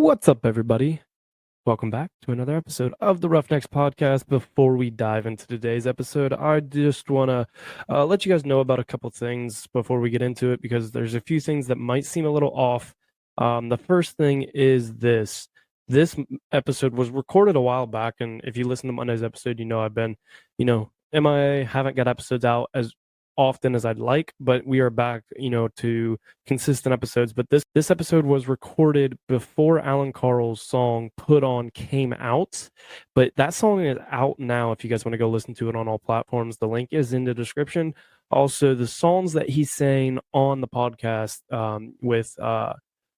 What's up, everybody? Welcome back to another episode of the Roughnecks Podcast. Before we dive into today's episode, I just want to let you guys know about a couple things before we get into it, because there's a few things that might seem a little off. The first thing is this. This episode was recorded a while back, and if you listen to Monday's episode, I've been, MIA, haven't got episodes out as often as I'd like, but we are back, to consistent episodes. But this episode was recorded before Alan Carl's song Put On came out, but that song is out now if you guys want to go listen to it on all platforms. The link is in the description. Also, the songs that he sang on the podcast with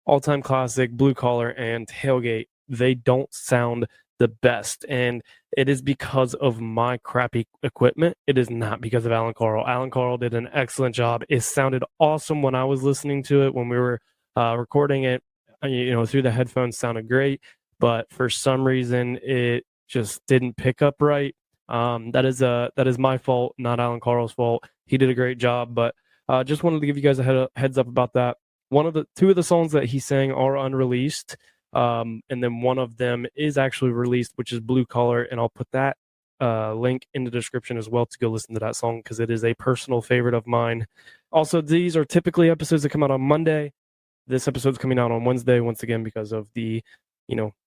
all-time classic Blue Collar and Tailgate, they don't sound the best, and it is because of my crappy equipment. It is not because of Alan Carl. Alan Carl did an excellent job. It sounded awesome when I was listening to it, when we were recording it, through the headphones, sounded great, but for some reason it just didn't pick up right. That is my fault, not Alan Carl's fault. He did a great job, but just wanted to give you guys a heads up about that. Two of the songs that he sang are unreleased. And then one of them is actually released, which is Blue Collar, and I'll put that link in the description as well to go listen to that song, because it is a personal favorite of mine. Also, these are typically episodes that come out on Monday. This episode's coming out on Wednesday, once again, because of the,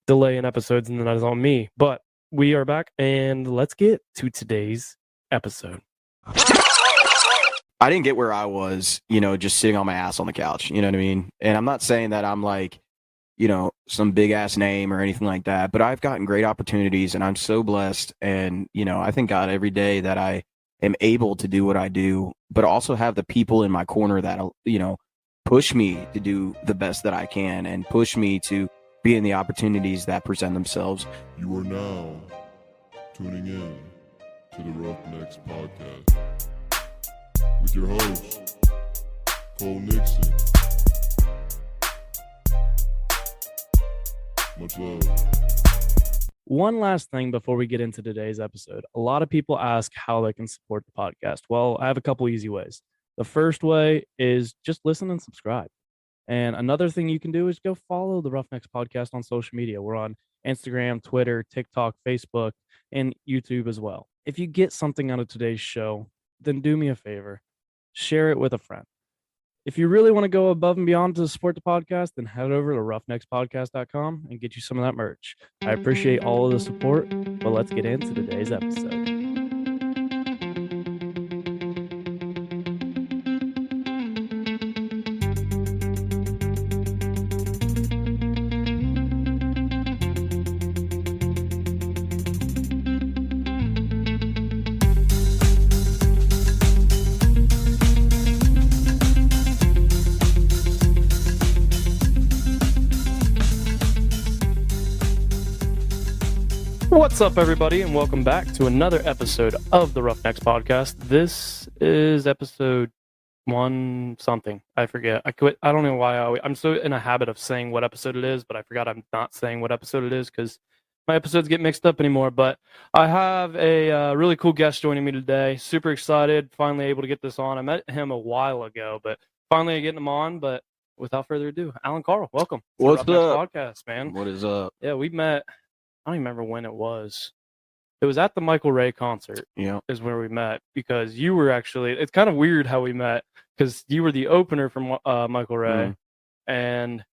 delay in episodes, and then that is on me. But we are back, and let's get to today's episode. I didn't get where I was, just sitting on my ass on the couch, you know what I mean? And I'm not saying that I'm like, some big ass name or anything like that, but I've gotten great opportunities and I'm so blessed. And, I thank God every day that I am able to do what I do, but also have the people in my corner that, push me to do the best that I can and push me to be in the opportunities that present themselves. You are now tuning in to the Roughnecks Podcast with your host, Cole Nixon. Much love. One last thing before we get into today's episode. A lot of people ask how they can support the podcast. Well, I have a couple easy ways. The first way is just listen and subscribe. And another thing you can do is go follow the Roughnecks Podcast on social media. We're on Instagram, Twitter, TikTok, Facebook, and YouTube as well. If you get something out of today's show, then do me a favor. Share it with a friend. If you really want to go above and beyond to support the podcast, then head over to roughneckspodcast.com and get you some of that merch. I appreciate all of the support, but let's get into today's episode. What's up, everybody, and welcome back to another episode of the Roughnecks Podcast. This is episode one something. I forget. I don't know why I'm so in a habit of saying what episode it is, but I forgot I'm not saying what episode it is because my episodes get mixed up anymore. But I have a really cool guest joining me today. Super excited. Finally able to get this on. I met him a while ago, but finally getting him on. But without further ado, Alan Carl, welcome. What's to the up? Roughnecks Podcast, man. What is up? Yeah, we met. I don't remember when it was. It was at the Michael Ray concert. Yeah, is where we met, because you were actually. It's kind of weird how we met, because you were the opener from Michael Ray, and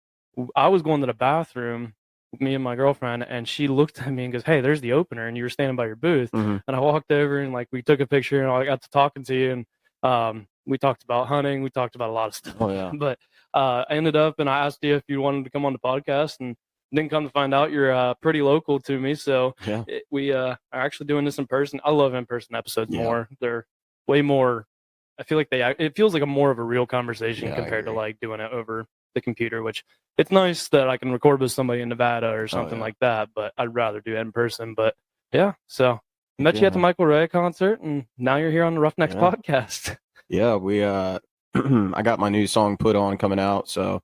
I was going to the bathroom, me and my girlfriend, and she looked at me and goes, "Hey, there's the opener," and you were standing by your booth. And I walked over and we took a picture, and I got to talking to you, and we talked about hunting, we talked about a lot of stuff. Oh yeah. But I ended up, and I asked you if you wanted to come on the podcast, and then come to find out you're pretty local to me, so Yeah. We are actually doing this in person. I love in-person episodes more. They're way more. I feel like it feels like a more of a real conversation compared to doing it over the computer. Which it's nice that I can record with somebody in Nevada or something like that, but I'd rather do it in person. But yeah, so I met you at the Michael Ray concert, and now you're here on the Roughnecks Podcast. Yeah, we I got my new song Put On coming out, so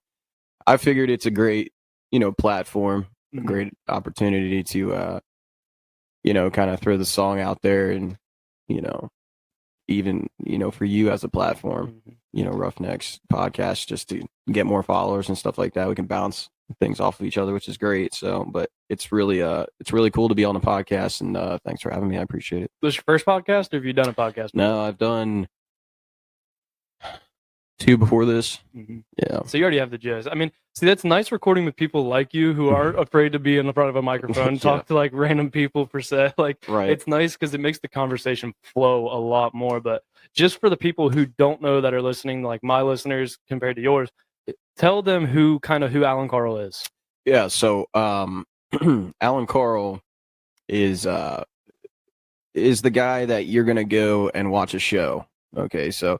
I figured it's a great platform, a great opportunity to kind of throw the song out there and even, for you as a platform, Roughnecks podcast, just to get more followers and stuff like that. We can bounce things off of each other, which is great. So, but it's really cool to be on the podcast, and thanks for having me. I appreciate it. This your first podcast, or have you done a podcast? No, I've done 2 before this. Yeah. So you already have the gist. I mean, see, that's nice recording with people like you who aren't afraid to be in the front of a microphone, talk to like random people per se. Like, right. It's nice because it makes the conversation flow a lot more. But just for the people who don't know that are listening, like my listeners compared to yours, tell them who Alan Carl is. Yeah. So, Alan Carl is the guy that you're going to go and watch a show. Okay. So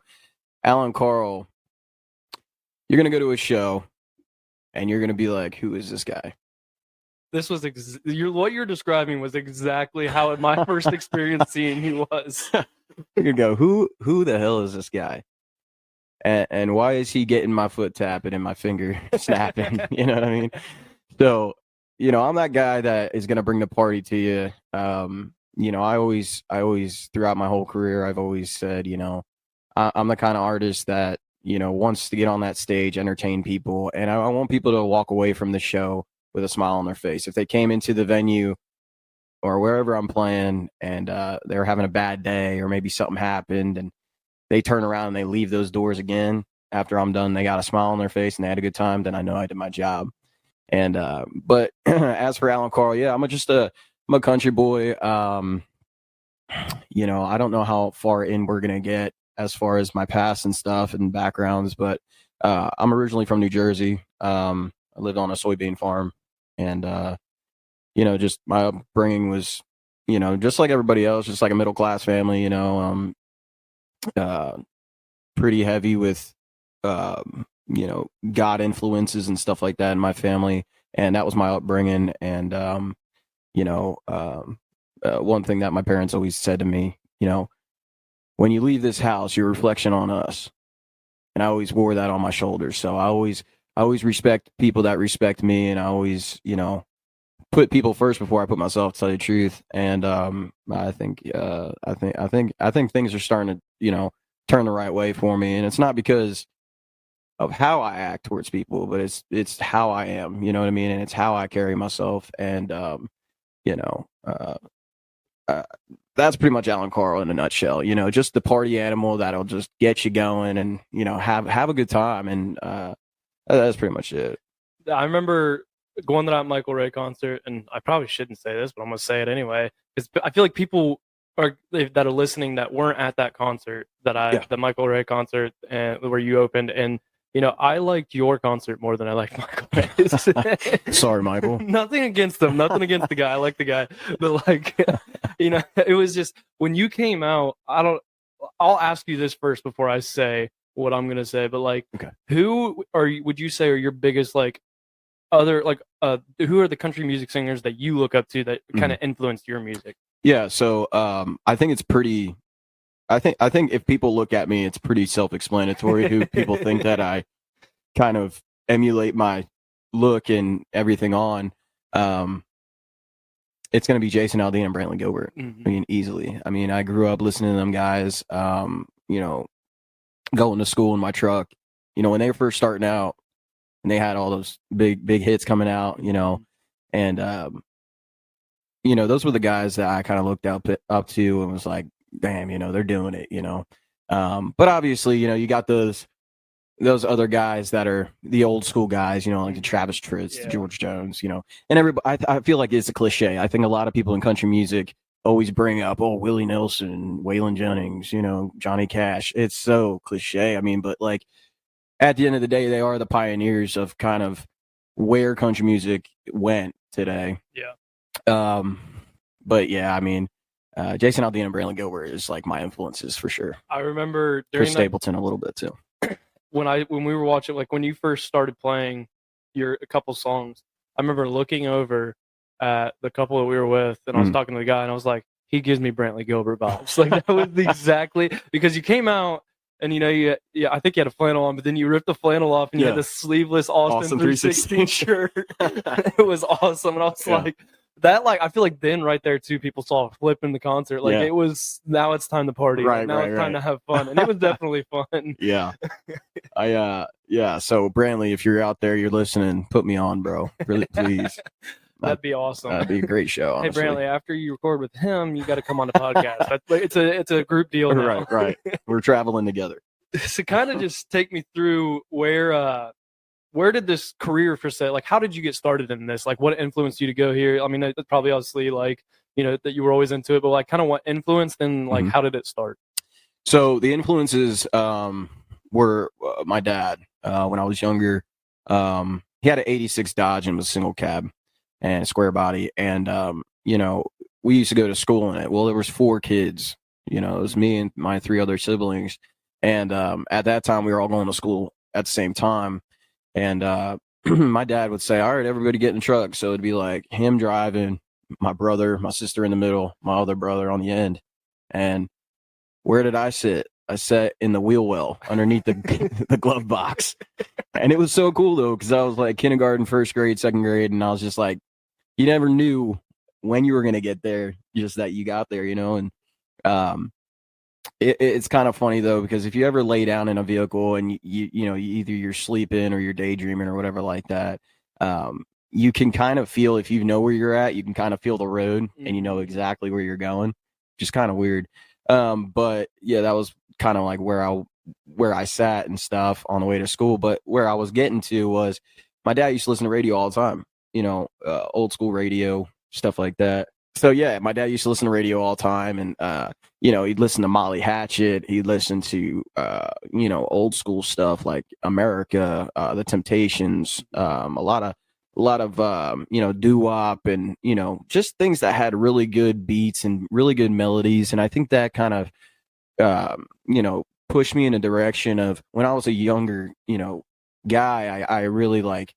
Alan Carl, you're going to go to a show and you're going to be like, who is this guy? This was what you're describing was exactly how my first experience seeing he was. You're going to go, who the hell is this guy? And why is he getting my foot tapping and my finger snapping? You know what I mean? So, I'm that guy that is going to bring the party to you. I always throughout my whole career, I've always said, I'm the kind of artist that, wants to get on that stage, entertain people. And I want people to walk away from the show with a smile on their face. If they came into the venue or wherever I'm playing and they were having a bad day or maybe something happened and they turn around and they leave those doors again after I'm done, they got a smile on their face and they had a good time, then I know I did my job. And but as for Alan Carl, yeah, I'm a country boy. I don't know how far in we're gonna get as far as my past and stuff and backgrounds, but I'm originally from New Jersey. I lived on a soybean farm, and just my upbringing was, just like everybody else, just like a middle class family. Pretty heavy with God influences and stuff like that in my family, and that was my upbringing. And one thing that my parents always said to me, when you leave this house, you're a reflection on us. And I always wore that on my shoulders. So I always respect people that respect me, and I always, put people first before I put myself, to tell you the truth. And I think things are starting to, turn the right way for me. And it's not because of how I act towards people, but it's how I am, you know what I mean? And it's how I carry myself. And that's pretty much Alan Carl in a nutshell. Just the party animal that'll just get you going and have a good time. And that's pretty much it. I remember going to that Michael Ray concert, and I probably shouldn't say this, but I'm gonna say it anyway, because I feel like people that are listening that weren't at that concert, the Michael Ray concert, and where you opened, and I liked your concert more than I liked Michael Ray's. Sorry, Michael. Nothing against him. Nothing against the guy. I like the guy. But it was just when you came out, I'll ask you this first before I say what I'm going to say. But okay. Who would you say are your biggest, who are the country music singers that you look up to that kind of influenced your music? Yeah. So I think it's pretty, I think if people look at me, it's pretty self-explanatory who people think that I kind of emulate my look and everything on. It's going to be Jason Aldean and Brantley Gilbert. Mm-hmm. I mean, easily. I mean, I grew up listening to them guys, going to school in my truck, when they were first starting out and they had all those big hits coming out, and, those were the guys that I kind of looked up to and was like, damn, they're doing it, but obviously, you got those other guys that are the old school guys, like the Travis Tritts, the George Jones, and everybody, I feel like it's a cliche. I think a lot of people in country music always bring up, Willie Nelson, Waylon Jennings, Johnny Cash. It's so cliche. I mean, but at the end of the day, they are the pioneers of kind of where country music went today. Yeah. But yeah, I mean, Jason Aldean and Brantley Gilbert is my influences for sure. I remember Chris Stapleton a little bit too. When we were watching, when you first started playing a couple songs, I remember looking over at the couple that we were with, and I was talking to the guy, and I was like, he gives me Brantley Gilbert vibes. That was exactly, because you came out and I think you had a flannel on, but then you ripped the flannel off and you had the sleeveless Austin 316 shirt. It was awesome, and I was like, that, like, I feel like then right there too, people saw a flip in the concert. Like Yeah. it was, now it's time to party. Right, now it's time to have fun, and it was definitely fun. Yeah. Yeah. So Brantley, if you're out there, you're listening, put me on, bro. Really, please. That'd be awesome. That'd be a great show. Hey Honestly. Brantley, after you record with him, you got to come on the podcast. It's a group deal now. Right. We're traveling together. So kind of just take me through where did this career for say, like, how did you get started in this? Like, what influenced you to go here? I mean, it's probably obviously like, you know, that you were always into it, but like kind of what influenced and like, how did it start? So the influences were my dad. When I was younger, he had an 86 Dodge and was single cab and square body. And, you know, we used to go to school in it. Well, there was 4 kids, you know, it was me and my 3 other siblings. And at that time, we were all going to school at the same time. And my dad would say, all right, everybody get in the truck. So it'd be like him driving, my brother, my sister in the middle, my other brother on the end. And where did I sit? I sat in the wheel well underneath the glove box. And it was so cool, though, because I was like kindergarten, first grade, second grade. And I was just like, you never knew when you were going to get there, just that you got there, you know. And it's kind of funny, though, because if you ever lay down in a vehicle and you know, either you're sleeping or you're daydreaming or whatever like that, you can kind of feel, if you know where you're at, you can kind of feel the road and you know exactly where you're going, which is kind of weird. But yeah, that was kind of like where I sat and stuff on the way to school. But where I was getting to was my dad used to listen to radio all the time, you know, old school radio, stuff like that. So yeah, my dad used to listen to radio all the time, and you know, he'd listen to Molly Hatchet, he'd listen to you know, old school stuff like America, the Temptations, a lot of you know, doo-wop, and you know, just things that had really good beats and really good melodies. And I think that kind of you know, pushed me in a direction of, when I was a younger, you know, guy, I really like,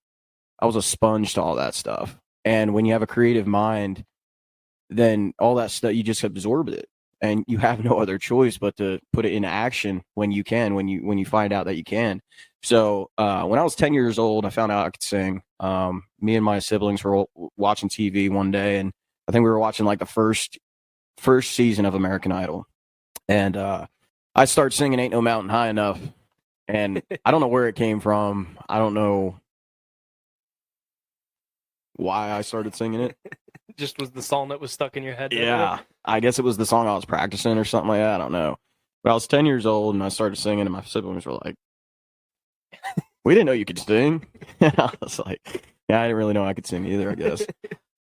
I was a sponge to all that stuff. And when you have a creative mind, then all that stuff, you just absorb it, and you have no other choice but to put it into action when you can, when you find out that you can. So when I was 10 years old, I found out I could sing. Me and my siblings were watching TV one day, and I think we were watching like the first season of American Idol. And I started singing Ain't No Mountain High Enough. And I don't know where it came from. I don't know why I started singing it. Just was the song that was stuck in your head? Yeah, I guess it was the song I was practicing or something like that. I don't know. But I was 10 years old and I started singing, and my siblings were like, we didn't know you could sing. I was like, yeah, I didn't really know I could sing either, I guess.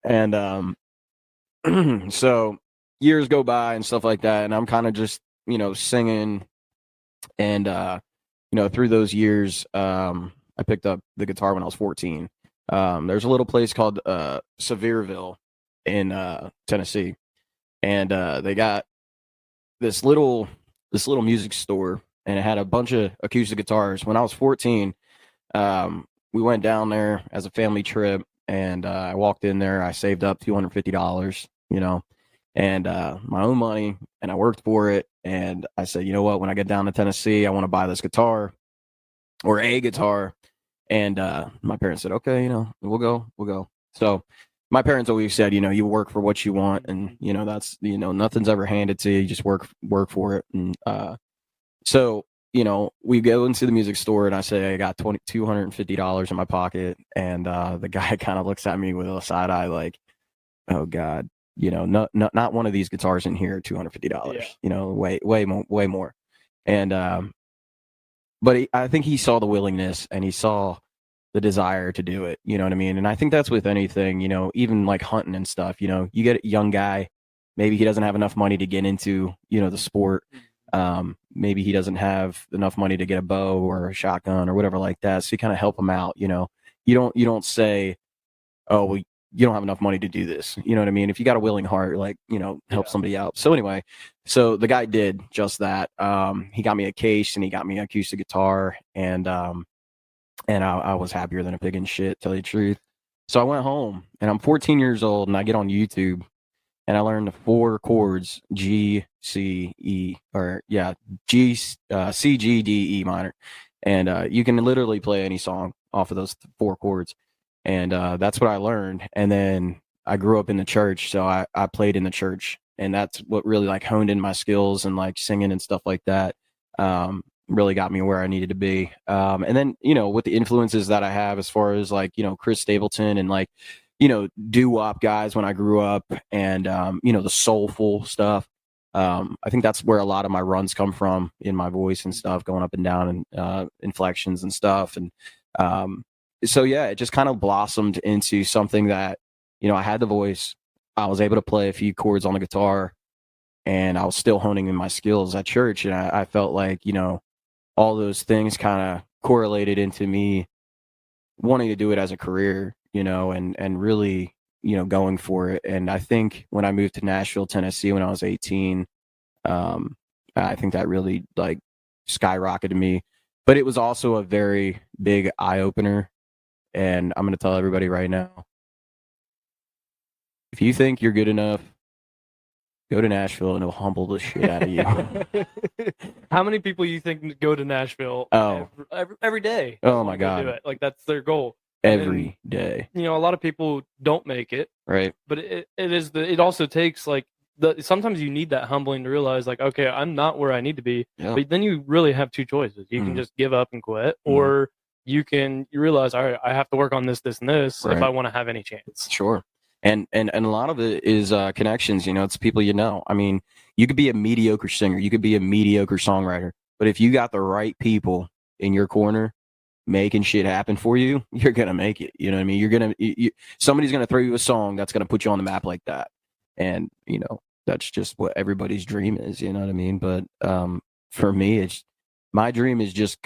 And so years go by and stuff like that, and I'm kind of just, you know, singing. And, you know, through those years, I picked up the guitar when I was 14. There's a little place called Sevierville in Tennessee, and they got this little music store, and it had a bunch of acoustic guitars. When I was 14, we went down there as a family trip, and I walked in there. I saved up $250, you know, and my own money, and I worked for it. And I said, you know what, when I get down to Tennessee, I want to buy this guitar, or a guitar. And my parents said, okay, you know, we'll go. So my parents always said, you know, you work for what you want, and, you know, that's, you know, nothing's ever handed to you. You just work for it. And so, you know, we go into the music store, and I say, I got $250 in my pocket. And the guy kind of looks at me with a side eye like, oh God, you know, not one of these guitars in here, $250, Yeah. you know, way more. And but I think he saw the willingness, and he saw the desire to do it. You know what I mean? And I think that's with anything, you know, even like hunting and stuff. You know, you get a young guy, maybe he doesn't have enough money to get into, you know, the sport. Maybe he doesn't have enough money to get a bow or a shotgun or whatever like that. So you kind of help him out. You know, you don't say, oh, well, you don't have enough money to do this. You know what I mean? If you got a willing heart, like, you know, help somebody out. So anyway, so the guy did just that. He got me a case, and he got me an acoustic guitar, and I was happier than a pig in shit, tell you the truth. So I went home, and I'm 14 years old, and I get on YouTube, and I learned the 4 chords, G, C, E, or yeah, G, C, G, D, E minor. And you can literally play any song off of those 4 chords. And that's what I learned. And then I grew up in the church, so I played in the church, and that's what really like honed in my skills and like singing and stuff like that. Really got me where I needed to be. And then, you know, with the influences that I have as far as like, you know, Chris Stapleton and like, you know, doo-wop guys when I grew up, and, you know, the soulful stuff. I think that's where a lot of my runs come from in my voice and stuff, going up and down and inflections and stuff. And so, yeah, it just kind of blossomed into something that, you know, I had the voice. I was able to play a few chords on the guitar, and I was still honing in my skills at church. And I felt like, you know, all those things kind of correlated into me wanting to do it as a career, you know, and really, you know, going for it. And I think when I moved to Nashville, Tennessee, when I was 18, I think that really like skyrocketed me. But it was also a very big eye opener. And I'm going to tell everybody right now, if you think you're good enough, go to Nashville and it'll humble the shit out of you. How many people you think go to Nashville every day? Oh my Do God. it? Like that's their goal. Every day. You know, a lot of people don't make it. Right. But it also takes like sometimes you need that humbling to realize like, okay, I'm not where I need to be. Yeah. But then you really have two choices. You can just give up and quit, or you realize, all right, I have to work on this, and this if I want to have any chance. Sure. And a lot of it is connections. You know, it's people you know. I mean, you could be a mediocre singer, you could be a mediocre songwriter, but if you got the right people in your corner making shit happen for you, you're gonna make it. You know what I mean? You're gonna somebody's gonna throw you a song that's gonna put you on the map like that. And you know, that's just what everybody's dream is. You know what I mean? But for me, my dream is just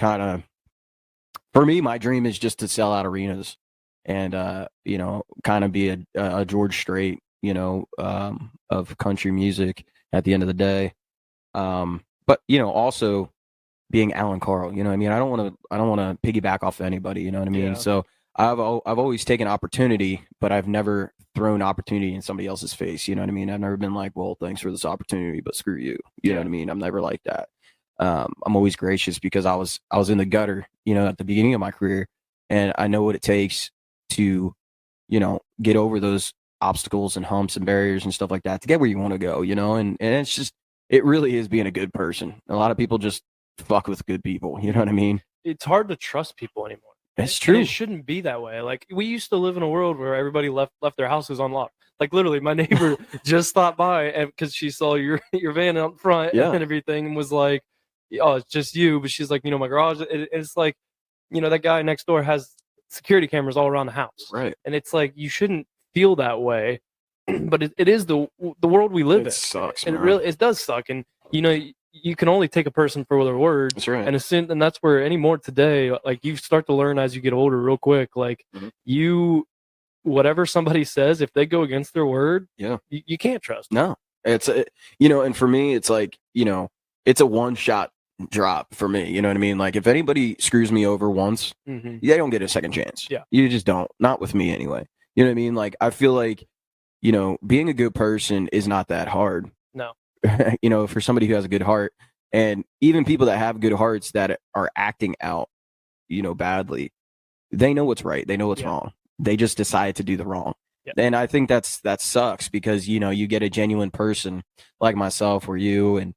to sell out arenas and you know, kind of be a George Strait, you know, of country music at the end of the day. But you know, also being Alan Carl, you know what I mean? I don't want to piggyback off of anybody, you know what I mean? Yeah. So I've always taken opportunity, but I've never thrown opportunity in somebody else's face, you know what I mean? I've never been like, well, thanks for this opportunity, but screw you. You know what I mean? I'm never like that. I'm always gracious because I was in the gutter, you know, at the beginning of my career, and I know what it takes to, you know, get over those obstacles and humps and barriers and stuff like that to get where you want to go, you know? And it's just, it really is being a good person. A lot of people just fuck with good people, you know what I mean? It's hard to trust people anymore. That's true. And it shouldn't be that way. Like we used to live in a world where everybody left their houses unlocked. Like literally, my neighbor just stopped by and because she saw your van out front and everything, and was like, "Oh, it's just you." But she's like, "You know, my garage." It's like, you know, that guy next door has security cameras all around the house, right? And it's like you shouldn't feel that way, but it is the world we live in. It sucks. And it does suck, and you know. You can only take a person for their word. That's right. And that's where anymore today, like you start to learn as you get older real quick, like whatever somebody says, if they go against their word, you can't trust them. No, it's, you know, and for me, it's like, you know, it's a one shot drop for me. You know what I mean? Like if anybody screws me over once, they don't get a second chance. Yeah. You just don't, not with me anyway. You know what I mean? Like, I feel like, you know, being a good person is not that hard. No. You know, for somebody who has a good heart, and even people that have good hearts that are acting out, you know, badly, they know what's right. They know what's wrong. They just decide to do the wrong. Yeah. And I think that sucks because, you know, you get a genuine person like myself or you, and,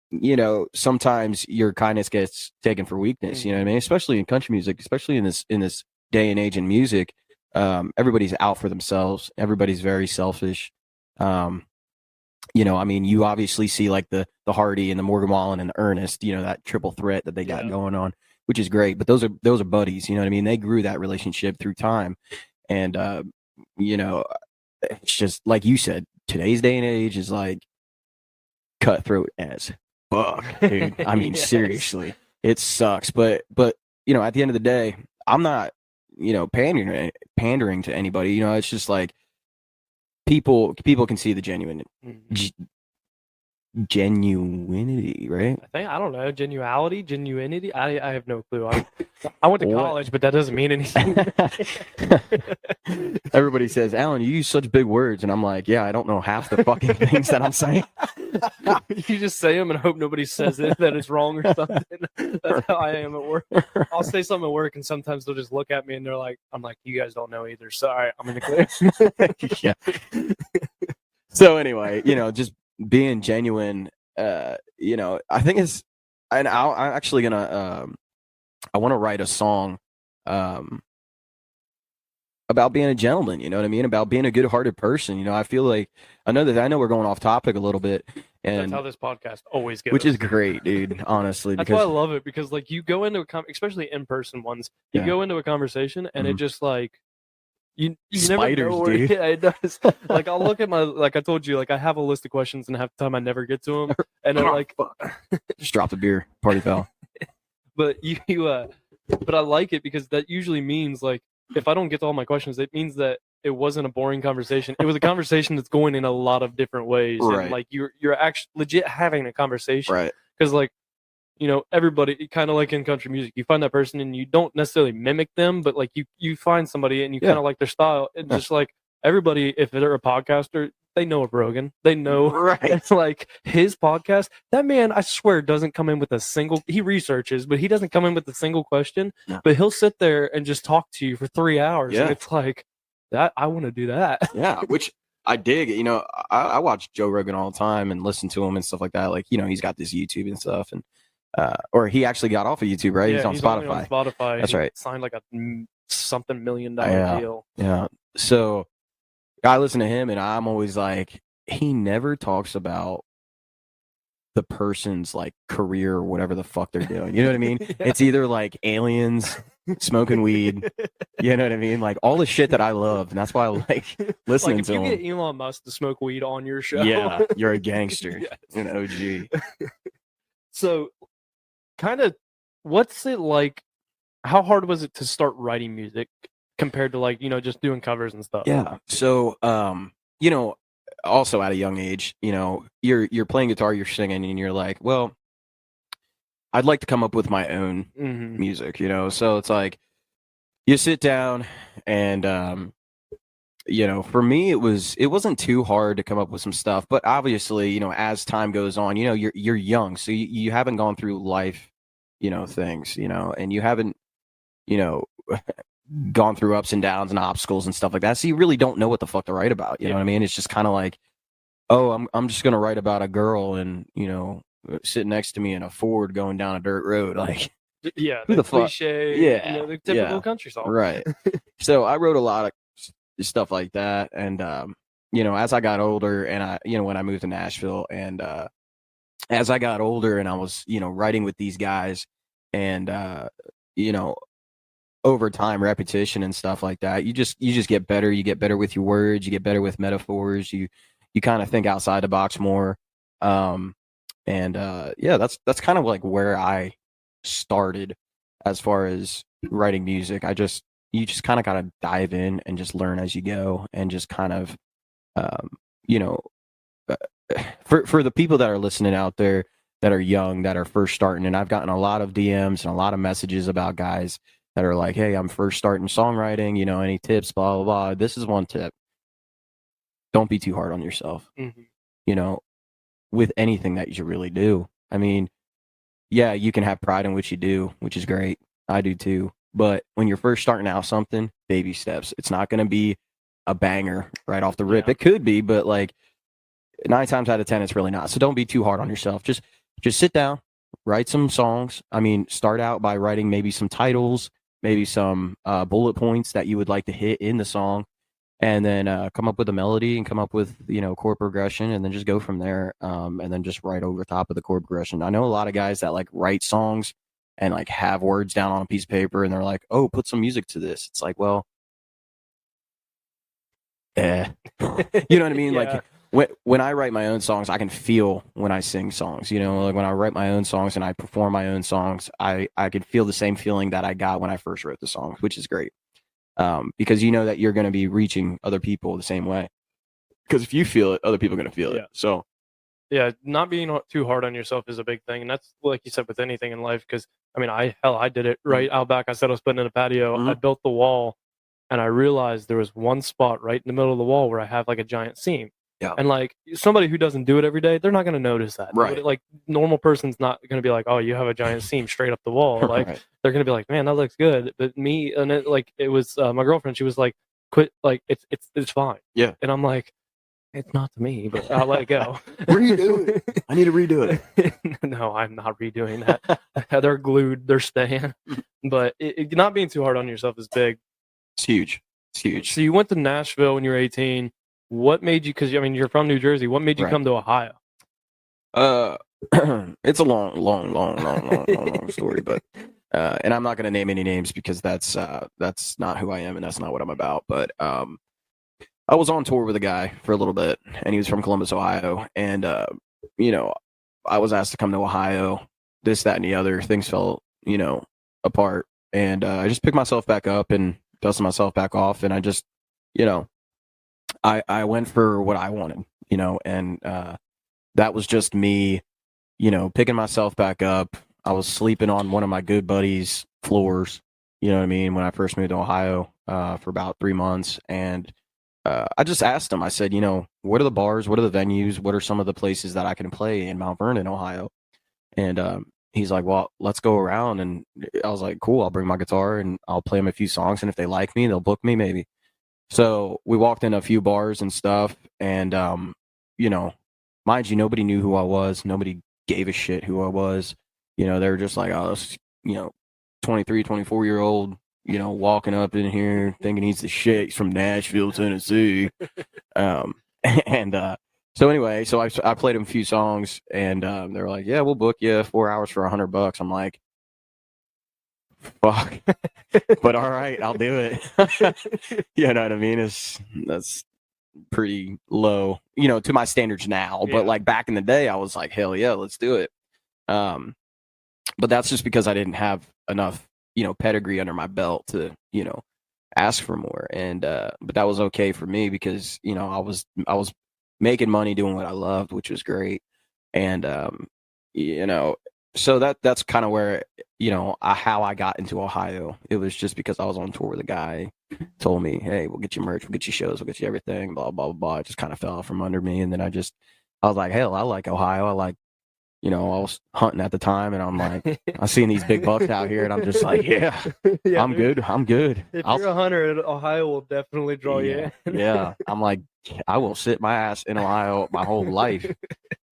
you know, sometimes your kindness gets taken for weakness, you know what I mean? Especially in country music, especially in this day and age in music, everybody's out for themselves. Everybody's very selfish. You know, I mean, you obviously see like the Hardy and the Morgan Wallen and the Ernest, you know, that triple threat that they got going on, which is great. But those are buddies, you know what I mean? They grew that relationship through time. And, you know, it's just like you said, today's day and age is like cutthroat as fuck, dude. I mean, seriously, it sucks. But, you know, at the end of the day, I'm not, you know, pandering to anybody. You know, it's just like, people can see the genuinity, right? I don't know, genuinity. I have no clue. I went to college, but that doesn't mean anything. Everybody says, Alan, you use such big words, and I'm like, yeah, I don't know half the fucking things that I'm saying. You just say them and hope nobody says it that it's wrong or something. That's how I am at work. I'll say something at work, and sometimes they'll just look at me and they're like, "I'm like, you guys don't know either." So all right, I'm in the clear. Yeah. So anyway, just being genuine. I think it's, and I'm actually gonna. I want to write a song. About being a gentleman, you know what I mean? About being a good-hearted person. I feel like I know we're going off topic a little bit, and that's how this podcast always goes. which is great, dude. Honestly, that's why I love it, because like you go into especially in-person ones, you go into a conversation and it just like you spiders, never know where, dude. Yeah, it does. Like I'll look at like I told you, like I have a list of questions and half the time I never get to them, and then like just drop the beer, party foul. But but I like it because that usually means like, if I don't get to all my questions, it means that it wasn't a boring conversation. It was a conversation that's going in a lot of different ways. Right. And like you're actually legit having a conversation. Right. Because like, everybody, kind of like in country music, you find that person and you don't necessarily mimic them, but like you find somebody and you kind of like their style. And just like everybody, if they're a podcaster, they know a Rogan. They know, right? It's like his podcast. That man, I swear, doesn't come in with a single. He researches, but he doesn't come in with a single question. No. But he'll sit there and just talk to you for 3 hours. Yeah. And it's like that. I want to do that. Yeah, which I dig. I watch Joe Rogan all the time and listen to him and stuff like that. Like, he's got this YouTube and stuff, and or he actually got off of YouTube, right? Yeah, he's on Spotify. On Spotify. That's right. Signed like a something $1 million deal. Yeah. So I listen to him, and I'm always like, he never talks about the person's like career or whatever the fuck they're doing. You know what I mean? Yeah. It's either like aliens, smoking weed. You know what I mean? Like all the shit that I love, and that's why I like listening like to him. If you get Elon Musk to smoke weed on your show, yeah, you're a gangster, Yes. an OG. So, kind of, what's it like? How hard was it to start writing music compared to like just doing covers and stuff? Yeah. So, also at a young age, you're playing guitar, you're singing, and you're like, well, I'd like to come up with my own music, So it's like you sit down, and for me, it wasn't too hard to come up with some stuff, but obviously, as time goes on, you're young, so you haven't gone through life, things, and you haven't, gone through ups and downs and obstacles and stuff like that. So you really don't know what the fuck to write about. You know what I mean? It's just kind of like, oh, I'm just gonna write about a girl and sitting next to me in a Ford going down a dirt road. Like, yeah, who the cliche, fuck? Yeah, the typical country song. Right. So I wrote a lot of stuff like that, and as I got older, and when I moved to Nashville, and as I got older, and I was writing with these guys, and over time, repetition and stuff like that, you just get better. You get better with your words. You get better with metaphors. You kind of think outside the box more. That's kind of like where I started as far as writing music. You just kind of gotta dive in and just learn as you go, and just kind of, for the people that are listening out there that are young, that are first starting, and I've gotten a lot of DMs and a lot of messages about guys that are like, hey, I'm first starting songwriting, any tips, blah, blah, blah. This is one tip. Don't be too hard on yourself, with anything that you really do. I mean, yeah, you can have pride in what you do, which is great. I do too. But when you're first starting out something, baby steps. It's not going to be a banger right off the rip. Yeah. It could be, but like 9 times out of 10, it's really not. So don't be too hard on yourself. Just sit down, write some songs. I mean, start out by writing maybe some titles, maybe some bullet points that you would like to hit in the song, and then come up with a melody and come up with, chord progression, and then just go from there, and then just write over top of the chord progression. I know a lot of guys that like write songs and like have words down on a piece of paper, and they're like, oh, put some music to this. It's like, well, you know what I mean? Yeah. Like when I write my own songs, I can feel when I sing songs, like when I write my own songs and I perform my own songs, I can feel the same feeling that I got when I first wrote the songs, which is great. Because you know that you're going to be reaching other people the same way. Because if you feel it, other people are going to feel it. So Yeah, not being too hard on yourself is a big thing, and that's like you said with anything in life. Because I mean, I did it right out back. I said I was putting in a patio. I built the wall, and I realized there was one spot right in the middle of the wall where I have like a giant seam. Yeah. And like somebody who doesn't do it every day, they're not going to notice that. Right. Like normal person's not going to be like, "Oh, you have a giant seam straight up the wall." Like Right. they're going to be like, "Man, that looks good." But me, and it was my girlfriend. She was like, "Quit! Like it's fine." Yeah. And I'm like, it's not to me, but I'll let it go. Redo it. I need to redo it. No, I'm not redoing that. They're glued. They're staying. But not being too hard on yourself is big. It's huge. It's huge. So you went to Nashville when you were 18. What made you? Because I mean, you're from New Jersey. What made you come to Ohio? It's a long story, but and I'm not going to name any names because that's not who I am and that's not what I'm about. But I was on tour with a guy for a little bit, and he was from Columbus, Ohio, and you know, I was asked to come to Ohio. This, that, and the other things fell, apart, and I just picked myself back up and dusted myself back off, and I just, I went for what I wanted, and that was just me, picking myself back up. I was sleeping on one of my good buddies' floors, you know what I mean, when I first moved to Ohio for about 3 months, and I just asked him, I said, what are the bars? What are the venues? What are some of the places that I can play in Mount Vernon, Ohio? And he's like, well, let's go around. And I was like, cool, I'll bring my guitar and I'll play them a few songs. And if they like me, they'll book me maybe. So we walked in a few bars and stuff. And, mind you, nobody knew who I was. Nobody gave a shit who I was. They were just like, oh, this, 23, 24-year-old, walking up in here thinking he's the shit. He's from Nashville, Tennessee. So anyway, so I played him a few songs, and they were like, yeah, we'll book you 4 hours for $100. I'm like, fuck. But all right, I'll do it. You know what I mean? That's pretty low, to my standards now. Yeah. But like back in the day, I was like, hell yeah, let's do it. But that's just because I didn't have enough pedigree under my belt to, ask for more. And, but that was okay for me because, I was making money doing what I loved, which was great. And, so that's kind of where, how I got into Ohio. It was just because I was on tour with a guy, told me, hey, we'll get you merch, we'll get you shows, we'll get you everything, blah, blah, blah. It just kind of fell out from under me. And then I was like, hell, I like Ohio. I like, I was hunting at the time, and I'm like, I'm seeing these big bucks out here, and I'm just like, yeah, I'm good. If you're a hunter, Ohio will definitely draw you in. Yeah, I'm like, I will sit my ass in Ohio my whole life.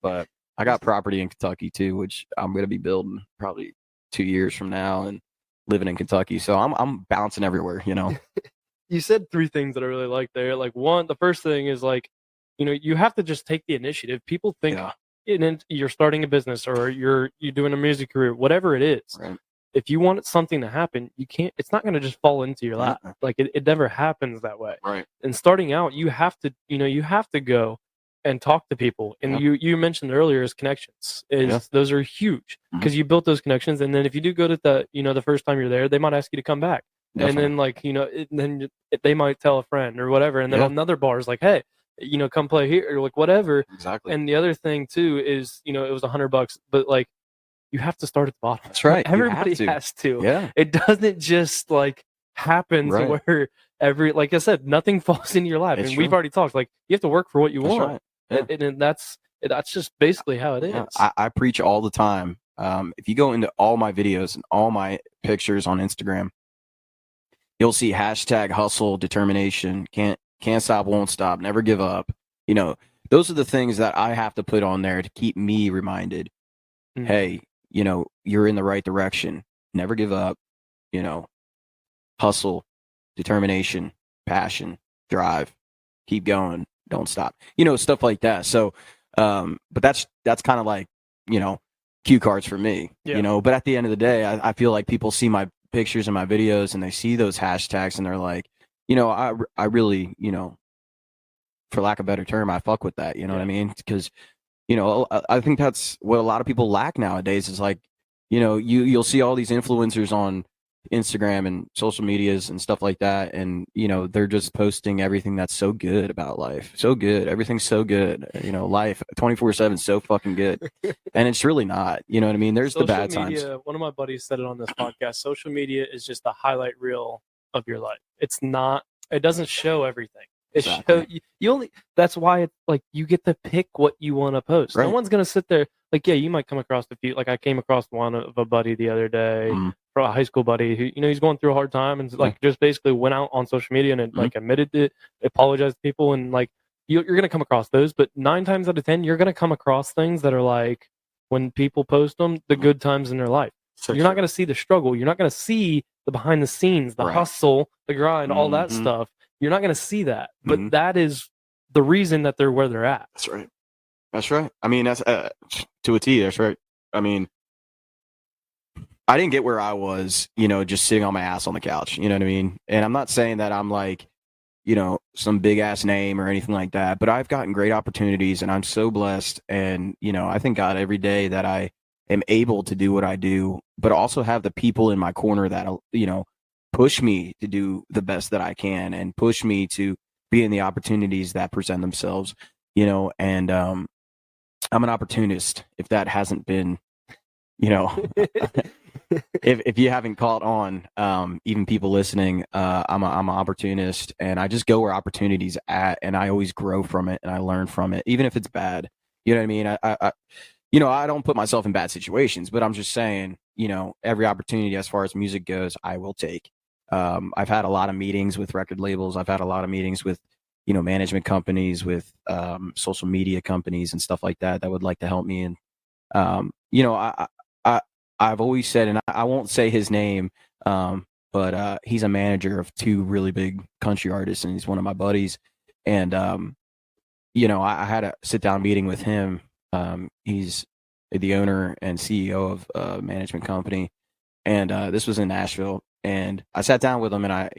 But I got property in Kentucky too, which I'm going to be building probably 2 years from now, and living in Kentucky. So I'm bouncing everywhere, You said 3 things that I really like there. Like one, the first thing is like, you have to just take the initiative. People think. Yeah. You're starting a business or you're doing a music career, whatever it is. Right. If you want something to happen, you can't. It's not going to just fall into your lap. Like it never happens that way. Right. And starting out, you have to go and talk to people. And you mentioned earlier is connections. Those are huge because you built those connections. And then if you do go to the first time you're there, they might ask you to come back. Definitely. And then they might tell a friend or whatever. And then another bar is like, hey, come play here or like whatever. Exactly. And the other thing too is, it was $100, but like you have to start at the bottom. That's right. Everybody has to. Yeah. It doesn't just like happen to where like I said, nothing falls in your lap. And we've already talked, like you have to work for what you want. Right. Yeah. And that's just basically how it is. Yeah. I preach all the time. If you go into all my videos and all my pictures on Instagram, you'll see hashtag hustle, determination, can't stop, won't stop, never give up. Those are the things that I have to put on there to keep me reminded. Mm-hmm. Hey, you're in the right direction. Never give up. Hustle, determination, passion, drive, keep going, don't stop. Stuff like that. So, but that's kind of like, cue cards for me. Yeah. But at the end of the day, I feel like people see my pictures and my videos and they see those hashtags and they're like, I really, for lack of a better term, I fuck with that. You know what I mean? Because, I think that's what a lot of people lack nowadays is like, you'll see all these influencers on Instagram and social medias and stuff like that, and they're just posting everything that's so good about life, so good, everything's so good, life 24/7 so fucking good, and it's really not. You know what I mean? There's the bad times. One of my buddies said it on this podcast. Social media is just the highlight reel of your life. It's not. It doesn't show everything. It Exactly. show you only. That's why it's like you get to pick what you want to post. Right. No one's gonna sit there. Like, yeah, you might come across a few. Like, I came across one of a buddy the other day, from a high school buddy who, he's going through a hard time, and like just basically went out on social media and like admitted it, apologized to people, and like you're gonna come across those. But 9 times out of 10, you're gonna come across things that are like, when people post them, the good times in their life. So you're not gonna see the struggle. You're not gonna see the behind the scenes, the hustle, the grind, all that stuff. You're not gonna see that. But that is the reason that they're where they're at. That's right. That's right. I mean, that's to a T. That's right. I mean, I didn't get where I was, just sitting on my ass on the couch. You know what I mean? And I'm not saying that I'm like, some big ass name or anything like that, but I've gotten great opportunities and I'm so blessed. And, I thank God every day that I am able to do what I do, but also have the people in my corner that, push me to do the best that I can and push me to be in the opportunities that present themselves, and, I'm an opportunist. If that hasn't been, if you haven't caught on, even people listening, I'm an opportunist, and I just go where opportunities at, and I always grow from it and I learn from it, even if it's bad. You know what I mean? I don't put myself in bad situations, but I'm just saying, every opportunity as far as music goes, I will take. I've had a lot of meetings with record labels. I've had a lot of meetings with management companies, with social media companies and stuff like that would like to help me. And I've always said, and I won't say his name, but he's a manager of 2 really big country artists, and he's one of my buddies. And I had a sit down meeting with him. He's the owner and CEO of a management company, and this was in Nashville. And I sat down with him, and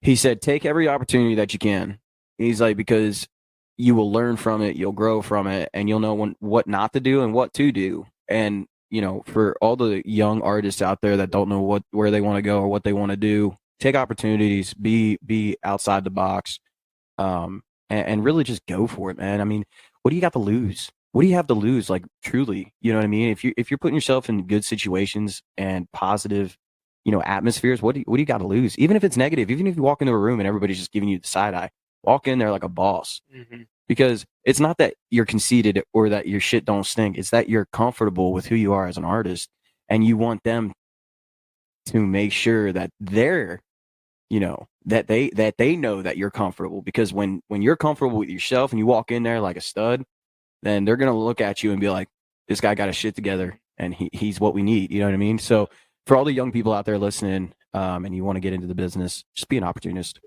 he said, take every opportunity that you can. He's like, because you will learn from it, you'll grow from it, and you'll know what not to do and what to do. And, for all the young artists out there that don't know where they want to go or what they want to do, take opportunities, be outside the box, and really just go for it, man. I mean, what do you got to lose? What do you have to lose? Like, truly, you know what I mean? If you're putting yourself in good situations and positive, atmospheres, what do you got to lose? Even if it's negative, even if you walk into a room and everybody's just giving you the side eye, walk in there like a boss. Because it's not that you're conceited or that your shit don't stink. It's that you're comfortable with who you are as an artist, and you want them to make sure that they're, that they know that you're comfortable. Because when you're comfortable with yourself and you walk in there like a stud, then they're going to look at you and be like, this guy got his shit together and he's what we need. You know what I mean? So for all the young people out there listening, and you want to get into the business, just be an opportunist,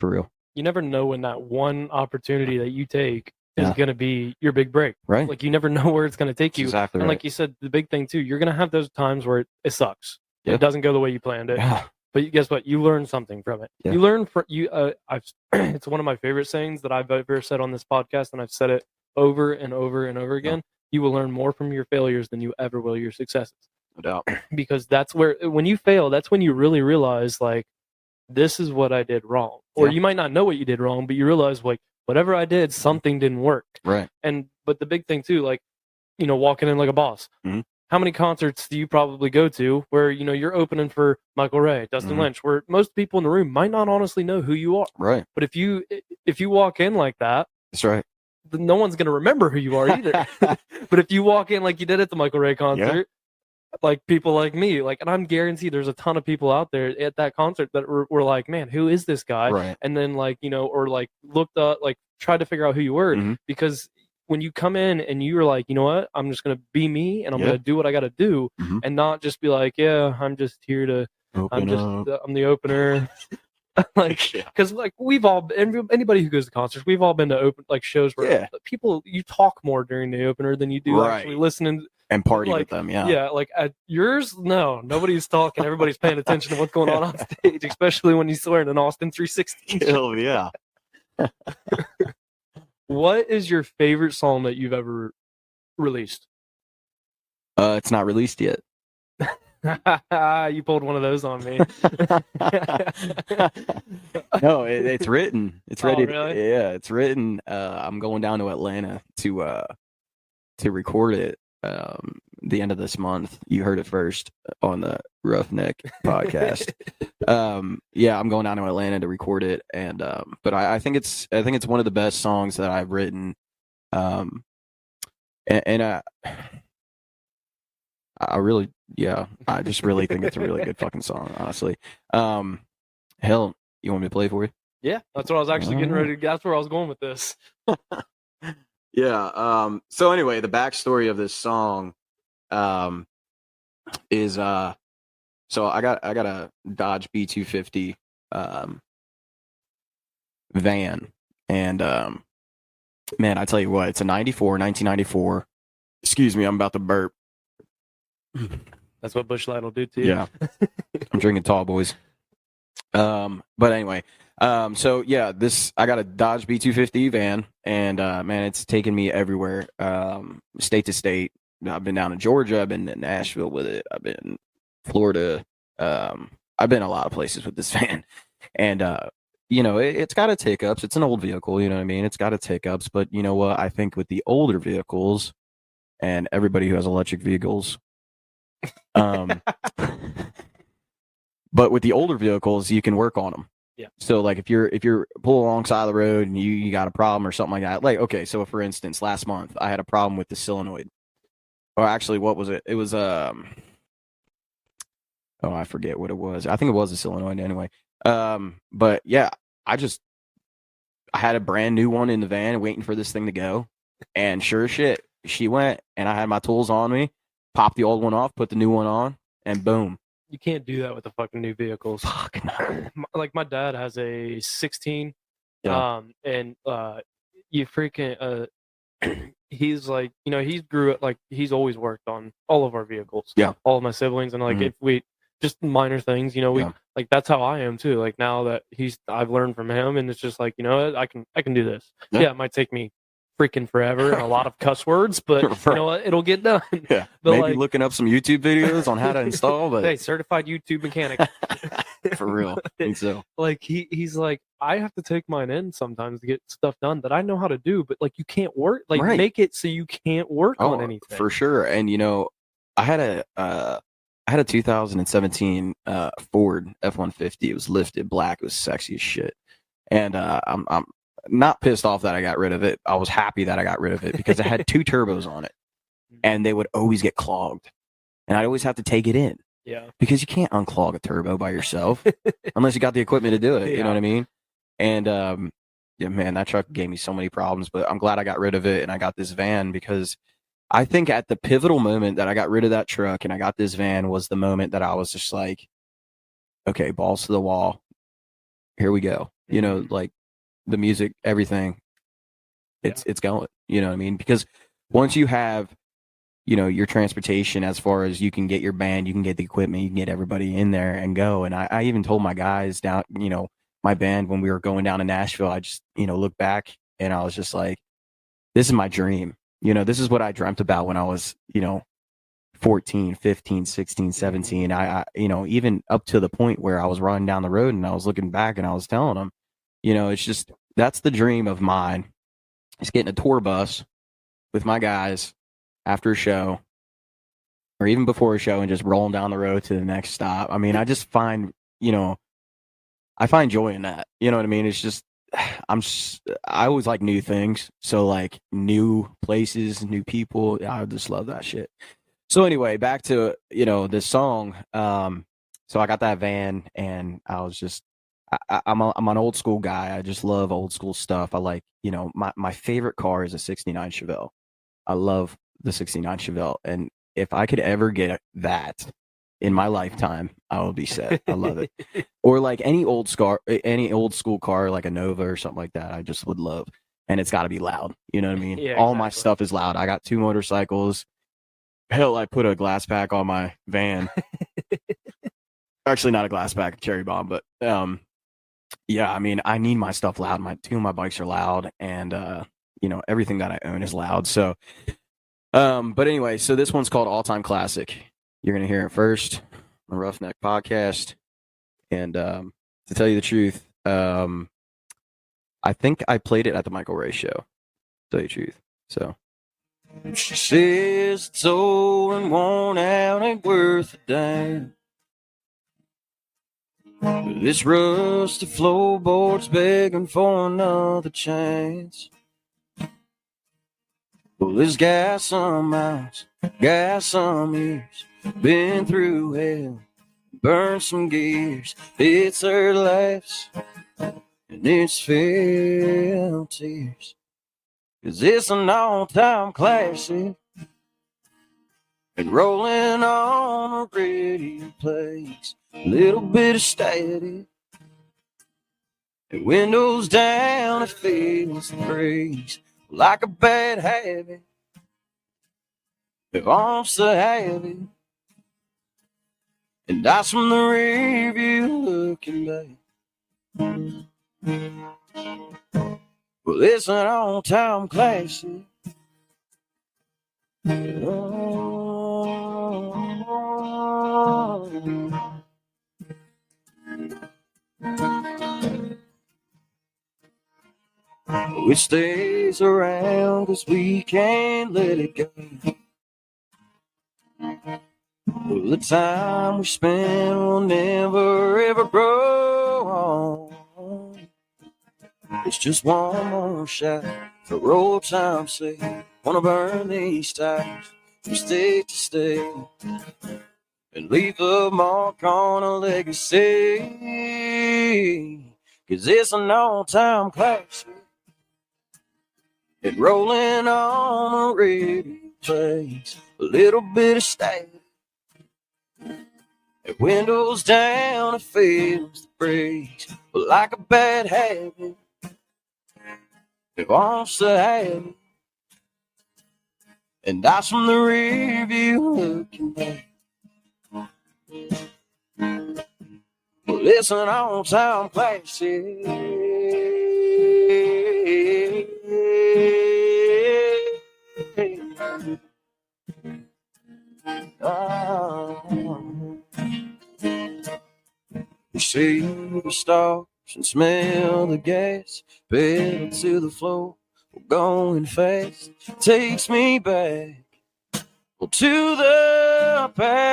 for real. You never know when that one opportunity that you take is going to be your big break. Right. Like, you never know where it's going to take you. Exactly. And right. like you said, the big thing too, you're going to have those times where it sucks. Yeah. It doesn't go the way you planned it. Yeah. But guess what? You learn something from it. Yeah. You learn from you. It's one of my favorite sayings that I've ever said on this podcast, and I've said it over and over and over again. You will learn more from your failures than you ever will your successes. No doubt. Because that's where, when you fail, that's when you really realize, like, this is what I did wrong. Or you might not know what you did wrong, but you realize, like, whatever I did, something didn't work. Right. But the big thing too, like, walking in like a boss. How many concerts do you probably go to where, you're opening for Michael Ray, Dustin Lynch, where most people in the room might not honestly know who you are. Right. But if you walk in like that, that's right, then no one's going to remember who you are either. But if you walk in like you did at the Michael Ray concert, like people like me, like, and I'm guaranteed there's a ton of people out there at that concert that were like, man, who is this guy? Right. And then like, or like looked up, like tried to figure out who you were, because when you come in and you're like, you know what, I'm just going to be me and I'm going to do what I got to do, and not just be like, yeah, I'm just here to, I'm the opener. Like, because like we've all, anybody who goes to concerts, we've all been to open like shows where people, you talk more during the opener than you do actually listening and party like, with them. Like at yours, no, nobody's talking. Everybody's paying attention to what's going on stage, especially when he's wearing an Austin 316. Hell yeah. What is your favorite song that you've ever released? It's not released yet. You pulled one of those on me. No, it's written. It's Oh, ready. really? Yeah, it's written. I'm going down to Atlanta to record it. The end of this month. You heard it first on the Roughneck podcast. Yeah, I'm going down to Atlanta to record it, and but I think it's one of the best songs that I've written. And I really, yeah, I just really think it's a really good fucking song, honestly. Hell, you want me to play for you? Yeah, that's what I was actually getting ready to. That's where I was going with this. Yeah. So anyway, the backstory of this song, is so I got a Dodge B250 van, and man, I tell you what, it's a 1994. Excuse me, I'm about to burp. That's what Busch Light will do to you. Yeah, I'm drinking Tall Boys. But anyway, so yeah, I got a Dodge B250 van, and man, it's taken me everywhere, state to state. I've been down in Georgia, I've been in Nashville with it, I've been in Florida, I've been a lot of places with this van, and you know, it's got its hiccups. It's an old vehicle, you know what I mean? It's got its hiccups, but you know what? I think with the older vehicles and everybody who has electric vehicles, but with the older vehicles, you can work on them. Yeah. So like if you're pulling alongside the road and you got a problem or something like that, like, okay, so for instance, last month I had a problem with the solenoid. Or actually, what was it? It was oh, I forget what it was. I think it was a solenoid anyway. But yeah, I had a brand new one in the van waiting for this thing to go. And sure as shit, she went, and I had my tools on me, popped the old one off, put the new one on, and boom. You can't do that with the fucking new vehicles. Fuck no. Like my dad has a 16, Yeah. and you freaking he's like, you know, he's always worked on all of our vehicles. Yeah. All of my siblings, and like if we just minor things, you know, we like that's how I am too. Like now that I've learned from him, and it's just like, you know, I can do this. Yeah, it might take me freaking forever and a lot of cuss words, but you know what, it'll get done. Yeah, but maybe like, looking up some YouTube videos on how to install, but hey, certified YouTube mechanic. For real. I think so. Like he's like, I have to take mine in sometimes to get stuff done that I know how to do, but like you can't work, like make it so you can't work on anything. For sure. And you know, I had a 2017 Ford F-150. It was lifted black. It was sexy as shit. And I'm not pissed off that I got rid of it. I was happy that I got rid of it because it had 2 turbos on it, and they would always get clogged, and I'd always have to take it in. Yeah. Because you can't unclog a turbo by yourself unless you got the equipment to do it. You know what I mean? And yeah, man, that truck gave me so many problems, but I'm glad I got rid of it and I got this van, because I think at the pivotal moment that I got rid of that truck and I got this van was the moment that I was just like, okay, balls to the wall. Here we go. You know, like the music, everything, it's going, you know what I mean? Because once you have, you know, your transportation, as far as you can get your band, you can get the equipment, you can get everybody in there and go. And I even told my guys down, you know, my band, when we were going down to Nashville, I just, you know, looked back and I was just like, this is my dream. You know, this is what I dreamt about when I was, you know, 14, 15, 16, 17. I you know, even up to the point where I was running down the road and I was looking back and I was telling them, you know, it's just, that's the dream of mine. It's getting a tour bus with my guys after a show or even before a show and just rolling down the road to the next stop. I mean, I just find, you know, I find joy in that. You know what I mean? It's just, I always like new things. So like new places, new people. I just love that shit. So anyway, back to, you know, this song. So I got that van and I was just, I'm an old school guy. I just love old school stuff. I like, you know, my favorite car is a 69 Chevelle. I love the 69 Chevelle. And if I could ever get that in my lifetime, I will be set. I love it. Or like any old school car, like a Nova or something like that, I just would love. And it's got to be loud. You know what I mean? Yeah, all my stuff is loud. I got 2 motorcycles. Hell, I put a glass pack on my van. Actually, not a glass pack, a cherry bomb, but yeah, I mean, I need my stuff loud. 2 of my bikes are loud, and you know, everything that I own is loud. So, but anyway, so this one's called All Time Classic. You're gonna hear it first. the Roughneck Podcast. And to tell you the truth, I think I played it at the Michael Ray show. To tell you the truth. So she says it's old and worn out, ain't worth a damn. This rusty floorboard's begging for another chance. Well, there's gas some miles, gas some years, been through hell, burned some gears. It's her laughs and it's felt tears. 'Cause it's an all-time classic, and rolling on a radio plays a little bit of static. And windows down, it feels the breeze like a bad habit. It wants to have it, and that's from the rear view looking back. Well, it's an all-time classic. It stays around 'cause we can't let it go. Well, the time we spend will never ever grow on. It's just one more shot for old time's sake. Wanna burn these tires from state to state and leave a mark on a legacy. 'Cause it's an all-time classic, and rolling on a radio plays a little bit of static. And windows down, it feels the breeze like a bad habit. It wants to have it, and that's from the rear view looking back. Well, it's an all-time classic. You see the stars and smell the gas, pedal to the floor, we're going fast. Takes me back, well, to the past.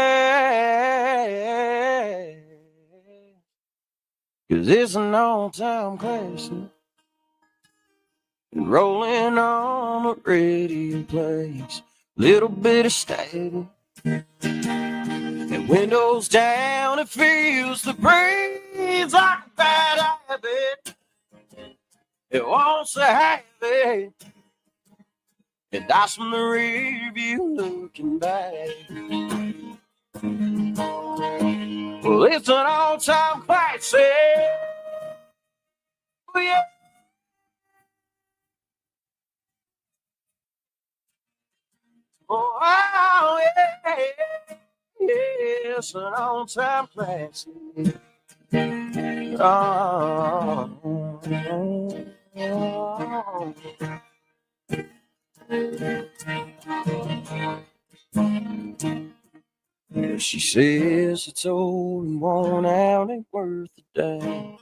'Cause it's an all-time classic, and rolling on the radio plays little bit of static. And windows down, it feels the breeze like a bad habit. It wants to have it, and that's from the rear view looking back. Well, it's an all-time classic. Oh, yeah. Oh, yeah. It's an all-time classic. Oh. Yeah, she says it's old and worn out, ain't worth a damn.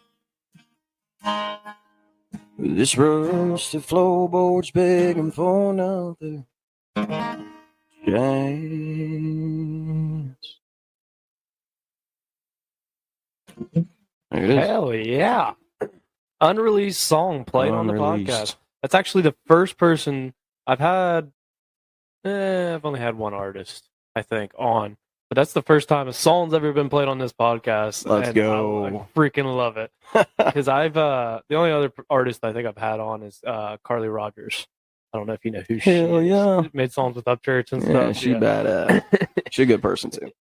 This rusty floorboard's begging for another chance. There it is. Hell yeah. Unreleased song played on the Unreleased. podcast. That's actually the first person I've had. I've only had one artist, I think, on. But that's the first time a song's ever been played on this podcast. Let's and go. I freaking love it. Because the only other artist I think I've had on is Carly Rogers. I don't know if you know who she Hell is. yeah. Made songs with Upchurch and Yeah, stuff. she badass. She's a good person too.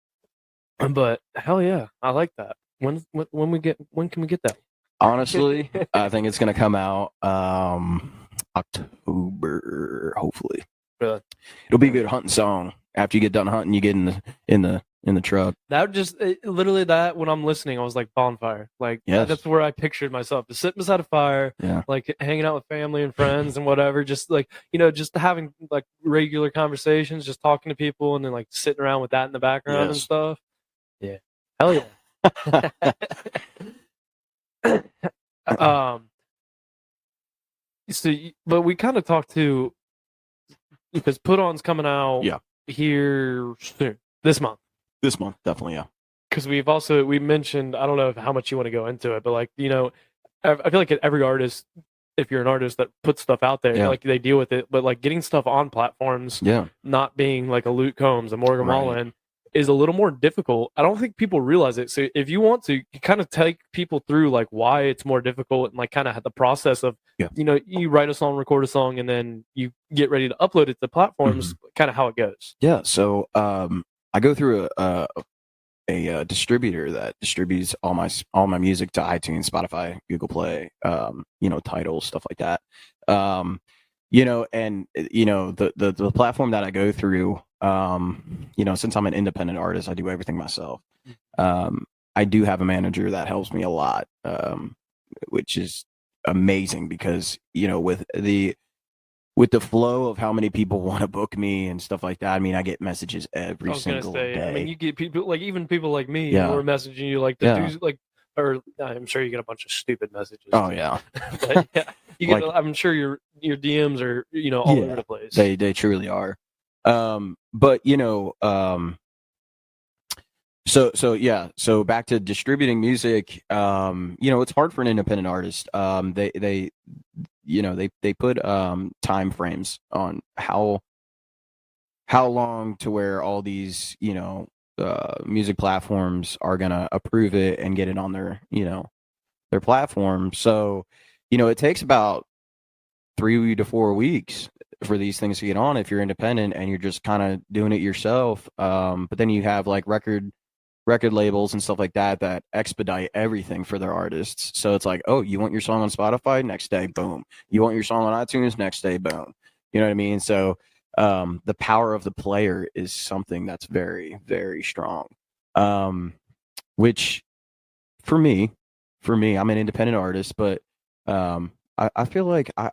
But hell yeah, I like that. When can we get that? Honestly, I think it's gonna come out October, hopefully. Really? It'll be a good hunting song. After you get done hunting, you get in the truck. That just literally that when I'm listening, I was like bonfire. Like Yes. that's where I pictured myself, just sitting beside a fire, Yeah. like hanging out with family and friends and whatever. Just like just having like regular conversations, just talking to people, and then like sitting around with that in the background and Yes. stuff. Yeah, Hell yeah. So, but we kind of talked to, because Put On's coming out Yeah. here soon, this month. This month, definitely, yeah. Because we mentioned, I don't know how much you want to go into it, but like, I feel like every artist, if you're an artist that puts stuff out there, Yeah. like they deal with it, but like getting stuff on platforms, Yeah. not being like a Luke Combs, a Morgan Right. Wallen, is a little more difficult. I don't think people realize it. So if you want to, you kind of take people through like why it's more difficult and like kind of the process of, Yeah. you write a song, record a song, and then you get ready to upload it to platforms, kind of how it goes. Yeah. So I go through a distributor that distributes all my music to iTunes, Spotify, Google Play, titles, stuff like that. And the platform that I go through, since I'm an independent artist, I do everything myself. I do have a manager that helps me a lot, which is amazing because, with the flow of how many people want to book me and stuff like that, I mean, I get messages every single day. I mean, you get people like, even people like me Yeah. who are messaging you like to do like, or I'm sure you get a bunch of stupid messages. Oh yeah. But yeah, you get. I'm sure your DMs are all over the place. They truly are. So back to distributing music. It's hard for an independent artist. They put time frames on how long to where all these music platforms are gonna approve it and get it on their platform. So it takes about 3 to 4 weeks for these things to get on if you're independent and you're just kind of doing it yourself. But then you have like record labels and stuff like that expedite everything for their artists. So it's like, oh, you want your song on Spotify? Next day, boom. You want your song on iTunes? Next day, boom. You know what I mean? So the power of the player is something that's very, very strong. Which for me, I'm an independent artist, but I feel like I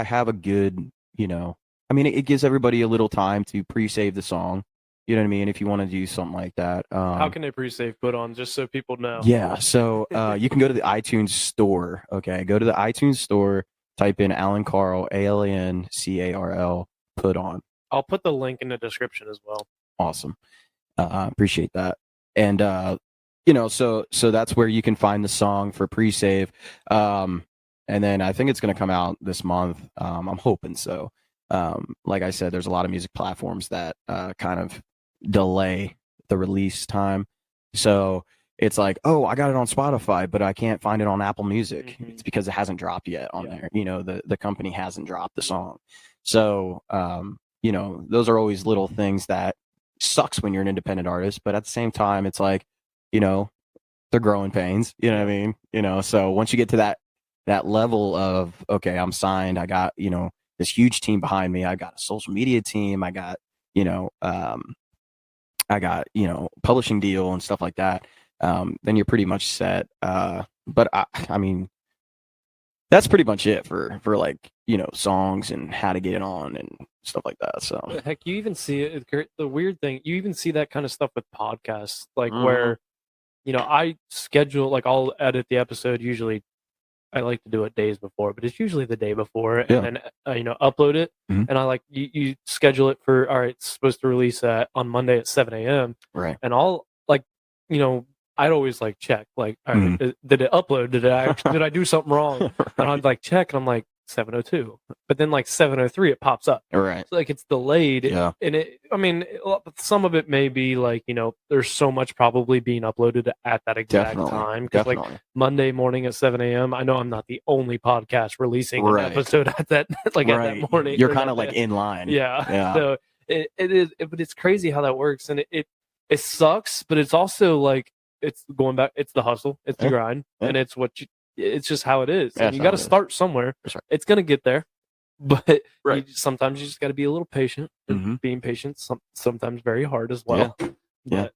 have a good, it gives everybody a little time to pre-save the song. You know what I mean? If you want to do something like that. How can they pre-save Put On, just so people know? Yeah. So you can go to the iTunes store. Okay. Go to the iTunes store, type in Alan Carl, ALANCARL, Put On. I'll put the link in the description as well. Awesome. Appreciate that. And, so that's where you can find the song for pre-save. And then I think it's going to come out this month. I'm hoping so. Like I said, there's a lot of music platforms that kind of delay the release time. So it's like, oh, I got it on Spotify, but I can't find it on Apple Music. It's because it hasn't dropped yet on there. The company hasn't dropped the song. So, those are always little things that sucks when you're an independent artist. But at the same time, it's like, they're growing pains. You know what I mean? So once you get to that level of, okay, I'm signed. I got, this huge team behind me. I got a social media team. I got, publishing deal and stuff like that. Then you're pretty much set. But I mean, that's pretty much it for like, songs and how to get it on and stuff like that. So heck, you even see it. The weird thing, you even see that kind of stuff with podcasts, like where, I schedule, like I'll edit the episode. Usually I like to do it days before, but it's usually the day before, and then upload it. And I like you schedule it for, all right, it's supposed to release on Monday at 7 a.m. Right. And I'll like, I'd always like check, like, all right, did it upload? Did I do something wrong? And I'd like check, and I'm like 7:02, but then like 7:03 it pops up. Right. So, like it's delayed. Yeah. And some of it may be like, there's so much probably being uploaded at that exact time. Because like Monday morning at 7 a.m. I know I'm not the only podcast releasing an episode at that at that morning. You're kind of like in line. Yeah. So it is, but it's crazy how that works, and it sucks, but it's also like, it's going back. It's the hustle. It's the grind, and it's it's just how it is. And you got to start somewhere. Right. It's gonna get there, but sometimes you just got to be a little patient. And being patient, sometimes very hard as well. Yeah.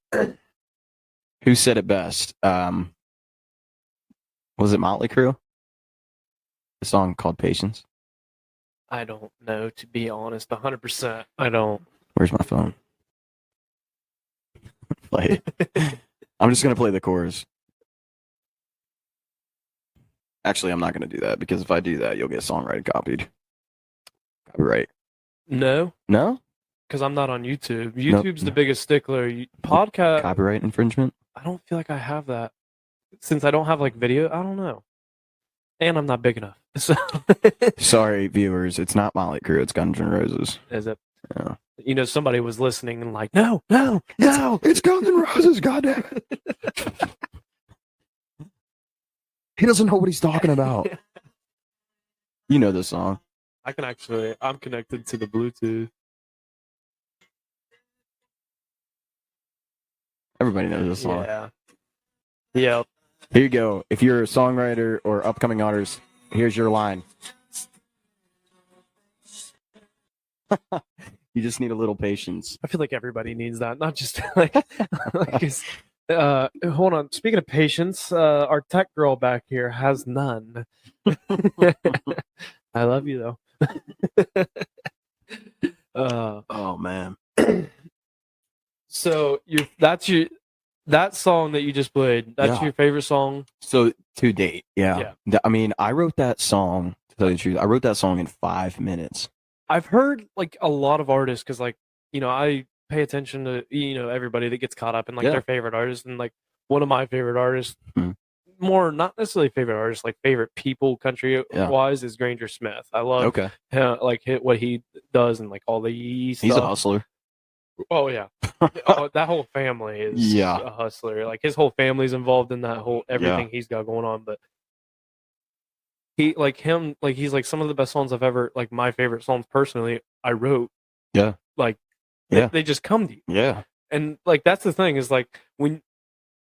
Who said it best? Was it Motley Crue? The song called "Patience." I don't know, to be honest. 100%. I don't. Where's my phone? Play it. I'm just gonna play the chorus. Actually, I'm not gonna do that because if I do that, you'll get songwriting copied. Copyright. No, No? because I'm not on YouTube. Nope. YouTube's the biggest stickler. Podcast. Copyright infringement? I don't feel like I have that since I don't have like video. I don't know, and I'm not big enough. So Sorry, viewers. It's not Motley Crue. It's Guns N' Roses. is it? Yeah. You know, somebody was listening and like, no. It's Guns N' Roses, goddamn it. He doesn't know what he's talking about. You know this song. I can actually. I'm connected to the Bluetooth. Everybody knows this song. Yeah. Yep. Here you go. If you're a songwriter or upcoming artist, here's your line. You just need a little patience. I feel like everybody needs that, not just like. Hold on. Speaking of patience, our tech girl back here has none. I love you though. Oh man. So that song that you just played. That's Yeah. your favorite song. So to date, yeah. I mean, I wrote that song. To tell you the truth, I wrote that song in 5 minutes. I've heard like a lot of artists because like I pay attention to everybody that gets caught up in like their favorite artist, and like one of my favorite artists, more not necessarily favorite artists, like favorite people country wise is Granger Smith. I love what he does and like all the stuff. He's a hustler. Oh yeah, that whole family is a hustler. Like his whole family's involved in that whole everything he's got going on. But he's like some of the best songs I've ever like. My favorite songs personally, I wrote. Yeah, like they just come to you. Yeah, and like that's the thing is like when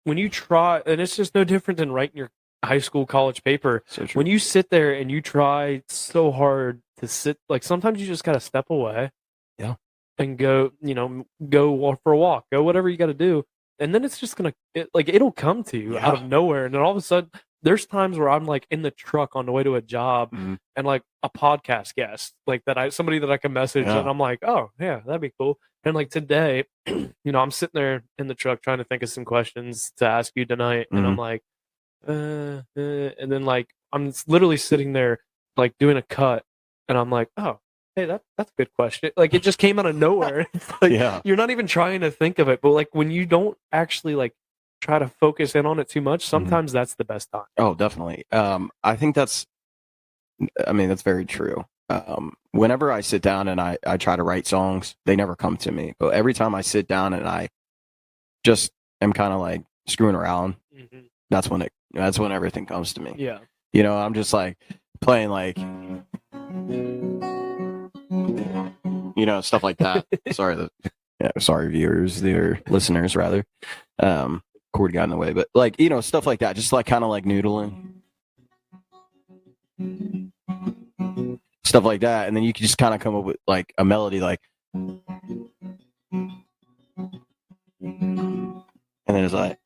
you try, and it's just no different than writing your high school, college paper. So true. When you sit there and you try so hard to sit, like sometimes you just gotta step away. Yeah. And go for a walk, go whatever you got to do, and then it's just it'll come to you out of nowhere, and then all of a sudden, there's times where I'm like in the truck on the way to a job, and like a podcast guest, like somebody that I can message, and I'm like, oh yeah, that'd be cool. And like today, I'm sitting there in the truck trying to think of some questions to ask you tonight, and I'm like, and then like I'm literally sitting there like doing a cut, and I'm like, oh. Hey, that's a good question. Like it just came out of nowhere. Like, you're not even trying to think of it, but like when you don't actually like try to focus in on it too much, sometimes that's the best time. Oh, definitely. I think that's very true. Whenever I sit down and I try to write songs, they never come to me. But every time I sit down and I just am kind of like screwing around, that's when everything comes to me. Yeah. I'm just like playing like stuff like that. Sorry viewers, their listeners rather. Cord got in the way, but like stuff like that, just like kind of like noodling, stuff like that, and then you can just kind of come up with like a melody, like, and then it's like.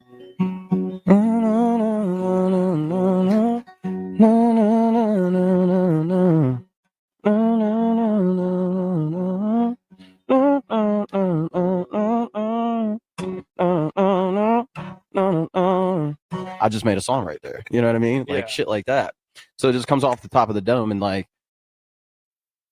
I just made a song right there. You know what I mean? Like shit like that. So it just comes off the top of the dome, and like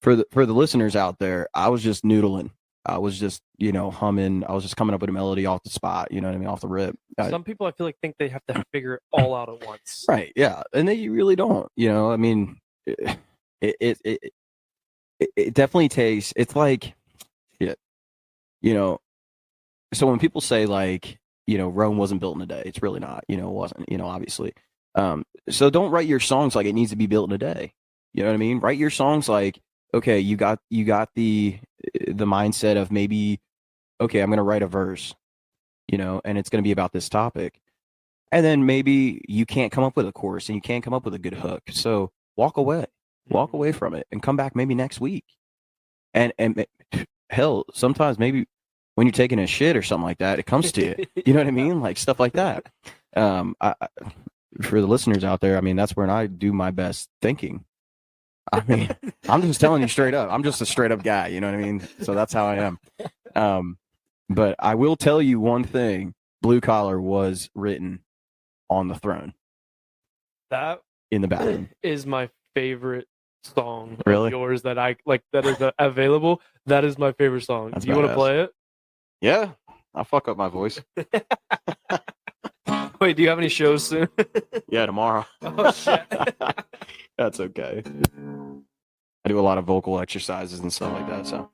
for the listeners out there, I was just noodling. I was just, humming. I was just coming up with a melody off the spot, you know what I mean, off the rip. Some people I feel like think they have to figure it all out at once. Right, yeah. And they really don't, I mean, it definitely takes, it's like, so when people say like, Rome wasn't built in a day, it's really not, it wasn't, obviously. So don't write your songs like it needs to be built in a day. You know what I mean? Write your songs like, okay, you got the mindset of maybe, okay, I'm going to write a verse, and it's going to be about this topic. And then maybe you can't come up with a chorus and you can't come up with a good hook. So walk away from it and come back maybe next week. And hell, sometimes maybe when you're taking a shit or something like that, it comes to you. You know what I mean? Like stuff like that. For the listeners out there, I mean, that's when I do my best thinking. I mean, I'm just telling you straight up. I'm just a straight up guy. You know what I mean? So that's how I am. But I will tell you one thing Blue Collar was written on the throne That in the bathroom. is my favorite song Really? of yours that I like that is available. That is my favorite song. That's Do you want to badass. play it? Yeah, I'll fuck up my voice. Wait, do you have any shows soon? Yeah, tomorrow. Oh shit. That's okay. I do a lot of vocal exercises and stuff like that, so.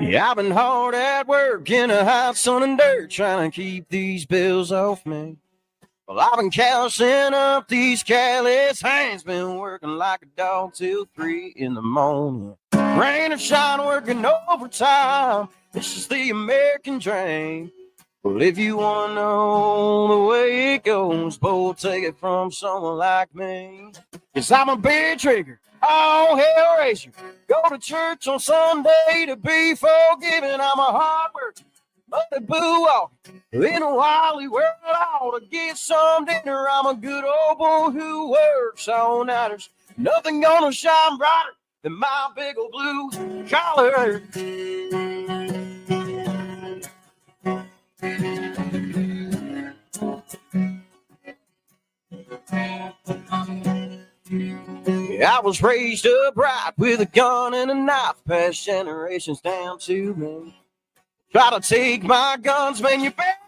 Yeah, I've been hard at work in a hot sun and dirt, trying to keep these bills off me. Well, I've been callousing up these callous hands, been working like a dog till 3 in the morning. Rain or shine, working overtime. This is the American dream. Well, if you want to know the way it goes, boy, take it from someone like me. 'Cause I'm a beer drinker, oh, hell raiser. Go to church on Sunday to be forgiven. I'm a hard worker, but the boo off. In a wily world, I ought to get some dinner. I'm a good old boy who works all nighters. Nothing gonna shine brighter than my big old blue collar. I was raised upright with a gun and a knife, passed generations down to me. Try to take my guns, man, you better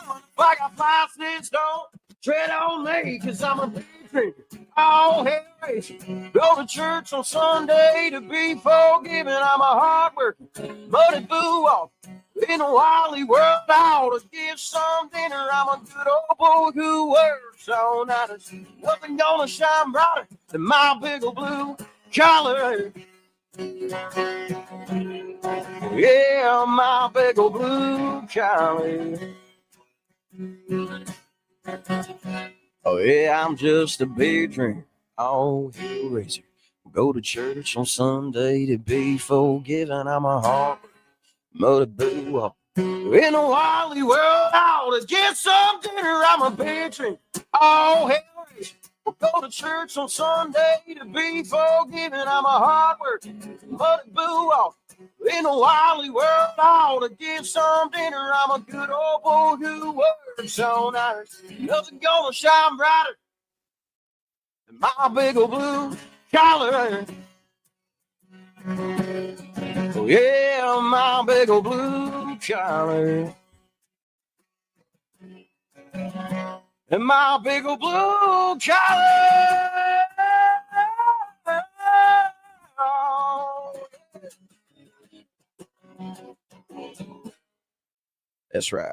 run. If I got fly snitch, don't tread on me, 'cause I'm a big drinker, all hell racing. Go to church on Sunday to be forgiven. I'm a hard worker, but it blew off. In a wily world, I ought to give some dinner. I'm a good old boy who works all night. Nothing gonna shine brighter than my big old blue collar. Yeah, my big old blue collar. Oh yeah, I'm just a big drinker, all hell raiser. Go to church on Sunday to be forgiven. I'm a hard motor boo up. In a wily world, I ought to get some dinner. I'm a big drinker, all hell raiser. Go to church on Sunday to be forgiven. I'm a hard worker, but boo off. In a wily world, I ought to get some dinner. I'm a good old boy who works all night. Nothing gonna shine brighter than my big old blue collar. Oh yeah, my big old blue collar. And my big old blue collar. That's right.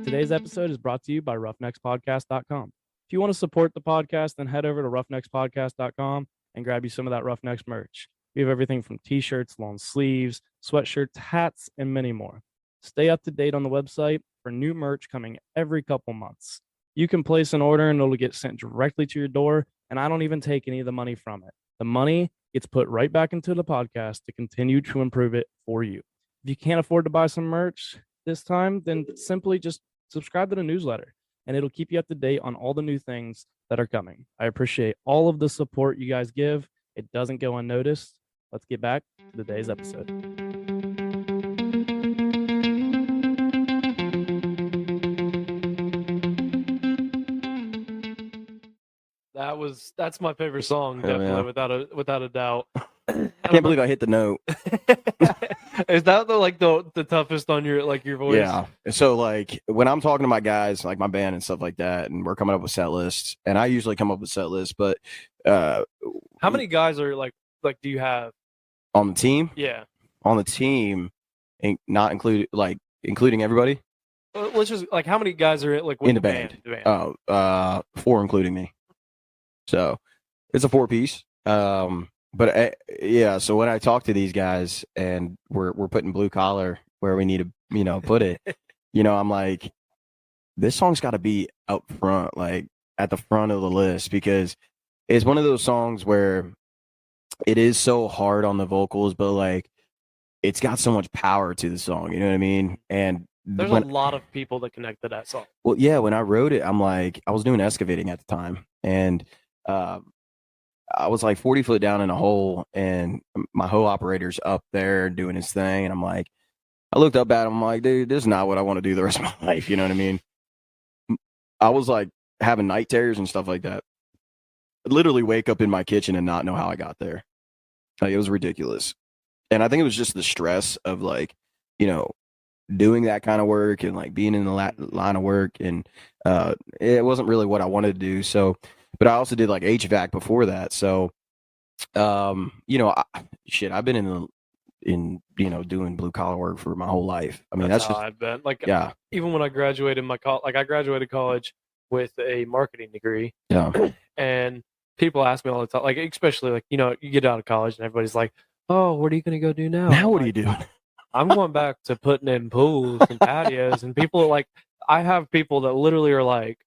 Today's episode is brought to you by roughneckspodcast.com. If you want to support the podcast, then head over to roughneckspodcast.com and grab you some of that Roughnecks merch. We have everything from t-shirts, long sleeves, sweatshirts, hats, and many more. Stay up to date on the website for new merch coming every couple months. You can place an order and it'll get sent directly to your door, and I don't even take any of the money from it. The money gets put right back into the podcast to continue to improve it for you. If you can't afford to buy some merch this time, then simply just subscribe to the newsletter, and it'll keep you up to date on all the new things that are coming. I appreciate all of the support you guys give. It doesn't go unnoticed. Let's get back to today's episode. That's my favorite song, definitely, yeah. without a doubt. I can't believe I hit the note. Is that the toughest on your voice? Yeah. So like when I'm talking to my guys, like my band and stuff like that, and we're coming up with set lists, and I usually come up with set lists, but how many guys are like do you have on the team? Yeah. On the team, not including everybody. Let's just how many guys are with in the band? Oh, 4 including me. So it's a 4-piece. But yeah, so when I talk to these guys and we're putting blue collar where we need to, put it, I'm like, this song's got to be up front, like at the front of the list, because it's one of those songs where it is so hard on the vocals, but like it's got so much power to the song. You know what I mean? And There's a lot of people that connect to that song. well, yeah, when I wrote it, I'm like, I was doing excavating at the time, and I was like 40 foot down in a hole, and my hoe operator's up there doing his thing, and I'm like, I looked up at him, I'm like, dude, this is not what I want to do the rest of my life. You know what I mean? I was like having night terrors and stuff like that. I'd literally wake up in my kitchen and not know how I got there. Like, it was ridiculous. And I think it was just the stress of like, you know, doing that kind of work and like being in the line of work. And it wasn't really what I wanted to do. So, but I also did like HVAC before that. So, you know, I've been in you know, doing blue collar work for my whole life. I mean, that's how just, I've been. Like, yeah, even when I graduated I graduated college with a marketing degree. yeah, And people ask me all the time, like, especially like, you know, you get out of college and everybody's like, oh, what are you going to go do now? now what like, are you doing? I'm going back to putting in pools and patios. And people are like, I have people that literally are like,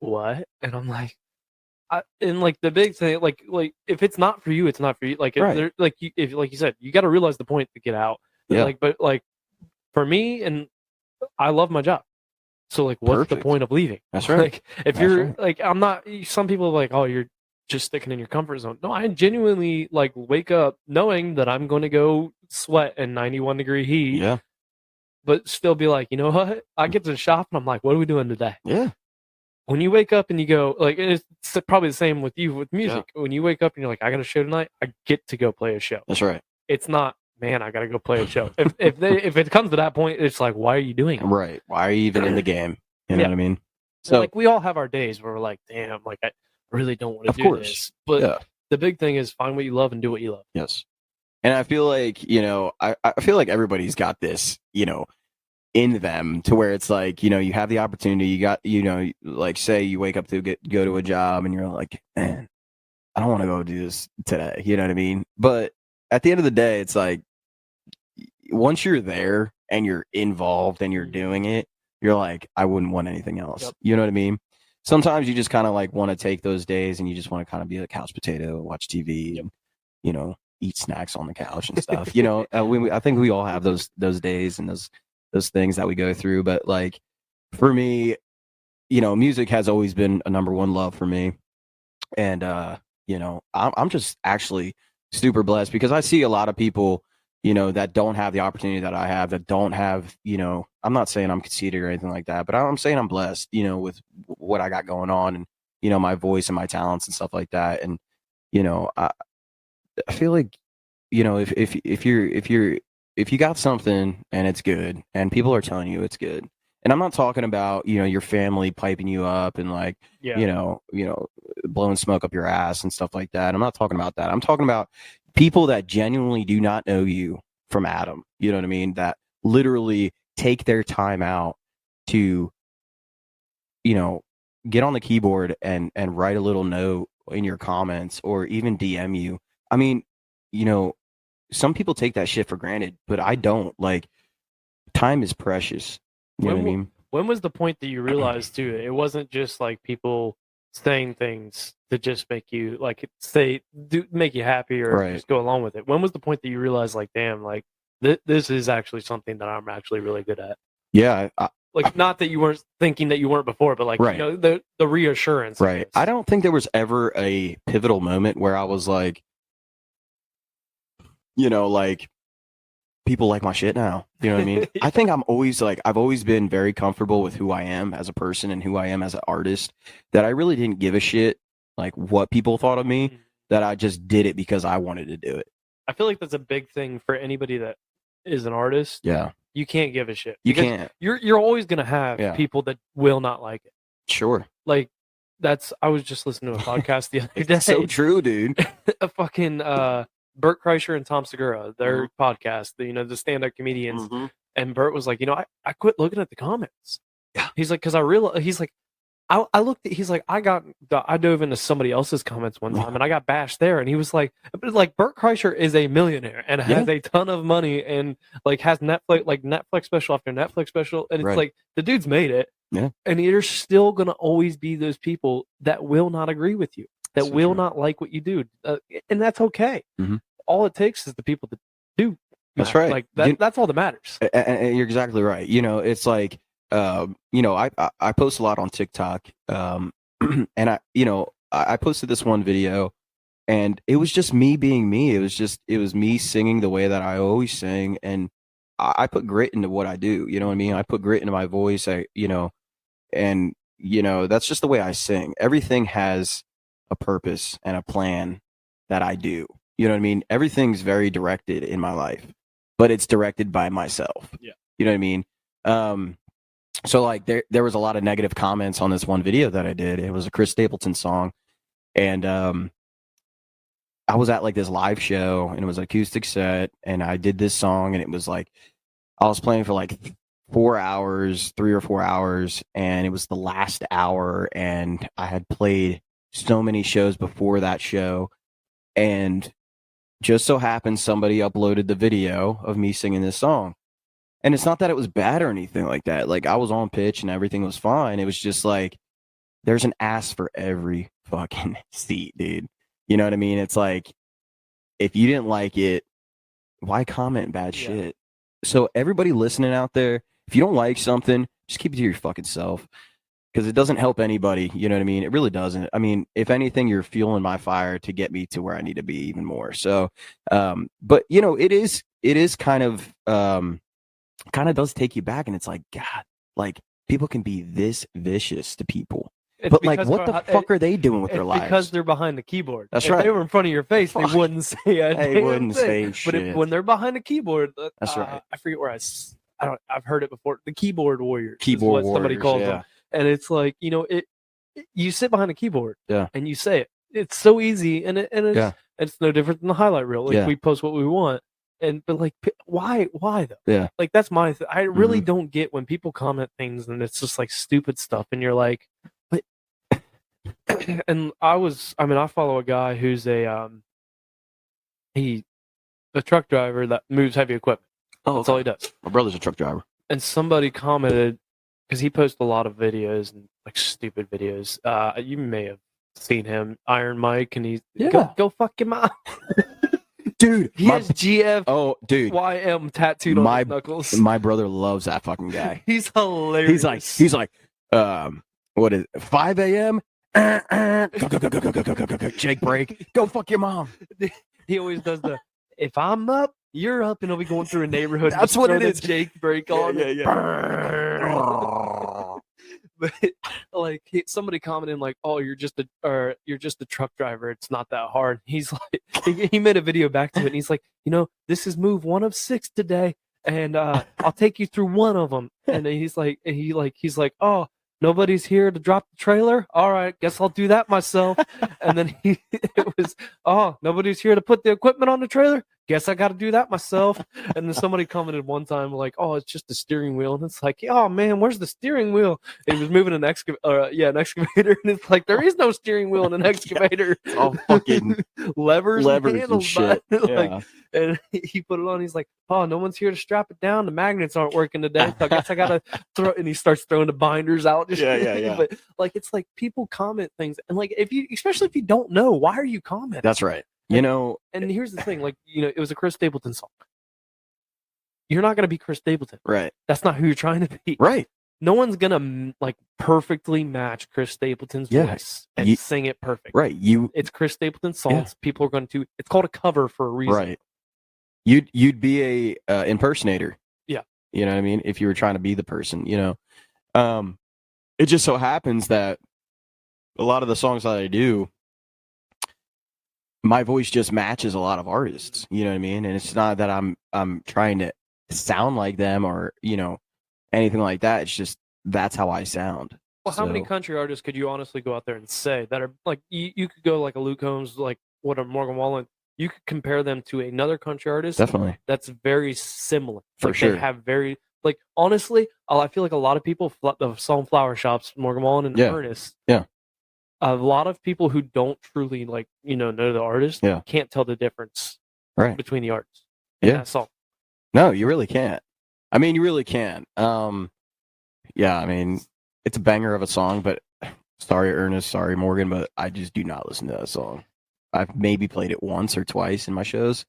what? And I'm like, and like the big thing, like if it's not for you, it's not for you. Like, Right. if like you said, you got to realize the point to get out. Yeah. Like, but like for me, and I love my job. So like, what's the Perfect. point of leaving? That's right. Like, if That's you're right. like, I'm not. Some people are like, oh, you're just sticking in your comfort zone. No, I genuinely like wake up knowing that I'm going to go sweat in 91-degree heat. Yeah. But still be like, you know what? I get to the shop and I'm like, what are we doing today? Yeah. When you wake up and you go, like, it's probably the same with you with music. When you wake up and you're like, I got a show tonight, I get to go play a show. That's right. It's not, man, I got to go play a show. if it comes to that point, it's like, why are you doing it? Right. Why are you even in the game? You know Yeah. what I mean? So like, we all have our days where we're like, damn, like I really don't want to do this. But Yeah. the big thing is find what you love and do what you love. Yes. And I feel like, you know, I feel like everybody's got this, you know, in them to where it's like, you know, you have the opportunity, you got, you know, like say you wake up to go to a job and you're like, man, I don't want to go do this today. You know what I mean? But at the end of the day, it's like, once you're there and you're involved and you're doing it, you're like, I wouldn't want anything else. Yep. You know what I mean? Sometimes you just kind of like want to take those days and you just want to kind of be a couch potato, watch TV, and, you know, eat snacks on the couch and stuff. You know, I think we all have those days and those things that we go through. But like for me, you know, music has always been a number one love for me. And, you know, I'm just actually super blessed because I see a lot of people, you know, that don't have the opportunity that I have, that don't have, you know, I'm not saying I'm conceited or anything like that, but I'm saying I'm blessed, you know, with what I got going on and, you know, my voice and my talents and stuff like that. And, you know, I feel like, you know, if you got something and it's good and people are telling you it's good, and I'm not talking about, you know, your family piping you up and like, you know, blowing smoke up your ass and stuff like that. I'm not talking about that. I'm talking about people that genuinely do not know you from Adam. You know what I mean? That literally take their time out to, you know, get on the keyboard and write a little note in your comments or even DM you. I mean, you know, some people take that shit for granted, but I don't. Like, time is precious. You know what I mean? When was the point that you realized too, it wasn't just like people saying things to just make you like make you happy or just go along with it? When was the point that you realized like, damn, like this is actually something that I'm actually really good at? Yeah. Like, not that you weren't thinking that you weren't before, but like, you know, the reassurance. Right. I don't think there was ever a pivotal moment where I was like, you know, like, people like my shit now. You know what I mean? I think I've always been very comfortable with who I am as a person and who I am as an artist, that I really didn't give a shit like what people thought of me, that I just did it because I wanted to do it. I feel like that's a big thing for anybody that is an artist. Yeah. You can't give a shit. You can't. You're always going to have people that will not like it. Sure. Like, I was just listening to a podcast the other day. It's so true, dude. A fucking Bert Kreischer and Tom Segura, their podcast, you know, the stand-up comedians. And Bert was like, you know, I quit looking at the comments. Yeah. He's like, because I realized, he's like, I looked at, he's like, I dove into somebody else's comments one time and I got bashed there. And he was like Bert Kreischer is a millionaire and has a ton of money and like has Netflix special after Netflix special. And it's like, the dude's made it. Yeah. And there's still going to always be those people that will not agree with you, that will not like what you do. And that's okay. All it takes is the people that do. That's right. Like that's all that matters. And you're exactly right. You know, it's like, you know, I post a lot on TikTok, and I posted this one video, and it was just me being me. It was me singing the way that I always sing, and I put grit into what I do. You know what I mean? I put grit into my voice. And that's just the way I sing. Everything has a purpose and a plan that I do. You know what I mean? Everything's very directed in my life, but it's directed by myself. Yeah. You know what I mean? So like there was a lot of negative comments on this one video that I did. It was a Chris Stapleton song, and I was at like this live show, and it was an acoustic set, and I did this song, and it was like I was playing for like 4 hours, 3 or 4 hours, and it was the last hour, and I had played so many shows before that show, and just so happened somebody uploaded the video of me singing this song. And it's not that it was bad or anything like that. Like, I was on pitch and everything was fine. It was just like, there's an ass for every fucking seat, dude. You know what I mean? It's like, if you didn't like it, why comment bad shit? So everybody listening out there, if you don't like something, just keep it to your fucking self, because it doesn't help anybody. You know what I mean? It really doesn't. I mean, if anything, you're fueling my fire to get me to where I need to be even more. So, but you know, it is kind of does take you back, and it's like, God, like, people can be this vicious to people. But like, what the fuck are they doing with their lives? Because they're behind the keyboard. That's if right. If they were in front of your face, they wouldn't say it. They wouldn't say shit. But when they're behind the keyboard, that's right. I forget where I've heard it before. The keyboard warrior. Keyboard is what somebody calls them. And it's like, you know, you sit behind a keyboard, and you say it. It's so easy, and it's no different than the highlight reel. Like, we post what we want. But like, why though? Yeah. Like, that's my I really don't get when people comment things and it's just like stupid stuff, and you're like, but and I follow a guy who's a truck driver that moves heavy equipment. Oh, that's all he does. My brother's a truck driver. And somebody commented, because he posts a lot of videos and like stupid videos. You may have seen him, Iron Mike, and he's go fuck your mom. Dude, he has GF. Oh, dude, YM tattooed on his knuckles. My brother loves that fucking guy. He's hilarious. He's like, what is it, 5 a.m.? Go, Jake break. Go fuck your mom. He always does if I'm up, you're up, and he'll be going through a neighborhood. That's what it is. Jake break on. But like, somebody commented like, "Oh, you're just a truck driver. It's not that hard." He's like, he made a video back to it, and he's like, you know, this is move 1 of 6 today, and I'll take you through one of them. And then he's like, oh, nobody's here to drop the trailer. All right, guess I'll do that myself. And then it was, oh, nobody's here to put the equipment on the trailer. Guess I got to do that myself. And then somebody commented one time like, oh, it's just the steering wheel. And it's like, oh man, where's the steering wheel? And he was moving an excavator. And it's like, there is no steering wheel in an excavator. It's all fucking levers and shit. And he put it on. He's like, oh, no one's here to strap it down. The magnets aren't working today. So I guess I got to throw it. And he starts throwing the binders out. But like, it's like, people comment things. And like, especially if you don't know, why are you commenting? That's right. You know, and here's the thing, like, you know, it was a Chris Stapleton song. You're not going to be Chris Stapleton. Right. That's not who you're trying to be. Right. No one's going to like perfectly match Chris Stapleton's voice and sing it perfect. Right. It's Chris Stapleton's songs. Yeah. People are going to, it's called a cover for a reason. Right. You'd be a impersonator. Yeah. You know what I mean? If you were trying to be the person, you know, it just so happens that a lot of the songs that I do, my voice just matches a lot of artists, you know what I mean? And it's not that I'm trying to sound like them or, you know, anything like that. It's just, that's how I sound. Well, how many country artists could you honestly go out there and say that are like, you could go like a Luke Combs, like what a Morgan Wallen, you could compare them to another country artist. Definitely. That's very similar. For sure. They have very, like, honestly, I feel like a lot of people, the song Flower Shops, Morgan Wallen and Ernest. Yeah. A lot of people who don't truly, like, you know the artist can't tell the difference between the artists. Yeah. That song. No, you really can't. I mean, you really can. Yeah, I mean, it's a banger of a song, but sorry, Ernest, sorry, Morgan, but I just do not listen to that song. I've maybe played it once or twice in my shows.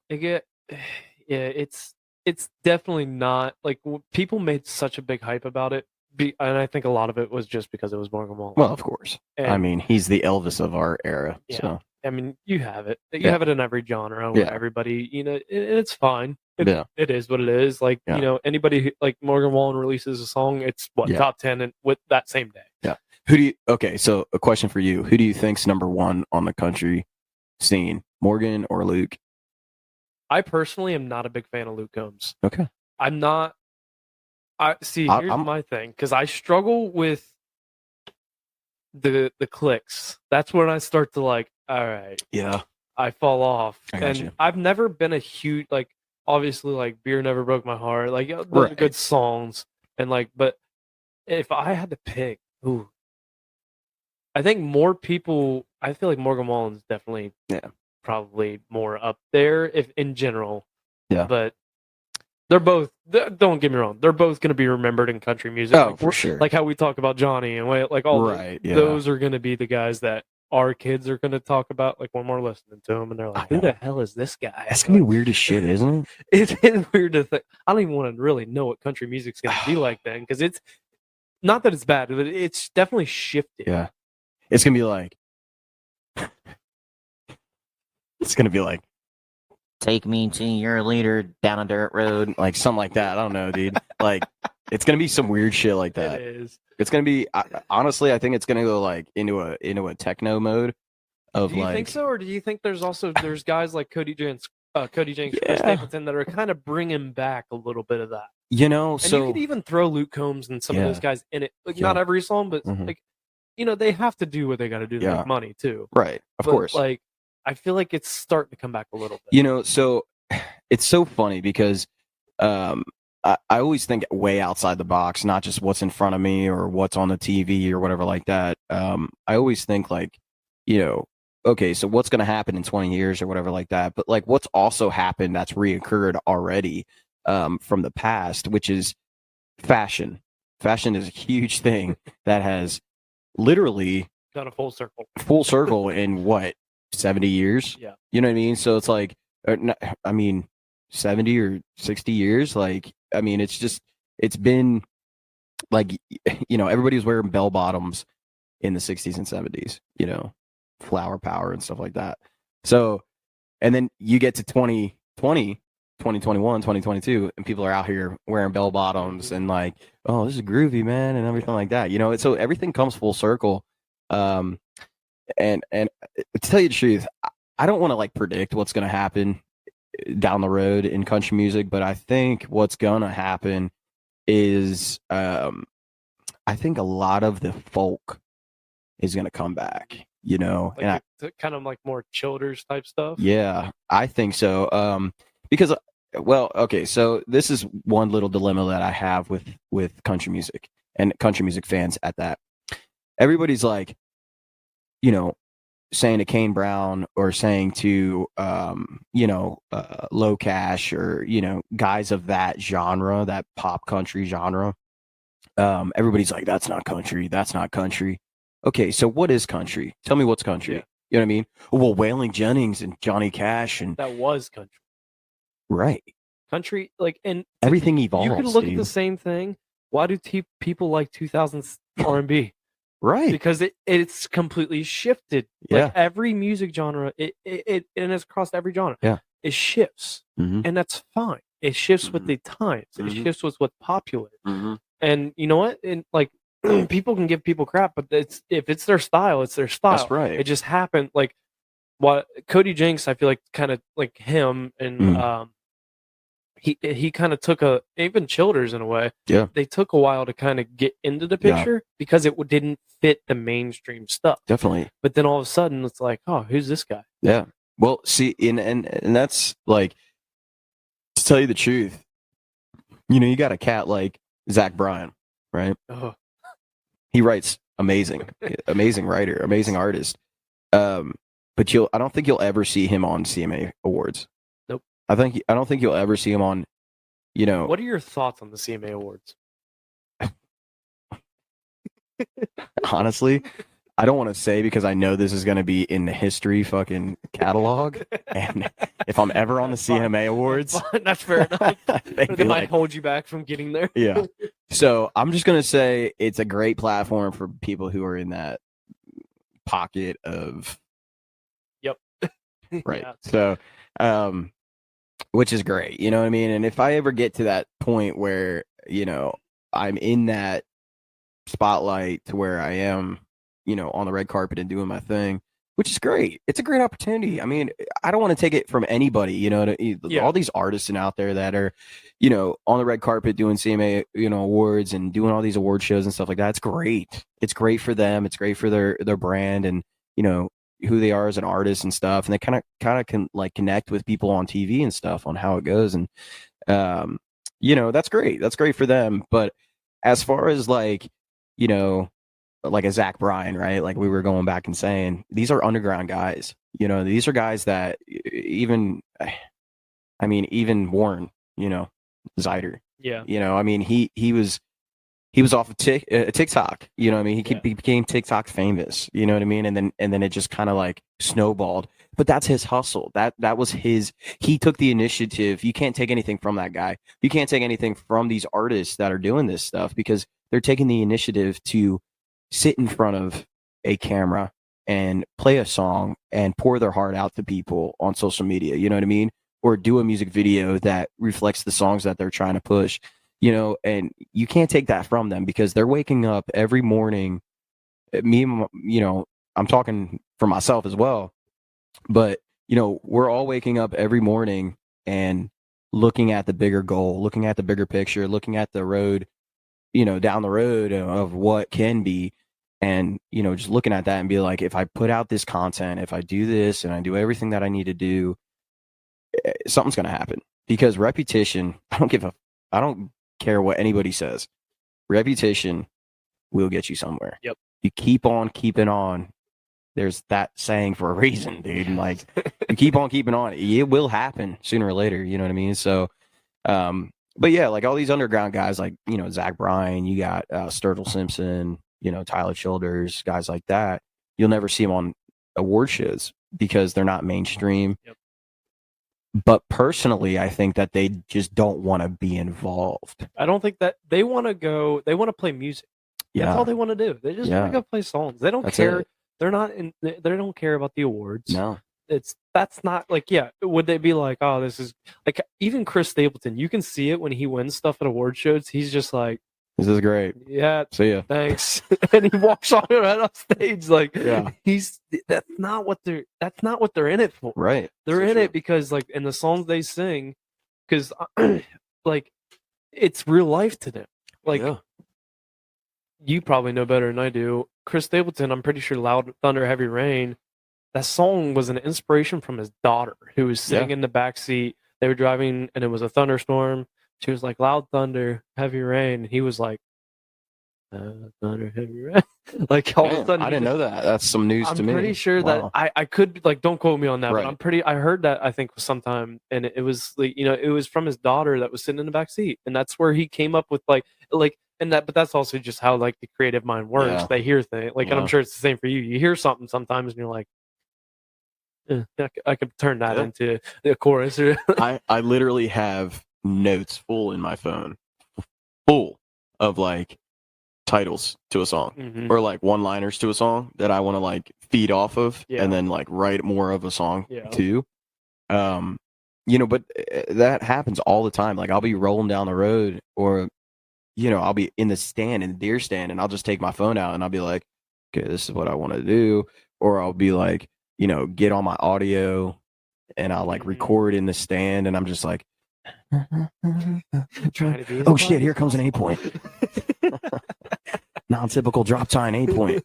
It's it's definitely not like people made such a big hype about it, and I think a lot of it was just because it was Morgan Wallen. Well, of course. And, I mean, he's the Elvis of our era. Yeah. So I mean, you have it. You Yeah. have it in every genre. Yeah. Everybody, and it's fine. Yeah. It is what it is. Like, Yeah. Anybody like Morgan Wallen releases a song, it's Yeah. top 10 and with that same day. Yeah. Okay, so a question for you. Who do you think's number one on the country scene? Morgan or Luke? I personally am not a big fan of Luke Combs. Okay. I'm not. Here's my thing, because I struggle with the clicks. That's when I start to like, all right, Yeah. I fall off. I got And you. I've never been a huge, like, obviously, like, Beer Never Broke My Heart. Like, those are Right. good songs. And, like, but if I had to pick, I think more people, I feel like Morgan Wallen's definitely probably more up there if in general. Yeah. But they're both, don't get me wrong, they're both going to be remembered in country music. Oh, like, for sure. Like how we talk about Johnny and like all Right, yeah. those are going to be the guys that our kids are going to talk about, like when we're listening to them and they're like, who the hell is this guy? That's going to be weird as shit, isn't it? It is weird to think. I don't even want to really know what country music's going to be like then, because it's not that it's bad, but it's definitely shifted. Yeah. It's going to be like, it's going to be like, take me to your leader down a dirt road, like something like that. I don't know, dude. Like, it's going to be some weird shit like that. It is. It's going to be, honestly, I think it's going to go like into a techno mode of Do you like. think so, or do you think there's guys like Cody Jenks, Chris Yeah. Stapleton that are kind of bringing back a little bit of that? So And you could even throw Luke Combs and some of those guys in it. Like, not every song, but like, they have to do what they got to do to make money too. Right, of course. Like, I feel like it's starting to come back a little bit. So it's so funny because I always think way outside the box, not just what's in front of me or what's on the TV or whatever like that. I always think like, okay, so what's going to happen in 20 years or whatever like that. But like what's also happened that's reoccurred already from the past, which is fashion. Fashion is a huge thing that has literally done a full circle in what, 70 years? Yeah. You know what I mean? So it's like, 70 or 60 years. Like, I mean, it's been like, everybody was wearing bell bottoms in the 60s and 70s, flower power and stuff like that. So, and then you get to 2020, 2021, 2022, and people are out here wearing bell bottoms and like, oh, this is groovy, man, and everything like that. So everything comes full circle. And to tell you the truth, I don't want to like predict what's going to happen down the road in country music, but I think what's going to happen is I think a lot of the folk is going to come back, Like and kind of like more Childers type stuff. Yeah, I think so. Because, well, okay, so this is one little dilemma that I have with country music and country music fans at that. Everybody's like, saying to Kane Brown or saying to, Low Cash or, guys of that genre, that pop country genre. Everybody's like, that's not country. That's not country. Okay, so what is country? Tell me what's country. Yeah. You know what I mean? Well, Waylon Jennings and Johnny Cash and That was country. right. Country, like, and Everything evolves. you could look dude. at the same thing. Why do people like 2000s R&B? Right. Because it's completely shifted. Yeah. Like every music genre, it and it's across every genre. Yeah. It shifts, Mhm. and that's fine. It shifts with the times. It Mhm. shifts with what's popular. Mhm. And you know what? And like people can give people crap, but if it's their style, it's their style. That's right. It just happened. Like what Cody Jenks, I feel like kind of like him and he kind of took even Childers in a way. Yeah. They took a while to kind of get into the picture because it didn't fit the mainstream stuff. Definitely. But then all of a sudden it's like, oh, who's this guy? Yeah. Well, see, and that's like, to tell you the truth, you got a cat like Zach Bryan, right? Oh. He writes amazing writer, amazing artist. But I don't think you'll ever see him on CMA Awards. Nope. I don't think you'll ever see him on, What are your thoughts on the CMA Awards? honestly, I don't want to say because I know this is going to be in the history fucking catalog. And if I'm ever on the CMA Awards, That's fair enough. they'd They be might like, hold you back from getting there. yeah. So I'm just going to say it's a great platform for people who are in that pocket of. Yep. Right. Yeah. So, which is great. You know what I mean? And if I ever get to that point where, I'm in that spotlight to where I am, on the red carpet and doing my thing, which is great. It's a great opportunity. I mean, I don't want to take it from anybody, Yeah. all these artists out there that are, on the red carpet doing CMA, awards and doing all these award shows and stuff like that. It's great. It's great for them. It's great for their brand and, who they are as an artist and stuff. And they kind of can like connect with people on TV and stuff on how it goes. And, that's great. That's great for them. But as far as like a Zach Bryan, right? Like we were going back and saying, these are underground guys. These are guys that even Warren, Zyder. Yeah. He was off of TikTok. He became TikTok famous. You know what I mean? And then it just kind of like snowballed. But that's his hustle. That was his. He took the initiative. You can't take anything from that guy. You can't take anything from these artists that are doing this stuff because they're taking the initiative to sit in front of a camera and play a song and pour their heart out to people on social media. You know what I mean? Or do a music video that reflects the songs that they're trying to push. And you can't take that from them because they're waking up every morning. I'm talking for myself as well, but, we're all waking up every morning and looking at the bigger goal, looking at the bigger picture, looking at the road, down the road of what can be. And, just looking at that and be like, if I put out this content, if I do this and I do everything that I need to do, something's going to happen because repetition, I don't care what anybody says. Repetition will get you somewhere. Yep. You keep on keeping on. There's that saying for a reason, dude. And like you keep on keeping on. It will happen sooner or later. You know what I mean? So, but yeah, like all these underground guys, like, Zach Bryan, you got Sturgill Simpson, Tyler Childers, guys like that. You'll never see them on award shows because they're not mainstream. Yep. But personally, I think that they just don't want to be involved. I don't think that they want to play music. Yeah. That's all they want to do. They just want to go play songs. They don't care. They don't care about the awards. No. That's not like, yeah, would they be like, oh, this is like, even Chris Stapleton, you can see it when he wins stuff at award shows. He's just like, this is great. Yeah. See ya. Thanks. And he walks on right off stage. Like, yeah. That's not what they're in it for. Right. They're in it because like in the songs they sing, because like it's real life to them. Like you probably know better than I do. Chris Stapleton, I'm pretty sure Loud Thunder, Heavy Rain, that song was an inspiration from his daughter who was sitting in the back seat. They were driving and it was a thunderstorm. She was like, loud thunder, heavy rain. And he was like, thunder, heavy rain. Like all of a sudden. I didn't know that. That's some news to me. I'm pretty sure that I could, like, don't quote me on that, but I heard that, I think, sometime. And it was like, it was from his daughter that was sitting in the back seat. And that's where he came up with but that's also just how like the creative mind works. Yeah. They hear things. Like, and I'm sure it's the same for you. You hear something sometimes and you're like, I could turn that into a chorus. I literally have notes full in my phone, full of like titles to a song or like one-liners to a song that I want to like feed off of and then like write more of a song too. But that happens all the time. Like I'll be rolling down the road or, I'll be in the deer stand and I'll just take my phone out and I'll be like, okay, this is what I want to do. Or I'll be like, get on my audio and I'll like record in the stand and I'm just like, oh shit, here comes an 8-point. Non-typical drop time 8-point.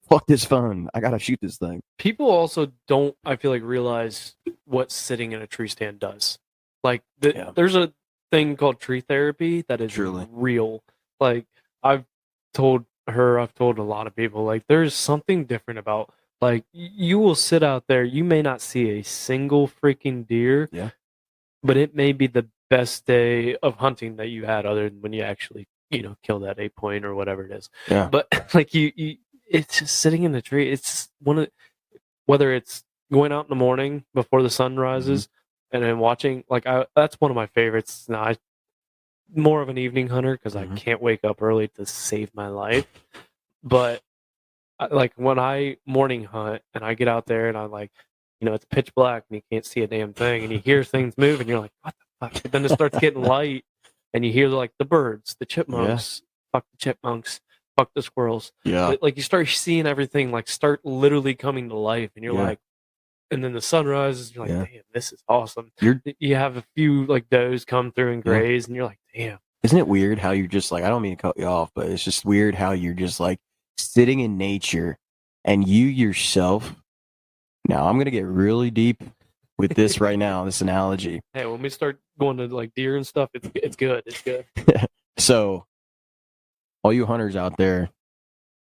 Fuck this phone. I gotta shoot this thing. People also don't, I feel like, realize what sitting in a tree stand does. Like there's a thing called tree therapy that is real. Like I've told a lot of people, like there's something different about, like, you will sit out there, you may not see a single freaking deer. Yeah. But it may be the best day of hunting that you had, other than when you actually, kill that 8-point or whatever it is. Yeah. But like it's just sitting in the tree. It's whether it's going out in the morning before the sun rises and then watching, like, that's one of my favorites. Now, I'm more of an evening hunter because I can't wake up early to save my life. But like when I morning hunt and I get out there and I'm like, it's pitch black and you can't see a damn thing and you hear things move and you're like, what the fuck? But then it starts getting light and you hear like the birds, the chipmunks, fuck the chipmunks, fuck the squirrels. Yeah. Like you start seeing everything like start literally coming to life and you're like, and then the sun rises, you're like, damn, this is awesome. You have a few like does come through and graze and you're like, damn. Isn't it weird how you're just like, I don't mean to cut you off, but it's just weird how you're just like sitting in nature and you yourself. Now I'm going to get really deep with this right now, this analogy. Hey, when we start going to like deer and stuff, it's good. It's good. So all you hunters out there,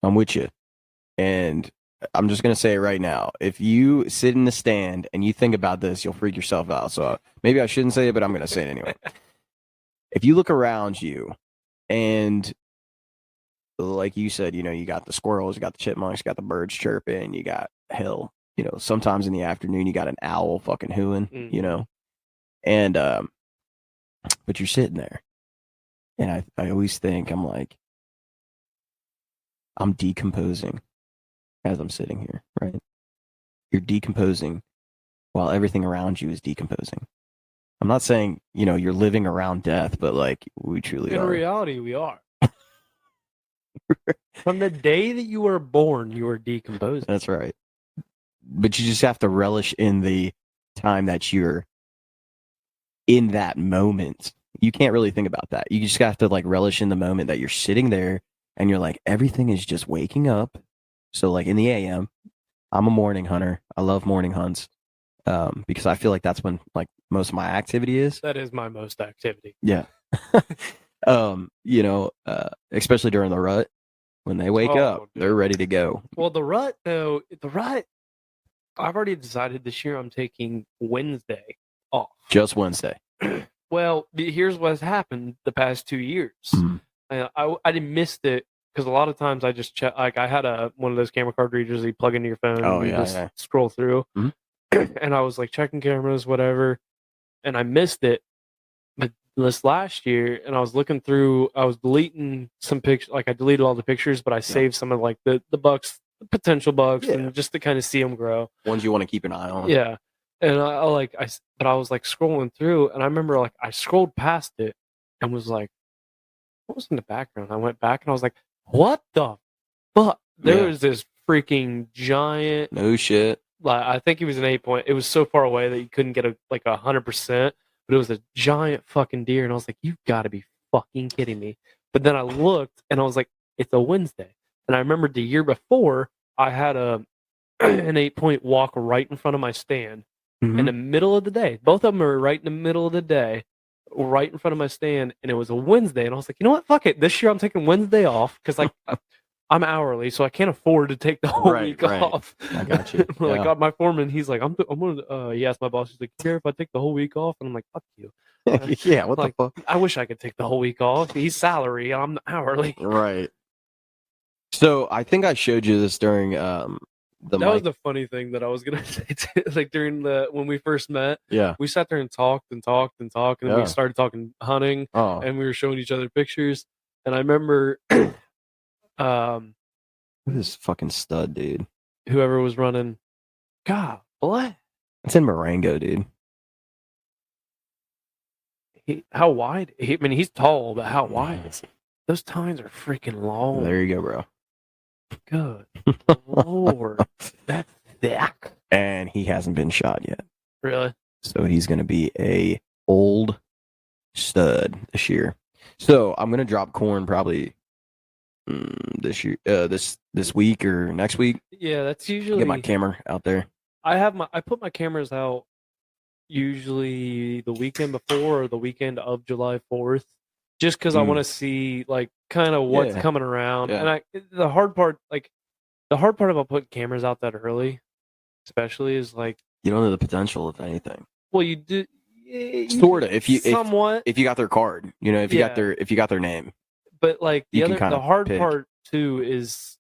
I'm with you. And I'm just going to say it right now. If you sit in the stand and you think about this, you'll freak yourself out. So maybe I shouldn't say it, but I'm going to say it anyway. If you look around you and like you said, you got the squirrels, you got the chipmunks, you got the birds chirping, you got hell, sometimes in the afternoon you got an owl fucking hooing, and but you're sitting there and I always think I'm like, I'm decomposing as I'm sitting here, right? You're decomposing while everything around you is decomposing. I'm not saying, you're living around death, but like we truly are. In reality, we are. From the day that you were born, you were decomposing. That's right. But you just have to relish in the time that you're in that moment. You can't really think about that. You just have to like relish in the moment that you're sitting there and you're like, everything is just waking up. So like in the AM, I'm a morning hunter. I love morning hunts because I feel like that's when like most of my activity is. That is my most activity. Yeah. Especially during the rut, when they wake up, they're ready to go. Well, the rut, I've already decided this year I'm taking Wednesday off. Just Wednesday. Well, here's what's happened the past 2 years. I didn't miss it because a lot of times I just check. Like I had one of those camera card readers that you plug into your phone and you just scroll through. And I was like checking cameras, whatever, and I missed it. But this last year, and I was looking through, I was deleting some pictures. Like I deleted all the pictures, but I saved some of like the bucks, the potential bucks, and just to kind of see them grow. Ones you want to keep an eye on. Yeah, and I was like scrolling through, and I remember like I scrolled past it and was like, what was in the background? I went back and I was like, what the fuck? There was this freaking giant. No shit. Like I think he was an 8 point. It was so far away that you couldn't get 100%. But it was a giant fucking deer, and I was like, "You've got to be fucking kidding me!" But then I looked, and I was like, "It's a Wednesday." And I remembered the year before, I had an 8 point walk right in front of my stand in the middle of the day. Both of them were right in the middle of the day, right in front of my stand, and it was a Wednesday. And I was like, "You know what? Fuck it. This year I'm taking Wednesday off because like." I'm hourly, so I can't afford to take the whole week off. I got you. Like my foreman, he's like, I'm gonna. He asked my boss, he's like, "Care if I take the whole week off?" And I'm like, "Fuck you." Yeah, what like, the fuck? I wish I could take the whole week off. He's salary, I'm hourly. Right. So I think I showed you this during That was the funny thing that I was gonna say. Like during when we first met, we sat there and talked, and then we started talking hunting, and we were showing each other pictures. And I remember. This fucking stud, dude. Whoever was running, God, what? It's in Marengo, dude. How wide? I mean, he's tall, but how wide is he? Those tines are freaking long. There you go, bro. Good Lord, that's thick. And he hasn't been shot yet. Really? So he's gonna be a old stud this year. So I'm gonna drop corn probably. This year, this week or next week. Yeah, that's usually. Get my camera out there. I put my cameras out usually the weekend before or the weekend of July 4th, just because I want to see like kind of what's coming around. And the hard part about putting cameras out that early, especially, is like you don't know the potential of anything. Well, you do. Sort of. If you got their card, if you got their name. But like the hard part too is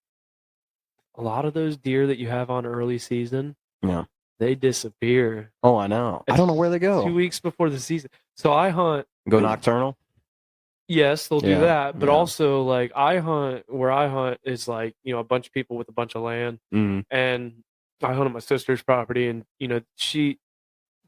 a lot of those deer that you have on early season, Yeah. they disappear. Oh, I know. I don't know where they go. 2 weeks before the season. So I hunt. Go nocturnal? Yes, they'll do Yeah, that, but yeah. also like I hunt where I hunt is like, a bunch of people with a bunch of land, Mhm. and I hunt on my sister's property, and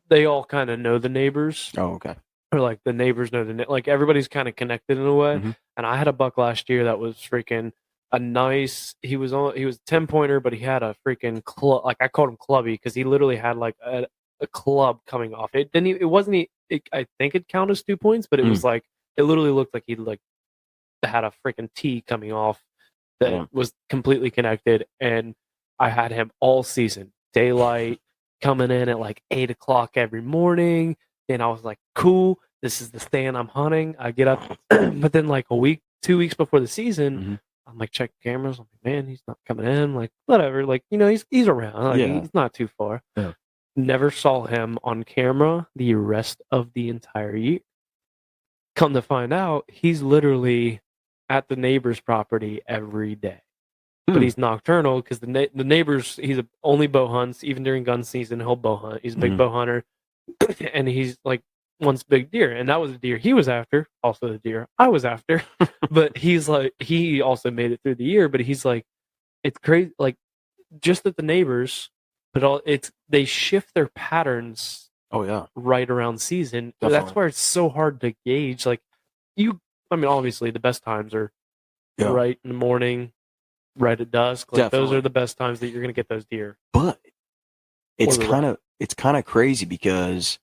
they all kind of know the neighbors, Oh, okay. or like the neighbors know like everybody's kind of connected in a way. Mhm. And I had a buck last year that was freaking a nice. He was 10-pointer, but he had a freaking club. Like I called him clubby because he literally had like a club coming off. It didn't. It wasn't. I think it counted as 2 points, but it was like it literally looked like he like had a freaking T coming off that was completely connected. And I had him all season, daylight, coming in at like 8 o'clock every morning. And I was like, cool, this is the stand I'm hunting. I get up, but then like 2 weeks before the season, I'm like checking cameras. I'm like, man, he's not coming in. Like whatever, like he's around. Like, he's not too far. Yeah. Never saw him on camera the rest of the entire year. Come to find out, he's literally at the neighbor's property every day. But he's nocturnal because the neighbors, he's only bow hunts. Even during gun season, he'll bow hunt. He's a big bow hunter. And he's like wants big deer. And that was the deer he was after. Also the deer I was after. But he's like, he also made it through the year. But he's like, it's crazy. Like just that the neighbors, but they shift their patterns. Oh, yeah. Right around season. Definitely. That's where it's so hard to gauge. Like obviously the best times are right in the morning, right at dusk. Like those are the best times that you're going to get those deer. But it's kind of crazy because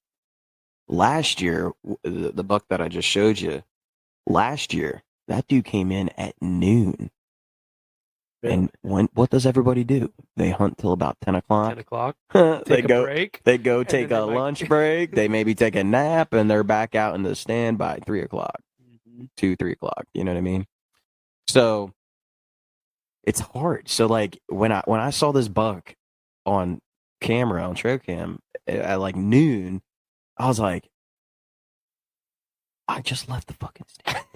last year, the buck that I just showed you, last year, that dude came in at noon. Really? And what does everybody do? They hunt till about 10 o'clock. 10 o'clock. They Take a break. They go take a lunch break. They maybe take a nap, and they're back out in the stand by 3 o'clock, 2, 3 o'clock. You know what I mean? So it's hard. So like when I saw this buck on camera on trail cam at like noon, I was like, I just left the fucking stand.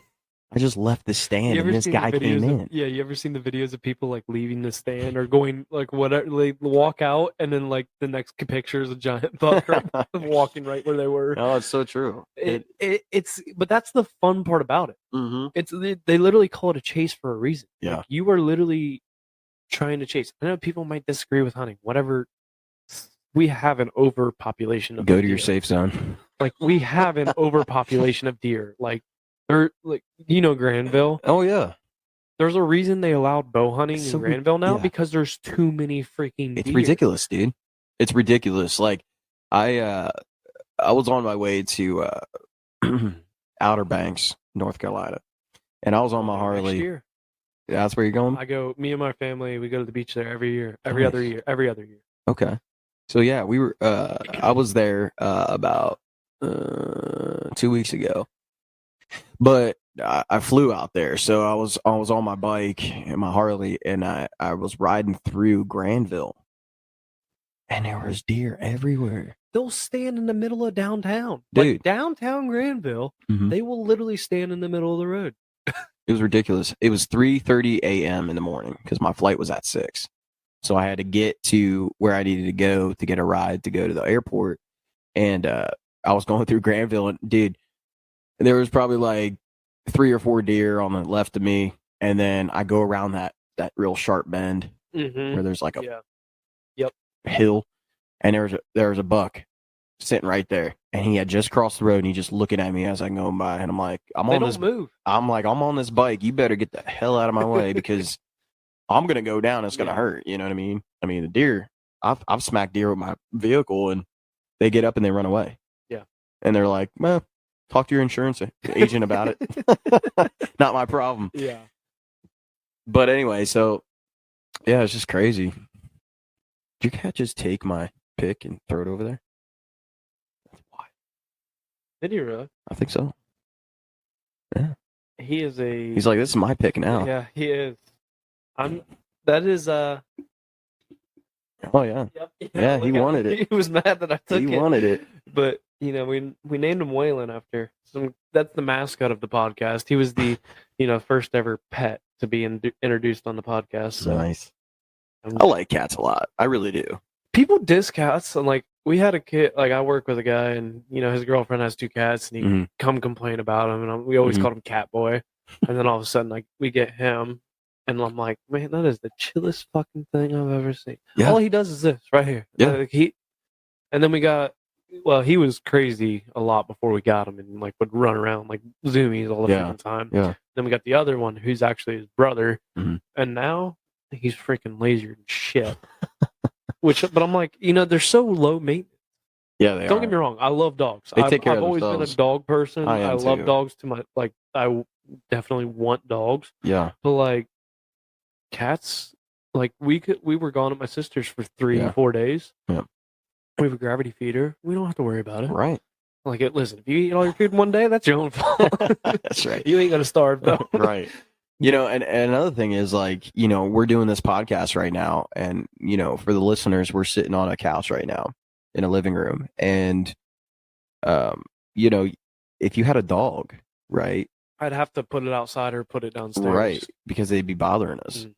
I just left the stand and this guy came in. You ever seen the videos of people like leaving the stand or going like whatever, they walk out and then like the next picture is a giant buck walking right where they were. Oh, it's so true. But that's the fun part about it. It's they literally call it a chase for a reason. Yeah. Like, you are literally trying to chase. I know people might disagree with hunting, whatever. We have an overpopulation of Go to deer. your safe zone. Like we have an overpopulation of deer. Like Granville. Oh yeah. There's a reason they allowed bow hunting in Granville now because there's too many freaking deer. It's ridiculous, dude. It's ridiculous. Like I was on my way to Outer Banks, North Carolina, and I was on my Harley. That's where you're going? Me and my family, we go to the beach there every year, every other year. Okay. So yeah, we were I was there about 2 weeks ago. But I flew out there, so I was on my bike and my Harley, and I was riding through Granville, and there was deer everywhere. They'll stand in the middle of downtown, dude. Like downtown Granville. They will literally stand in the middle of the road. It was ridiculous. It was 3:30 a.m. in the morning because my flight was at 6, so I had to get to where I needed to go to get a ride to go to the airport, and I was going through Granville, and dude. There was probably like 3 or 4 deer on the left of me, and then I go around that real sharp bend where there's like a hill, and there was a buck sitting right there, and he had just crossed the road, and he just looking at me as I'm going by, and I'm like, I'm on this bike. You better get the hell out of my way because I'm gonna go down. It's gonna hurt. You know what I mean? I mean the deer. I've smacked deer with my vehicle, and they get up and they run away. Yeah, and they're like, well. Talk to your insurance agent about it. Not my problem. Yeah. But anyway, so yeah, it's just crazy. Did your cat just take my pick and throw it over there? That's wild. Did he really? I think so. Yeah. He's like, this is my pick now. Yeah, he is. That is Oh yeah. Yep. Yeah, he wanted it. He was mad that I took it. He wanted it. But we named him Waylon after that's the mascot of the podcast. He was the first ever pet to be introduced on the podcast. So. Nice. I like cats a lot. I really do. People diss cats, and like we had a kid. Like I work with a guy, and his girlfriend has 2 cats, and he come complain about him, and we always called him Cat Boy. And then all of a sudden, like we get him, and I'm like, man, that is the chillest fucking thing I've ever seen. Yeah. All he does is this right here. Yeah. And then we got. Well, he was crazy a lot before we got him, and like would run around like zoomies all the fucking time. Yeah. Then we got the other one, who's actually his brother, and now he's freaking lasered and shit. But I'm like, they're so low maintenance. Yeah, they Don't get me wrong, I love dogs. They take care I've of always themselves. been a dog person. I am love too. dogs I definitely want dogs. Yeah. But like cats, like we were gone at my sister's for 3 to 4 days. Yeah. We have a gravity feeder. We don't have to worry about it. Right. Like, listen, if you eat all your food in one day, that's your own fault. That's right. You ain't gonna starve though. Right. And another thing is like, we're doing this podcast right now, and for the listeners, we're sitting on a couch right now in a living room, and if you had a dog, right? I'd have to put it outside or put it downstairs. Right, because they'd be bothering us.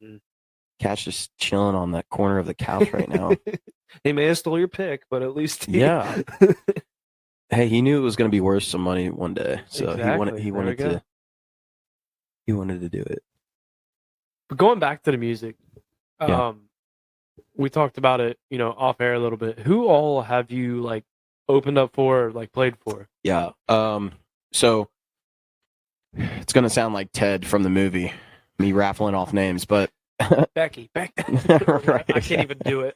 Cat's just chilling on that corner of the couch right now. He may have stole your pick, but at least Yeah. Hey, he knew it was going to be worth some money one day, so Exactly. he wanted to do it. But going back to the music, Yeah. we talked about it, off air a little bit. Who all have you like opened up for, or, like played for? Yeah. So it's going to sound like Ted from the movie, me raffling off names, but Becky. Right, I can't even do it.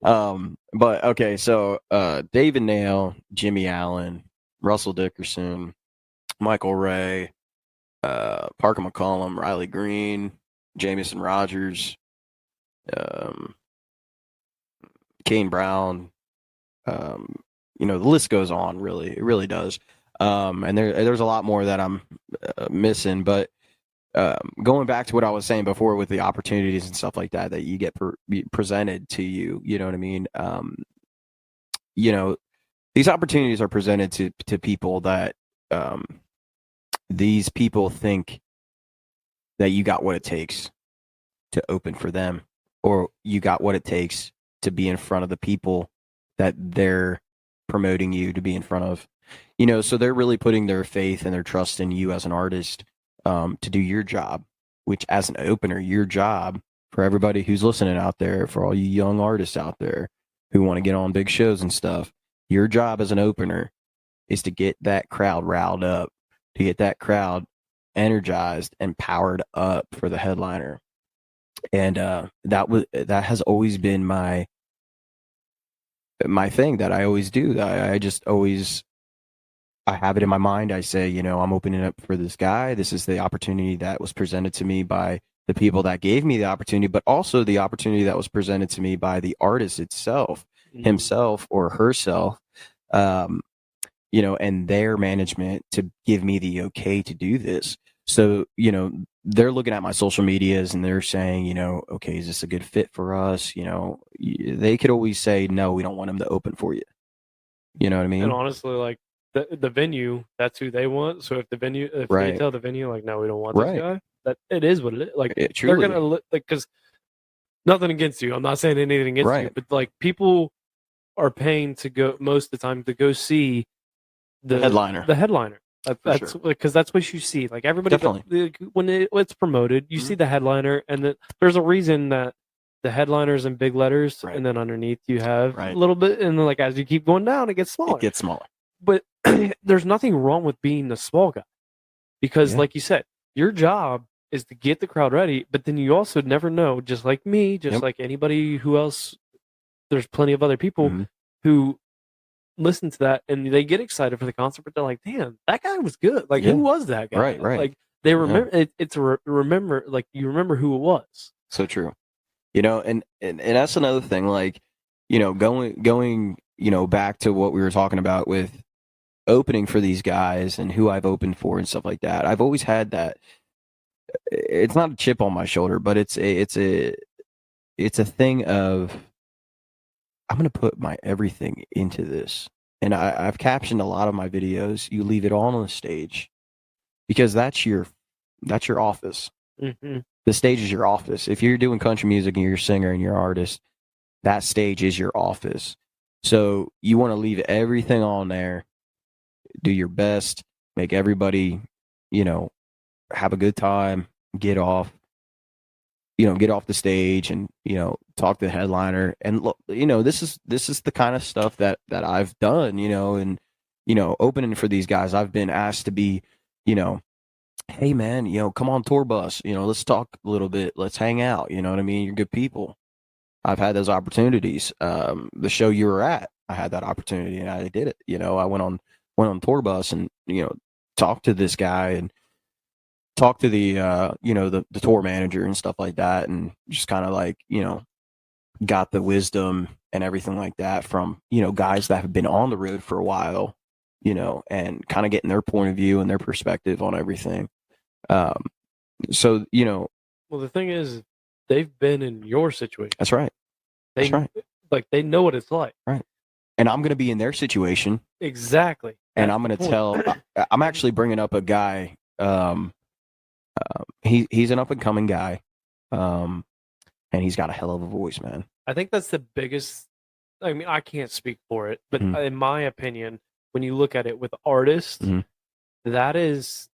But okay, so David Nail, Jimmy Allen, Russell Dickerson, Michael Ray, Parker McCollum, Riley Green, Jamison Rogers, Kane Brown, the list goes on, really. It really does. And there's a lot more that I'm missing, but going back to what I was saying before with the opportunities and stuff like that you get presented to you, you know what I mean? These opportunities are presented to people that these people think that you got what it takes to open for them, or you got what it takes to be in front of the people that they're promoting you to be in front of. So they're really putting their faith and their trust in you as an artist to do your job, which as an opener, your job, for everybody who's listening out there, for all you young artists out there who want to get on big shows and stuff, your job as an opener is to get that crowd riled up, to get that crowd energized and powered up for the headliner. And that has always been my thing that I always do. I have it in my mind. I say, I'm opening up for this guy. This is the opportunity that was presented to me by the people that gave me the opportunity, but also the opportunity that was presented to me by the artist itself, himself or herself, and their management to give me the okay to do this. So, they're looking at my social medias and they're saying, okay, is this a good fit for us? They could always say, no, we don't want him to open for you. You know what I mean? And honestly, like the venue, that's who they want. So if they tell the venue, like, no, we don't want this guy, that it is what it is. Like, they're going to, because nothing against you. I'm not saying anything against you, but like people are paying to go most of the time to go see the headliner. That's because that's what you see. Like everybody, when it's promoted, you see the headliner, and there's a reason that the headliner's in big letters, and then underneath you have a little bit, and then like as you keep going down, it gets smaller. But there's nothing wrong with being the small guy, because like you said, your job is to get the crowd ready, but then you also never know. Just like me, like anybody who else, there's plenty of other people who listen to that and they get excited for the concert, but they're like, damn, that guy was good. Like, who was that guy? Right. Like, they remember remember, like, you remember who it was. So true. And that's another thing, like, going, back to what we were talking about with opening for these guys and who I've opened for and stuff like that. I've always had that. It's not a chip on my shoulder, but it's a thing of, I'm going to put my everything into this. And I've captioned a lot of my videos. You leave it all on the stage because that's your office. The stage is your office. If you're doing country music and you're a singer and you're an artist, that stage is your office. So you want to leave everything on there, do your best, make everybody, have a good time, get off the stage and, talk to the headliner. And look, this is the kind of stuff that I've done, and, opening for these guys. I've been asked to be, hey man, come on tour bus, let's talk a little bit, let's hang out. You know what I mean? You're good people. I've had those opportunities. The show you were at, I had that opportunity and I did it. I went on tour bus and, talked to this guy and talked to the, the tour manager and stuff like that. And just kind of like, got the wisdom and everything like that from, guys that have been on the road for a while, and kind of getting their point of view and their perspective on everything. So, well, the thing is, they've been in your situation. That's right. That's right. Like, they know what it's like. Right. And I'm going to be in their situation. Exactly. And I'm going to tell, I'm actually bringing up a guy. He's an up and coming guy. And he's got a hell of a voice, man. I think that's the biggest, I mean, I can't speak for it, but in my opinion, when you look at it with artists, that is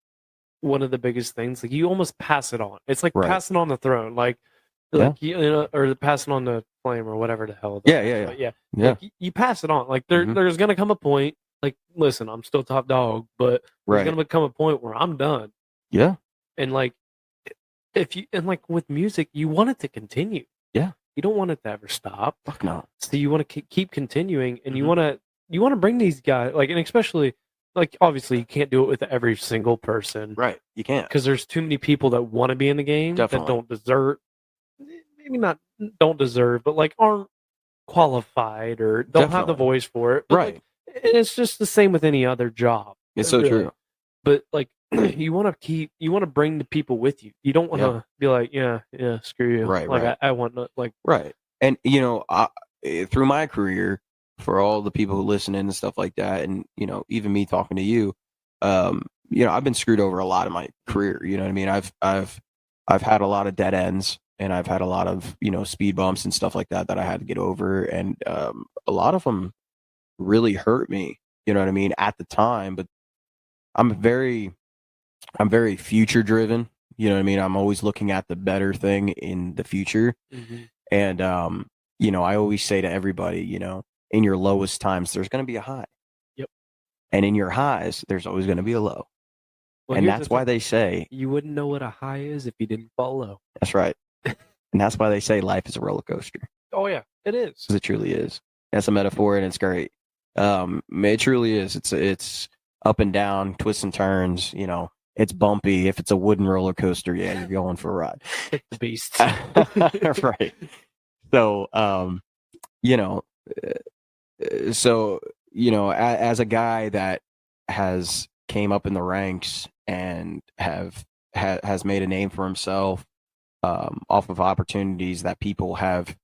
one of the biggest things. Like, you almost pass it on. It's like passing on the throne, like or passing on the flame or whatever the hell. Yeah. Like, you pass it on. Like, there's gonna come a point. Like, listen, I'm still top dog, but there's gonna come a point where I'm done. Yeah. And like, like with music, you want it to continue. Yeah. You don't want it to ever stop. Fuck no. So you want to keep continuing, and you want to bring these guys, like, and especially, like, obviously you can't do it with every single person, right? You can't, because there's too many people that want to be in the game that don't deserve, maybe not don't deserve, but like aren't qualified or don't have the voice for it, but right? Like, it's just the same with any other job. It's so true. But like, you want to bring the people with you. You don't want to be like, yeah, screw you. Right. Like, right. I want to, like, right. And through my career, for all the people who listen in and stuff like that, and even me talking to you, I've been screwed over a lot in my career. You know what I mean? I've had a lot of dead ends, and I've had a lot of speed bumps and stuff like that I had to get over, and a lot of them really hurt me. You know what I mean? At the time, but I'm very future driven. You know what I mean? I'm always looking at the better thing in the future. And, I always say to everybody, in your lowest times, there's going to be a high. Yep. And in your highs, there's always going to be a low. Well, and that's why they say you wouldn't know what a high is if you didn't fall low. That's right. And that's why they say life is a roller coaster. Oh yeah, it is. Because it truly is. That's a metaphor, and it's great. It truly is. It's up and down, twists and turns. It's bumpy. If it's a wooden roller coaster, yeah, you're going for a ride. It's the beast. Right. So, as a guy that has came up in the ranks and has made a name for himself off of opportunities that people have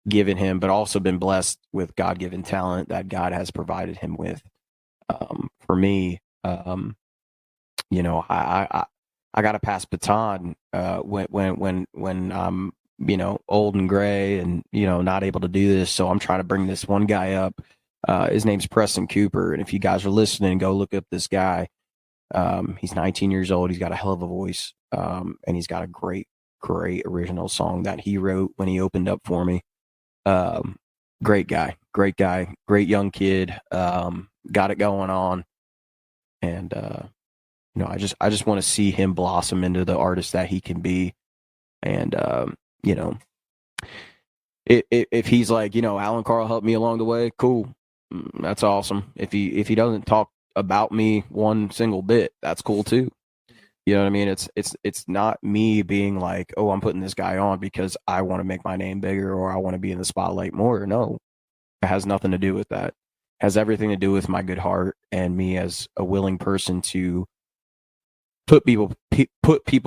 given him, but also been blessed with God-given talent that God has provided him with. For me, I got to pass baton when I'm old and gray and not able to do this. So I'm trying to bring this one guy up. His name's Preston Cooper, and if you guys are listening, go look up this guy. He's 19 years old. He's got a hell of a voice, and he's got a great original song that he wrote when he opened up for me. Great guy, great young kid. Got it going on, and I just want to see him blossom into the artist that he can be. And if he's like, Alan Carl helped me along the way, cool, that's awesome. If he doesn't talk about me one single bit, that's cool too. You know what I mean? It's not me being like, oh, I'm putting this guy on because I want to make my name bigger or I want to be in the spotlight more. No, it has nothing to do with that. It has everything to do with my good heart and me as a willing person to put people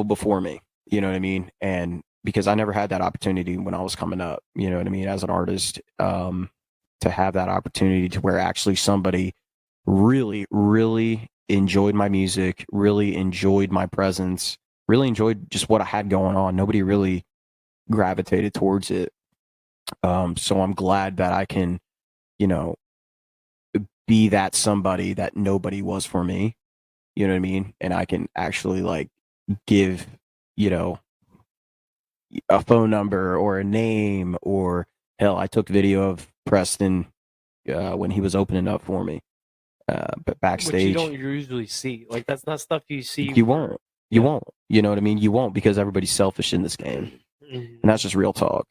before me. You know what I mean? And because I never had that opportunity when I was coming up, you know what I mean, as an artist, to have that opportunity to where actually somebody really, really enjoyed my music, really enjoyed my presence, really enjoyed just what I had going on. Nobody really gravitated towards it. So I'm glad that I can, you know, be that somebody that nobody was for me. You know what I mean? And I can actually like give, you know, a phone number or a name, or hell, I took video of Preston when he was opening up for me, but backstage. Which you don't usually see. Like that's not stuff you see. You won't. You won't. You know what I mean? You won't, because everybody's selfish in this game, and that's just real talk.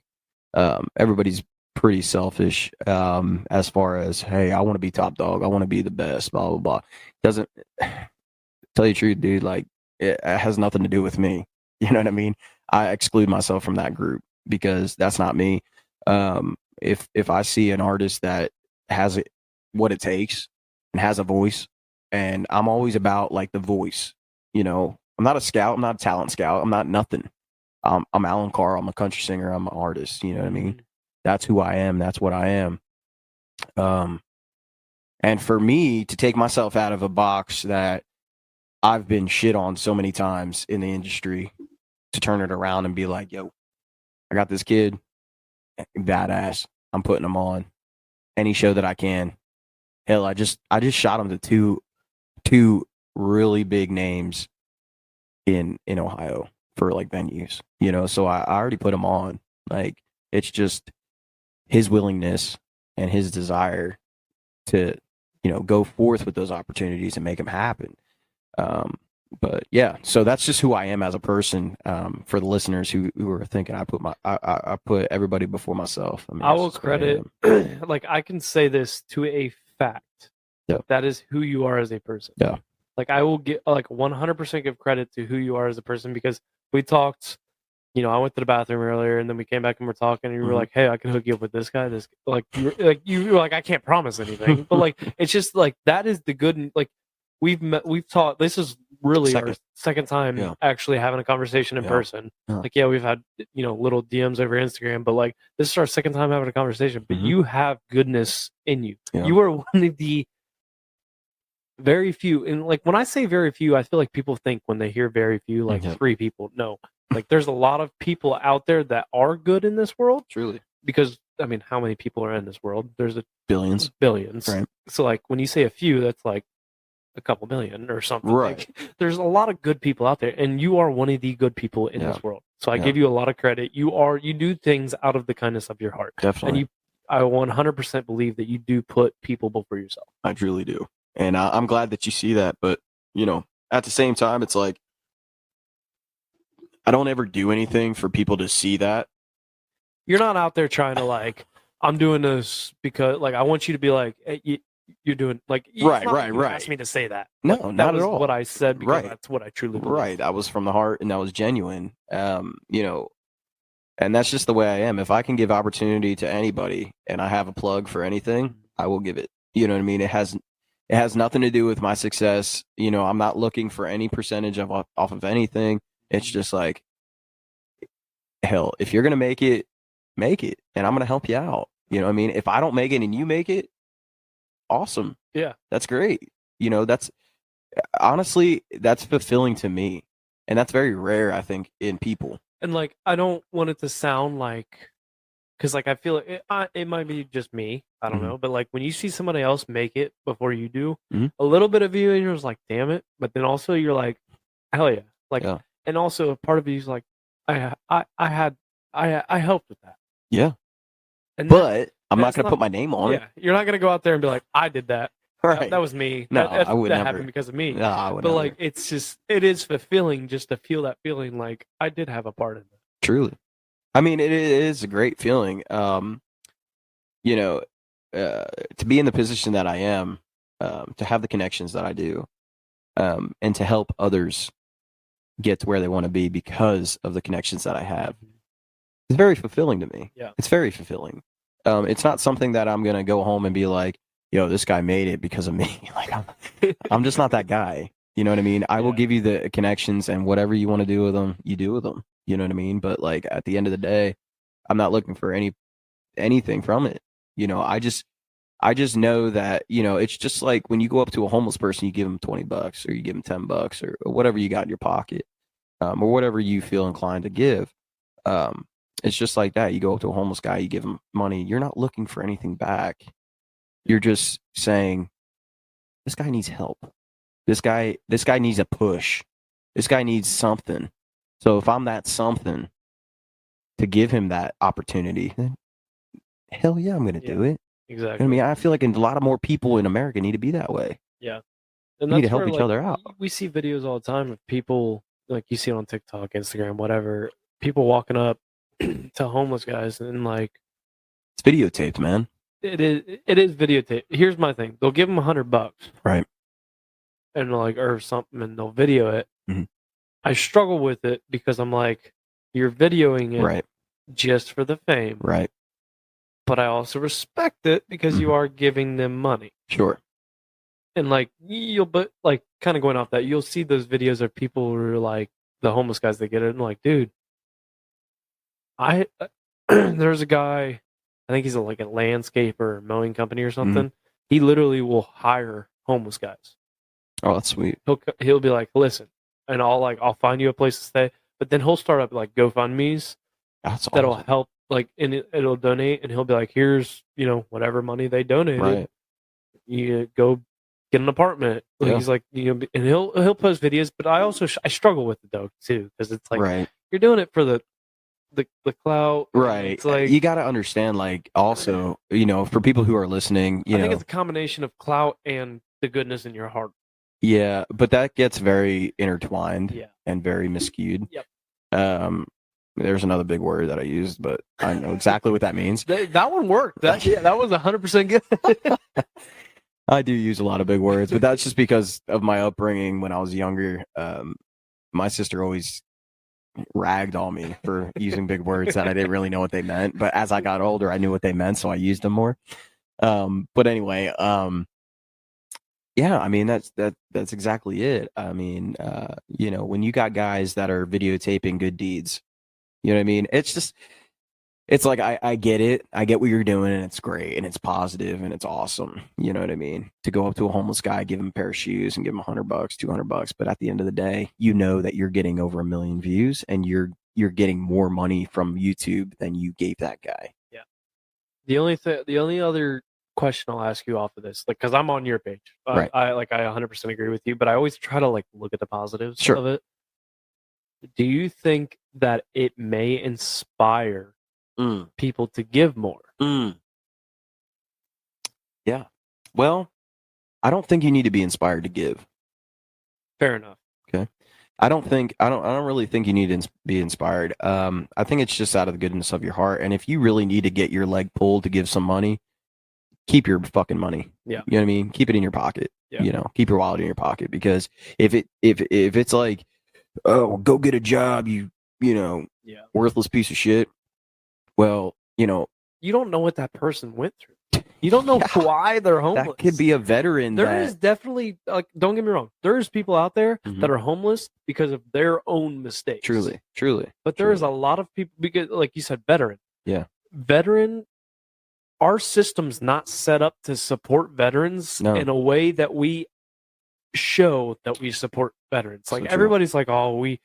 Everybody's pretty selfish as far as, hey, I want to be top dog, I want to be the best, blah blah blah. Doesn't, tell you the truth, dude. Like it has nothing to do with me. You know what I mean? I exclude myself from that group because that's not me. If I see an artist that has what it takes and has a voice, and I'm always about like the voice. You know, I'm not a scout. I'm not a talent scout. I'm not nothing. I'm Alan Carr. I'm a country singer. I'm an artist. You know what I mean? That's who I am. That's what I am. And for me to take myself out of a box that I've been shit on so many times in the industry, to turn it around and be like, yo, I got this kid, badass. I'm putting him on any show that I can. Hell, I just shot him to two really big names in Ohio for like venues, you know. So I already put him on. Like, it's just his willingness and his desire to, you know, go forth with those opportunities and make them happen. But yeah, so that's just who I am as a person. For the listeners who are thinking I put everybody before myself. I mean, I will credit, like I can say this to a fact. Yeah. That is who you are as a person. Yeah. Like I will get like 100% give credit to who you are as a person, because we talked, you know, I went to the bathroom earlier and then we came back and we're talking and you were like, hey, I can hook you up with this guy. This, like, you were like, I can't promise anything, but like, it's just like, that is the good, like we've taught, this is really our second time actually having a conversation in person. Like, we've had, you know, little DMs over Instagram, but like, this is our second time having a conversation, but you have goodness in you. You are one of the very few, and like when I say very few, I feel like people think when they hear very few, like 3 people. No, like there's a lot of people out there that are good in this world. Truly. Because I mean, how many people are in this world? There's billions. Right. So like when you say a few, that's like a couple million or something. Right. Like, there's a lot of good people out there, and you are one of the good people in this world. So I give you a lot of credit. You do things out of the kindness of your heart. Definitely. And I 100% believe that you do put people before yourself. I truly do. And I'm glad that you see that. But, you know, at the same time, it's like, I don't ever do anything for people to see that. You're not out there trying to like, I'm doing this because like, I want you to be like, hey, you're doing like, right. Asked me to say that. No, like, not at all. What I said, because that's what I truly believe. Right. That was from the heart and that was genuine. You know, and that's just the way I am. If I can give opportunity to anybody and I have a plug for anything, I will give it. You know what I mean? It has nothing to do with my success. You know, I'm not looking for any percentage off of anything. It's just like, hell, if you're going to make it, and I'm going to help you out. You know what I mean? If I don't make it and you make it, awesome. Yeah. That's great. You know, that's honestly, that's fulfilling to me. And that's very rare, I think, in people. And like, I don't want it to sound like, because like I feel it might be just me. I don't know, but like when you see somebody else make it before you do, a little bit of you and you're just like, damn it. But then also you're like, hell yeah, like, and also a part of you is like, I helped with that. Yeah, and but I'm not going to put my name on it. Yeah, you're not going to go out there and be like, I did that. Right. That was me. No, I would that never. happened because of me. No, I would but never. like, it's just, it is fulfilling just to feel that feeling like I did have a part in it. Truly. I mean, it is a great feeling. You know, to be in the position that I am, to have the connections that I do, and to help others get to where they want to be because of the connections that I have. It's very fulfilling to me. Yeah. It's very fulfilling. It's not something that I'm going to go home and be like, yo, this guy made it because of me. Like, I'm just not that guy. You know what I mean? I will give you the connections, and whatever you want to do with them, you do with them. You know what I mean? But like at the end of the day, I'm not looking for anything from it. You know, I just know that, you know, it's just like when you go up to a homeless person, you give them $20 or you give them $10 or whatever you got in your pocket. or whatever you feel inclined to give. It's just like that. You go up to a homeless guy, you give him money. You're not looking for anything back. You're just saying, this guy needs help. This guy needs a push. This guy needs something. So if I'm that something to give him that opportunity, then hell yeah, I'm going to do it. Exactly. I mean, I feel like a lot of more people in America need to be that way. Yeah. And We need to that's help where, each like, other out. we see videos all the time of people, like you see it on TikTok, Instagram, whatever, people walking up to homeless guys and like It's videotaped, man. it is videotaped. Here's my thing. They'll give them $100. Right. And like or something and they'll video it. Mhm. I struggle with it because I'm like, you're videoing it Right. just for the fame. Right. But I also respect it because you are giving them money. Sure. And like but like kind of going off that, you'll see those videos of people who are like the homeless guys that get it and like, dude, there's a guy, I think he's like a landscaper or mowing company or something. He literally will hire homeless guys. Oh, that's sweet. He'll be like, listen, and I'll find you a place to stay. But then he'll start up like GoFundMe's That's that'll awesome. help, like, and it'll donate, and he'll be like, here's whatever money they donated, Right. you go get an apartment. Like, Yeah. he's like, and he'll post videos. But I also I struggle with it though too because it's like Right. you're doing it for the clout. Right. It's like you got to understand, like, also, for people who are listening, I think it's a combination of clout and the goodness in your heart. yeah, but that gets very intertwined Yeah. and very miscued. Yep. There's another big word that I used, but I know exactly what that means. That one worked. That was 100% good. I do use a lot of big words, but that's just because of my upbringing when I was younger. My sister always ragged on me for using big words that I didn't really know what they meant. But as I got older, I knew what they meant, so I used them more. But anyway, yeah, I mean that's exactly it. I mean, when you got guys that are videotaping good deeds, you know what I mean? It's like I get it. I get what you're doing, and it's great, and it's positive, and it's awesome. You know what I mean? To go up to a homeless guy, give him a pair of shoes, and give him $100, $200, but at the end of the day, you know that you're getting over 1 million views, and you're getting more money from YouTube than you gave that guy. Yeah. The only other question I'll ask you off of this, like, because I'm on your page, Right. I 100% agree with you, but I always try to like look at the positives Sure. of it. Do you think that it may inspire people to give more? Yeah. Well, I don't think you need to be inspired to give. Fair enough. Okay. I don't really think you need to be inspired. I think it's just out of the goodness of your heart. And if you really need to get your leg pulled to give some money, keep your fucking money. Yeah. You know what I mean? Keep it in your pocket. Yeah. Keep your wallet in your pocket, because if it's like, oh, go get a job, you worthless piece of shit. Well, you don't know what that person went through. You don't know why they're homeless. that could be a veteran. There is definitely, like, don't get me wrong, there's people out there that are homeless because of their own mistakes. Truly. But there is a lot of people, because, like you said, veteran. Yeah. Veteran, our system's not set up to support veterans in a way that we show that we support veterans. Like, everybody's like, oh, we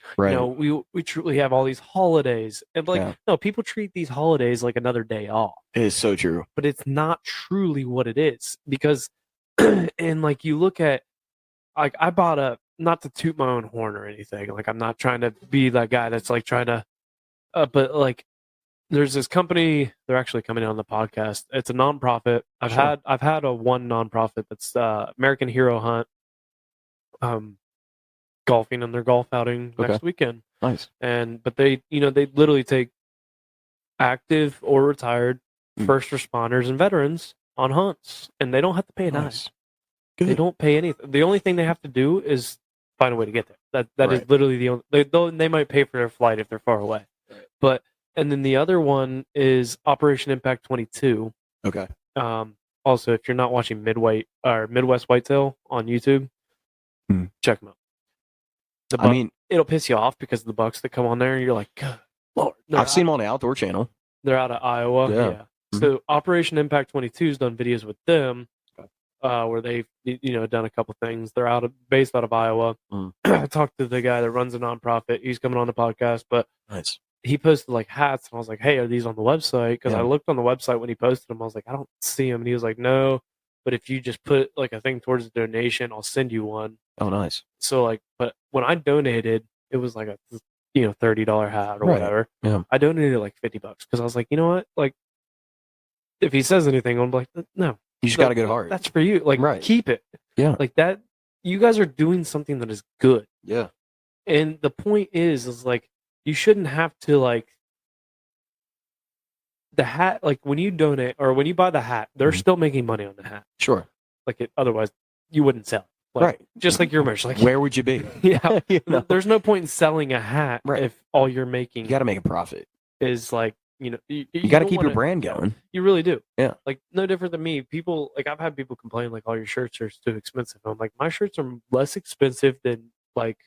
truly have all these holidays. And like, no, people treat these holidays like another day off. It is so true. But it's not truly what it is, because and like, you look at, like, I bought not to toot my own horn or anything, like, I'm not trying to be that guy that's like trying to but like, there's this company, they're actually coming on the podcast. It's a nonprofit. I've had one nonprofit that's American Hero Hunt, golfing in their golf outing next weekend. Nice. But they literally take active or retired first responders and veterans on hunts, and they don't have to pay a dime. They don't pay anything. The only thing they have to do is find a way to get there. That is literally the only. They might pay for their flight if they're far away, but. And then the other one is Operation Impact 22. Okay. Also, if you're not watching Midwest Whitetail on YouTube, check them out. It'll piss you off because of the bucks that come on there, and you're like, God, Lord. I've seen them on the Outdoor Channel. They're out of Iowa. Yeah. So Operation Impact 22's done videos with them, where they've done a couple things. They're based out of Iowa. Mm. I talked to the guy that runs a nonprofit. He's coming on the podcast, but Nice. he posted like hats, and I was like, "Hey, are these on the website?" Because I Yeah. looked on the website when he posted them. I was like, "I don't see them," and he was like, "No, but if you just put like a thing towards the donation, I'll send you one." Oh, nice. So like, but when I donated, it was like a $30 hat or Right. whatever. Yeah. I donated like $50 because I was like, you know what, like, if he says anything, I'm like, no, You just got a good heart. that's for you. Like, Right. keep it. Yeah. Like that. You guys are doing something that is good. Yeah. And the point is like, you shouldn't have to like the hat. Like when you donate or when you buy the hat, they're Mhm. still making money on the hat. Sure. Like otherwise, you wouldn't sell it. Like, Right. Just like your merch. Like Where would you be? yeah. You know? There's no point in selling a hat Right. if all you're making You got to make a profit. is like you You got to don't keep your wanna- brand going. You really do. Yeah. Like no different than me. People like I've had people complain like all your shirts are too expensive. I'm like my shirts are less expensive than like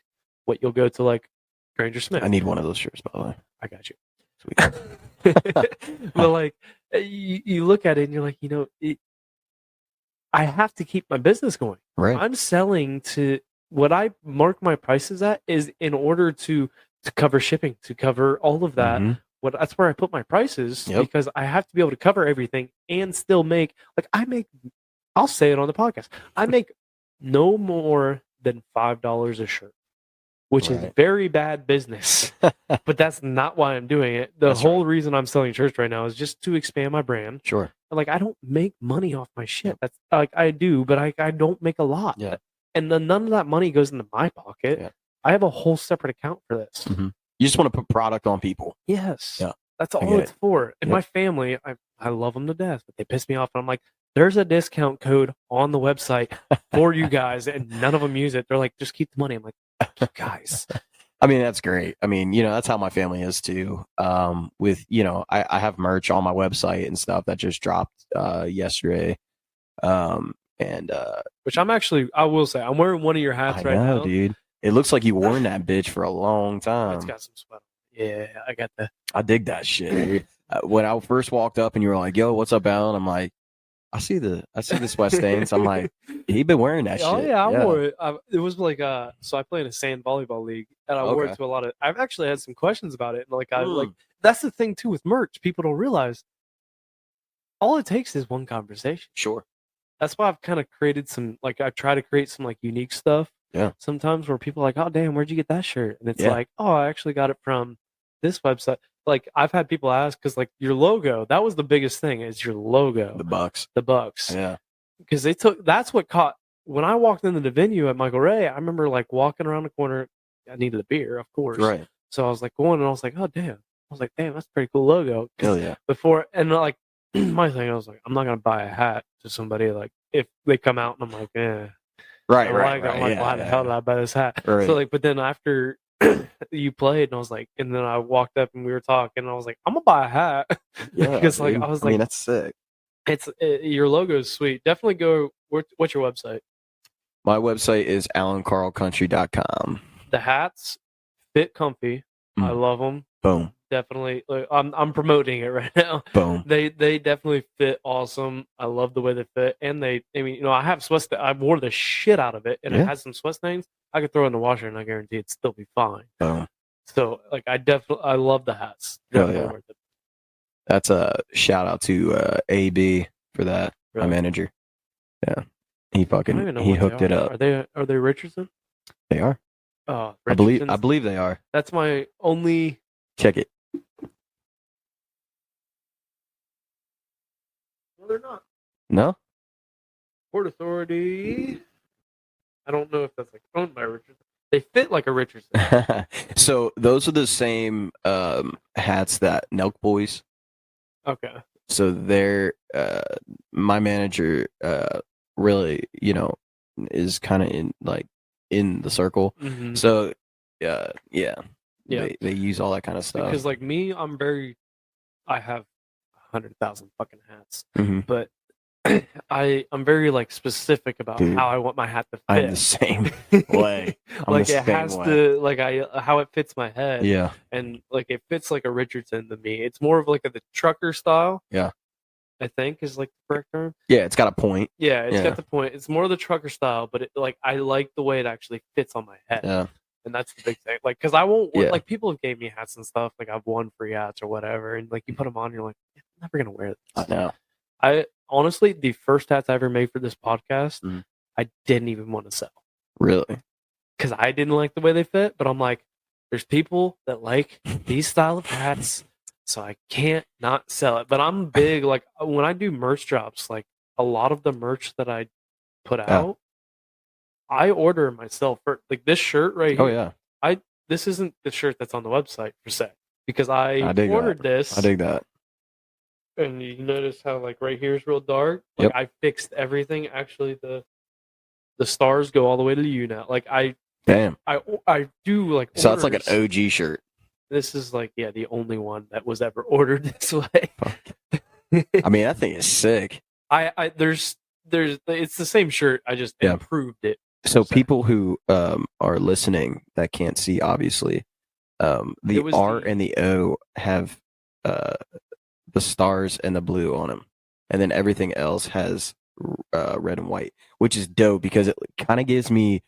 what you'll go to like Granger Smith. I need one of those shirts, by the way. I got you. Sweet. But like you look at it and you're like I have to keep my business going. Right. I'm selling to what I mark my prices at is in order to cover shipping, to cover all of that. Mhm. That's where I put my prices Yep. because I have to be able to cover everything and still make I'll say it on the podcast. I make no more than $5 a shirt, which is Right. very bad business. But that's not why I'm doing it. The That's whole reason I'm selling shirts right now is just to expand my brand. Sure. Like I don't make money off my shit. That's like I do, but I don't make a lot. Yeah. And then none of that money goes into my pocket. Yeah. I have a whole separate account for this. Mhm. You just want to put product on people. Yes. Yeah. That's I all get it's it. for. And Yep. my family, I love them to death, but they piss me off. And I'm like, there's a discount code on the website for you guys, and none of them use it. They're like, just keep the money. I'm like, you guys. I mean, that's great. I mean, that's how my family is too. With, I have merch on my website and stuff that just dropped yesterday. Which I will say, I'm wearing one of your hats I right know, now. dude. It looks like you worn that bitch for a long time. It's got some sweat. Yeah, I got the. I dig that shit, dude. When I first walked up and you were like, "Yo, what's up, Alan?" I'm like, I see the sweat stains. I'm like, he been wearing that Oh shit. yeah, I wore it. It was like so I play in a sand volleyball league, and I wore Okay. it to a lot of. I've actually had some questions about it, and like I like Mm. that's the thing too with merch. People don't realize all it takes is one conversation. Sure. That's why I've kind of created some like I try to create some like unique stuff. Yeah. Sometimes where people are like, oh damn, where'd you get that shirt? And it's Yeah. like, oh, I actually got it from this website. Like I've had people ask because like your logo, that was the biggest thing is your logo, The Bucks. the Bucks. Yeah. Because that's what caught when I walked into the venue at Michael Ray. I remember like walking around the corner. I needed a beer, of course. Right. So I was like going and I was like, oh damn. I was like, damn, that's a pretty cool logo. 'Cause Hell yeah. Before and like my thing, I was like, I'm not gonna buy a hat to somebody like if they come out and I'm like, Right. I'm Right. like, Right. why the hell did I buy this hat? Right. So like, but then after you played, and I was like, and then I walked up and we were talking, and I was like, I'm gonna buy a hat Yeah. because like dude. I was I mean, like, that's sick. your logo is sweet. Definitely go. What's your website? My website is alancarlcountry.com. The hats fit comfy. I Mm. love them. Boom. Definitely. Like, I'm promoting it right now. Boom. They definitely fit awesome. I love the way they fit, and I mean, I have sweat. I wore the shit out of it, and Yeah. it has some sweat stains. I could throw it in the washer, and I guarantee it'd still be fine. Boom. So, like, I love the hats. Hell Definitely yeah. worth it. That's a shout out to AB for that. Really? My manager. Yeah. He I don't even know he what they hooked it are. up. Are they Richardson? They are. Oh, I believe Richardson's? they are. That's my only. Check it. No, they're not. No? Port Authority. I don't know if that's like owned by Richardson. They fit like a Richardson. So those are the same hats that Nelk Boys. Okay. So they're my manager really, is kind of in the circle. Mhm. So yeah. Yeah. They use all that kind of stuff. Because like me, I have 100,000 fucking hats, Mhm. but I'm very like specific about Dude, how I want my hat to fit. I'm the same way. I'm Like the it same has way. to like how it fits my head. Yeah. And like it fits like a Richardson to me. It's more of like the trucker style. Yeah. I think is like the correct term. Yeah, it's got a point. Yeah, it's Yeah. got the point. It's more of the trucker style, but I like the way it actually fits on my head. Yeah. And that's the big thing. Like, because I won't, Yeah. like, people have gave me hats and stuff. Like, I've won free hats or whatever. And, like, you put them on, you're like, I'm never going to wear this. I know. I honestly, the first hats I ever made for this podcast, Mhm. I didn't even want to sell Really? because I didn't like the way they fit. But I'm like, there's people that like these style of hats, so I can't not sell it. But I'm big, like, when I do merch drops, like, a lot of the merch that I put out, I order myself for, like, this shirt right here. Oh, yeah. This isn't the shirt that's on the website per se because I dig ordered that. this. I dig that. And you notice how, like, right here is real dark. Like, Yep. I fixed everything. Actually, the stars go all the way to you now. Like, Damn. I do, like, So that's like an orders. OG shirt. This is, like, yeah, the only one that was ever ordered this way. I mean, that thing is sick. There's it's the same shirt. I just Yeah. improved it. So So- people who are listening that can't see, obviously, the It was R the- and the O have the stars and the blue on them, and then everything else has red and white, which is dope because it kind of gives me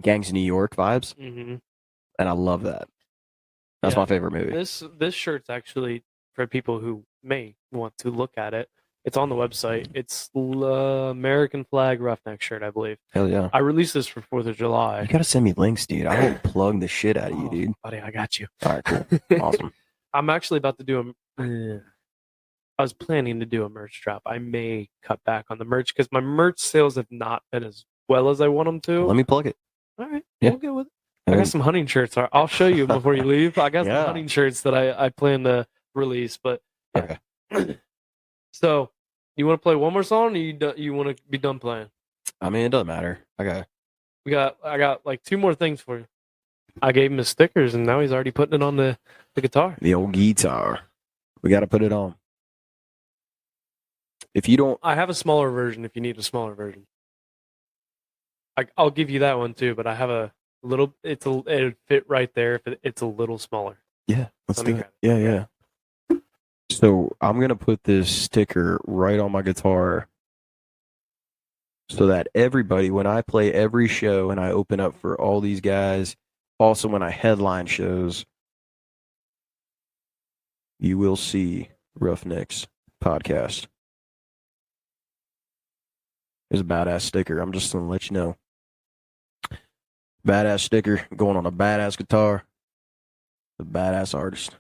Gangs of New York vibes, Mhm. and I love that. That's Yeah. my favorite movie. This shirt's actually for people who may want to look at it. It's on the website. It's American flag roughneck shirt, I believe. Hell yeah! I released this for 4th of July. You gotta send me links, dude. I will plug the shit out of you, Oh, dude. buddy, I got you. All right, cool, awesome. I'm actually about to do I was planning to do a merch drop. I may cut back on the merch because my merch sales have not been as well as I want them to. Let me plug it. All right, Yeah. we'll get with it. I got some hunting shirts. I'll show you before you leave. I got Yeah. some hunting shirts that I plan to release. But Okay. So, you want to play one more song, or you want to be done playing? I mean, it doesn't matter. Okay. I got like 2 more things for you. I gave him his stickers, and now he's already putting it on the guitar. The old guitar. We got to put it on. If you don't, I have a smaller version. If you need a smaller version, I'll give you that one too. But I have a little. It'd fit right there if it's a little smaller. yeah, let's Let me do it. grab Yeah, yeah. So I'm gonna put this sticker right on my guitar, so that everybody, when I play every show and I open up for all these guys, also when I headline shows, you will see Roughnecks podcast. It's a badass sticker. I'm just gonna let you know. Badass sticker going on a badass guitar. A badass artist.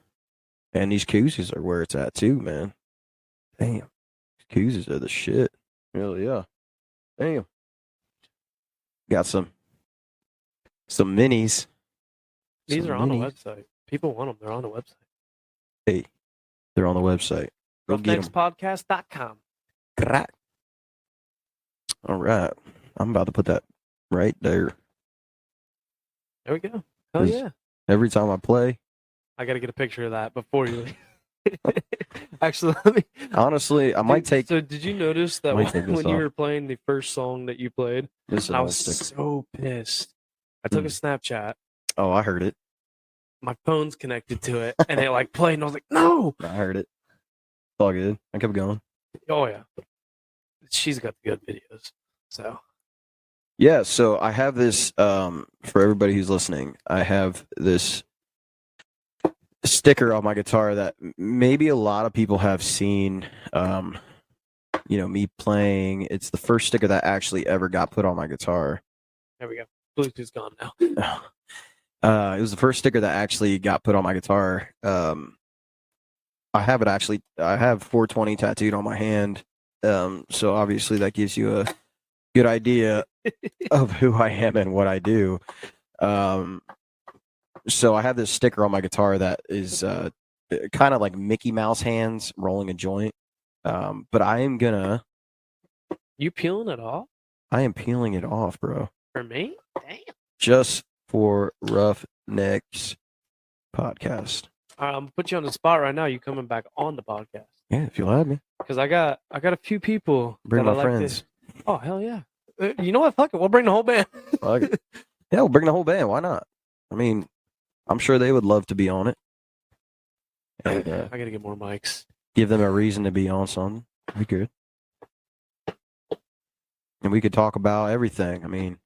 And these koozies are where it's at too, man. Damn. These koozies are the shit. Hell yeah. Damn. Got some minis. These Some are on the minis. website. People want them. They're on the website. Hey, they're on the website. Go get 'em. Roughneckspodcast.com. Crack. All right. I'm about to put that right there. There we go. Hell Is- yeah. Every time I play, I got to get a picture of that before you leave. Actually, let me. honestly, I might Dude, take So, did you notice that might take this when you off. were playing the first song that you played, this. I was so pissed. I took a Snapchat. Oh, I heard it. My phone's connected to it, and it like played, and I was like, "No!" I heard it. It's all good. I kept going. Oh yeah, she's got good videos. So Yeah, so I have this for everybody who's listening. I have this sticker on my guitar that maybe a lot of people have seen me playing. It's the first sticker that actually ever got put on my guitar. there we go. Bluetooth's gone now. It was the first sticker that actually got put on my guitar. I have 420 tattooed on my hand. So obviously that gives you a good idea of who I am and what I do. So I have this sticker on my guitar that is kind of like Mickey Mouse hands rolling a joint. But I am You peeling it off peeling it off, bro. for me? Damn. Just for Roughnecks podcast. I'm gonna put you on the spot right now. You coming back on the podcast? Yeah, if you'll have me. Because I got a few people. Bring that my I like to- friends. Oh hell yeah! You know what? Fuck it. We'll bring the whole band. Fuck it. Yeah, we'll bring the whole band. Why not? I mean, I'm sure they would love to be on it. And, I gotta get more mics. give them a reason to be on something. We could. And we could talk about everything. I mean,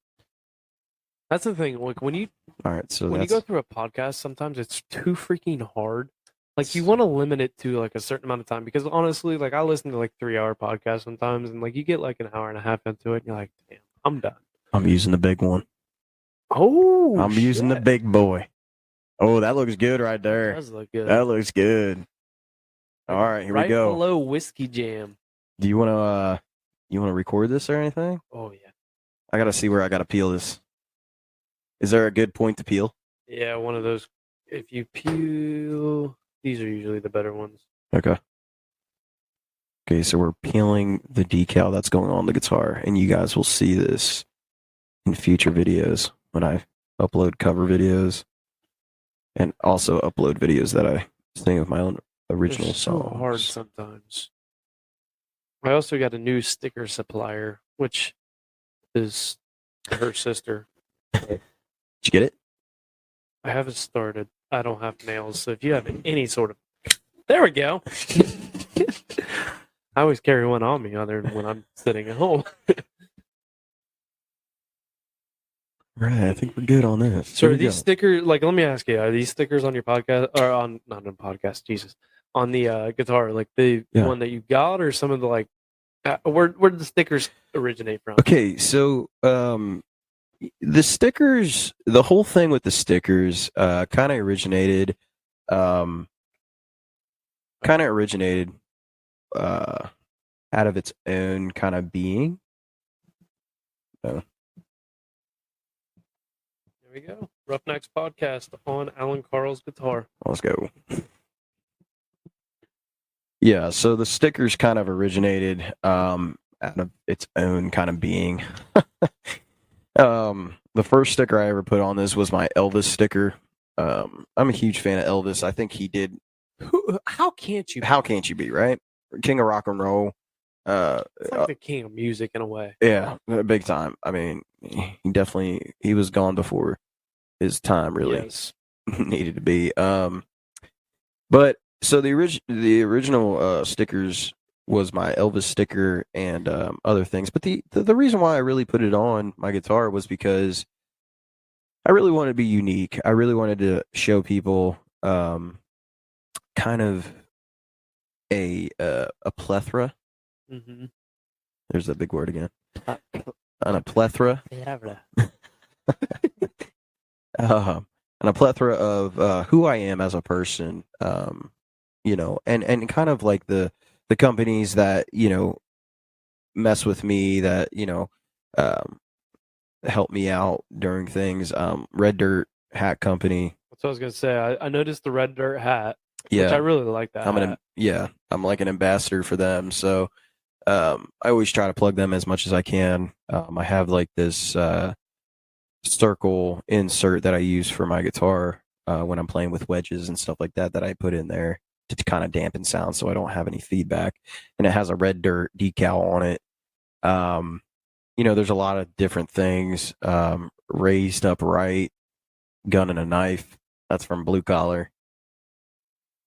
That's the thing. Like when you all right, so when you that's go through a podcast, sometimes it's too freaking hard. Like you want to limit it to like a certain amount of time because honestly, like I listen to like 3-hour podcasts sometimes, and like you get like an hour and a half into it, and you're like, damn, I'm done. I'm using the big one. Oh, I'm using the shit. big boy. Oh, that looks good right It there. does look good. That looks good. All right, here right we go. below Whiskey Jam. Do you want to record this or anything? Oh yeah. I got to see where I got to peel this. Is there a good point to peel? Yeah, one of those. If you peel, these are usually the better ones. Okay. Okay, so we're peeling the decal that's going on the guitar, and you guys will see this in future videos when I upload cover videos and also upload videos that I sing of my own original They're so songs. hard sometimes. I also got a new sticker supplier, which is her sister. Did you get it? I haven't started. I don't have nails, so if you have any sort of, there we go. I always carry one on me, other than when I'm sitting at home. Right, I think we're good on this. So Here are we these go. stickers, like, let me ask you, are these stickers on your podcast, or on, not on podcast, Jesus, on the guitar, like the Yeah. one that you got, or some of the, like, where did the stickers originate from? Okay, so the stickers, the whole thing with the stickers, kind of originated out of its own kind of being. There we go. Roughnecks podcast on Alan Carl's guitar. Let's go. Yeah, so the stickers kind of originated out of its own kind of being. The first sticker I ever put on this was my Elvis sticker. I'm a huge fan of Elvis. I think he did. How can't you? How can't you be, right? King of rock and roll. It's like the king of music in a way. Yeah, big time. I mean, he was gone before his time really Yes. needed to be. But so the original stickers was my Elvis sticker and other things. But the reason why I really put it on my guitar was because I really wanted to be unique. I really wanted to show people kind of a plethora. Mm-hmm. There's that big word again. On a plethora. And a plethora of who I am as a person, you know, and kind of like the companies that, you know, mess with me, that, you know, help me out during things. Red Dirt Hat Company. That's what I was gonna say. I noticed the red dirt hat, Yeah, which I really like that. I'm like an ambassador for them. So I always try to plug them as much as I can. I have like this circle insert that I use for my guitar when I'm playing with wedges and stuff like that I put in there to kind of dampen sound so I don't have any feedback. And it has a red dirt decal on it. You know, there's a lot of different things. Raised upright, gun and a knife. That's from Blue Collar.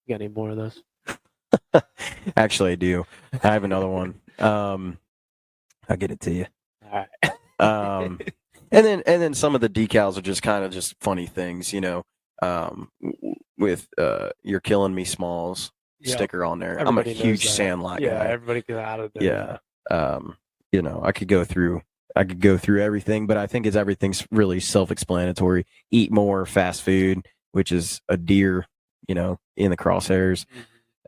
You got any more of those? Actually, I do. I have another one. I'll get it to you. All right. And then some of the decals are just kind of just funny things, you know. With "You're Killing Me" Smalls sticker on there. Everybody I'm a knows huge that. Sandlot Yeah, guy. everybody get out of there. Yeah. You know, I could go through everything, but I think everything's really self-explanatory. Eat more fast food, which is a deer, you know, in the crosshairs.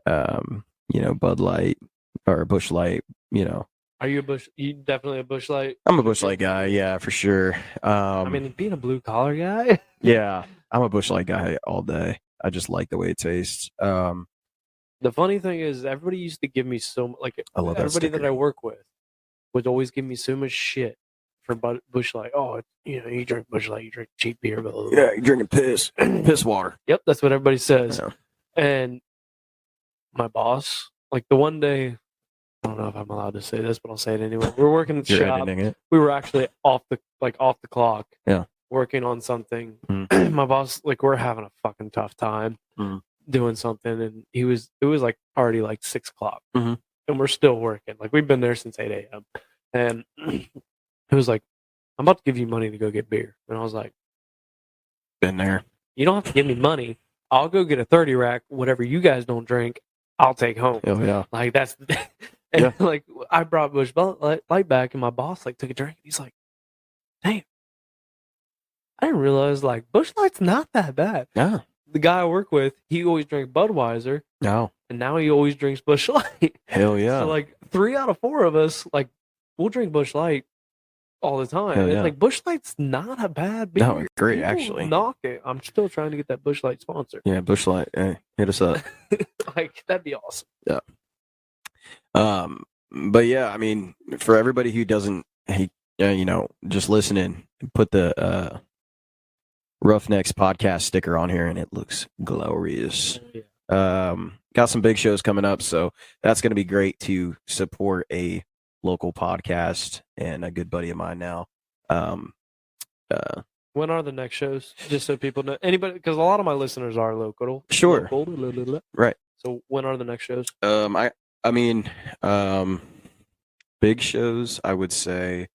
You know, Bud Light or Busch Light, you know. Are you you definitely a Busch Light? I'm a Busch Light guy, yeah, for sure. I mean, being a blue collar guy. Yeah, I'm a Busch Light guy all day. I just like the way it tastes. The funny thing is, everybody used to give me like I love that everybody sticker. that I work with would always give me so much shit for Busch Light. Oh, you know, you drink Busch Light, you drink cheap beer. Blah, blah, blah. Yeah, you're drinking piss water. Yep, that's what everybody says. Yeah. And my boss, like the one day, I don't know if I'm allowed to say this, but I'll say it anyway. We were working at the You're shop. editing it. We were actually off the clock. Yeah. Working on something. My boss, like, we're having a fucking tough time. doing something, and it was like already like 6 o'clock, Mhm. and we're still working. Like we've been there since 8 a.m. And it was like, I'm about to give you money to go get beer, and I was like, Been there. you don't have to give me money. I'll go get a 30 rack. Whatever you guys don't drink, I'll take home. Oh yeah. Like that's, and Yeah. like I brought Bush Light back, and my boss like took a drink. He's like, damn, I didn't realize like Bush Light's not that bad. Yeah. The guy I work with, he always drank Budweiser, No. and now he always drinks Bush Light. Hell yeah. So like 3 out of 4 of us, like we'll drink Bush Light all the time. Hell And yeah. like Bush Light's not a bad beer. No, it's great, People actually. knock it. I'm still trying to get that Bush Light sponsor. Yeah, Bush Light. Hey, hit us up. Like that'd be awesome. But yeah, I mean, for everybody who doesn't, just listening, put the Roughnecks podcast sticker on here, and it looks glorious. Yeah. Got some big shows coming up, so that's going to be great to support a local podcast and a good buddy of mine now. When are the next shows? Just so people know. Anybody, because a lot of my listeners are local. Sure. Local. Right. So when are the next shows? I mean, big shows, I would say.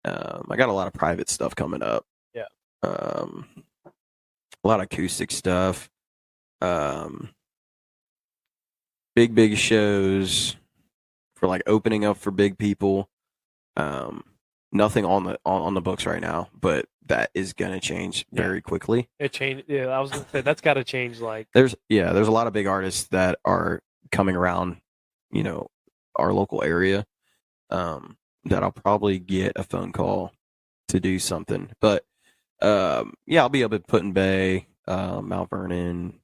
I got a lot of private stuff coming up. Yeah. A lot of acoustic stuff. Big shows for like opening up for big people. Nothing on the books right now, but that is gonna change very quickly. It changed. Yeah, I was gonna say that's got to change. Like There's a lot of big artists that are coming around, our local area. That I'll probably get a phone call to do something. But I'll be able to put in Bay, Mount Vernon,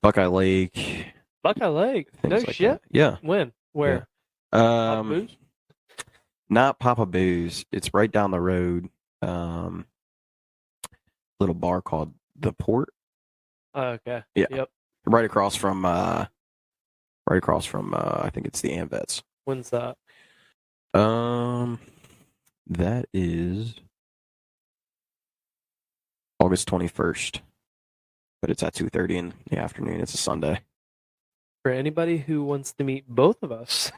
Buckeye Lake. Buckeye Lake. things No like shit. that. Yeah. When? Where? Um, not Papa Booze. It's right down the road. Little bar called The Port. Okay. Yeah. Yep. Right across from I think it's the AmVets. When's that? That is August 21st. But it's at 2:30 in the afternoon. It's a Sunday. For anybody who wants to meet both of us.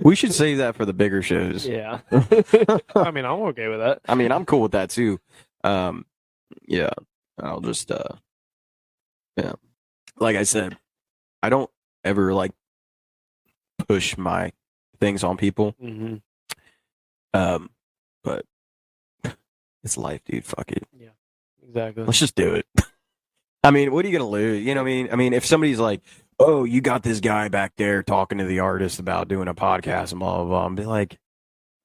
We should save that for the bigger shows. Yeah. I mean, I'm okay with that. I mean, I'm cool with that too. Yeah. I'll just yeah. Like I said, I don't ever like push my things on people. Mm-hmm. But it's life, dude. Fuck it. Yeah. Exactly. Let's just do it. I mean, what are you gonna lose? You know what I mean? I mean, if somebody's like, "Oh, you got this guy back there talking to the artist about doing a podcast and blah blah blah," and be like,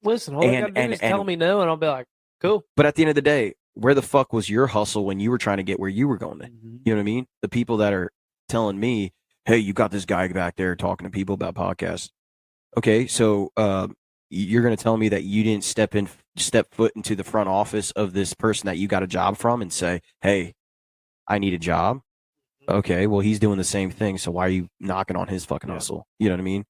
Listen, all they gotta do is tell me no, and I'll be like, cool. but at the end of the day, where the fuck was your hustle when you were trying to get where you were going? Mm-hmm. You know what I mean? The people that are telling me, "Hey, you got this guy back there talking to people about podcasts." Okay, so you're going to tell me that you didn't step foot into the front office of this person that you got a job from and say, "Hey, I need a job." Okay, well, he's doing the same thing, so why are you knocking on his fucking hustle? You know what I mean?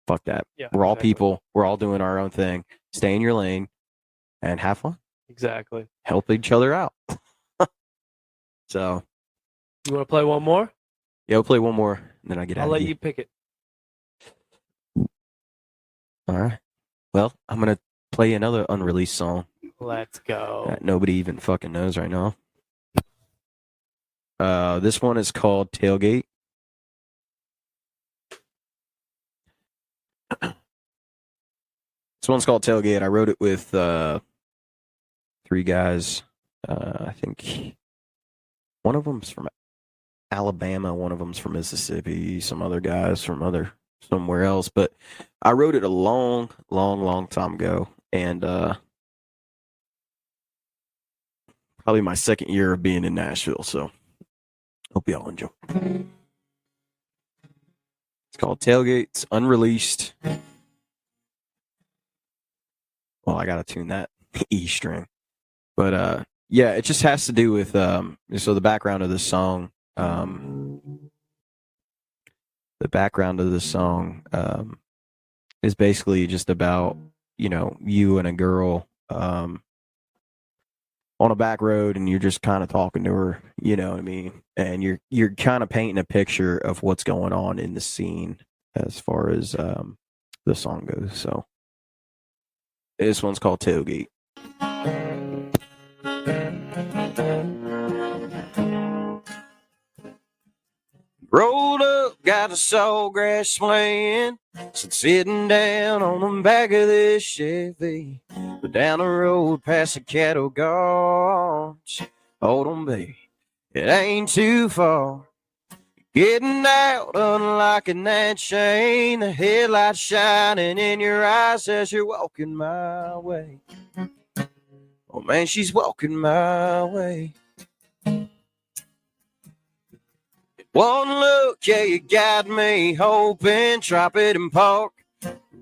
Fuck that. Yeah, we're all exactly. people. We're all doing our own thing. Stay in your lane and have fun. Exactly. Help each other out. So, You want to play one more? yeah, we'll play one more, and then I get out I'll of let here. you pick it. All right. Well, I'm going to play another unreleased song Let's go. that nobody even fucking knows right now. This one is called Tailgate. This one's called Tailgate. I wrote it with 3 guys. I think one of them's from Alabama, one of them's from Mississippi, some other guys from somewhere else. But I wrote it a long time ago, and probably my second year of being in Nashville. So hope y'all enjoy. It's called Tailgate. It's unreleased. Well, I gotta tune that E string, but yeah, it just has to do with so the background of this song. The background of this song is basically just about, you and a girl on a back road and you're just kind of talking to her, you know what I mean? And you're kind of painting a picture of what's going on in the scene as far as the song goes. So this one's called Tailgate. Rolled up, got the sawgrass swaying, sitting down on the back of this Chevy. But down the road past the cattle guards, hold on, babe, it ain't too far. Getting out, unlocking that chain, the headlights shining in your eyes as you're walking my way. Oh man, she's walking my way. One look, yeah, you got me hoping. Drop it and park,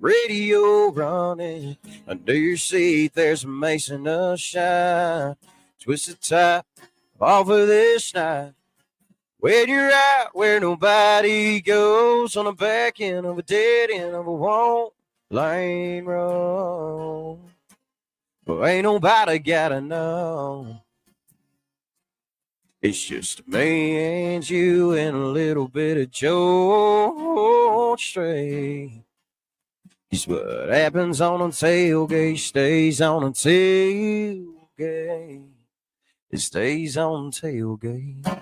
radio running. Under your seat, there's a mason of shine. Twist the top off of this night. When you're out where nobody goes, on the back end of a dead end of a one lane road. But ain't nobody gotta know. It's just me and you and a little bit of George Strait. It's what happens on a tailgate, stays on a tailgate. It stays on tailgate.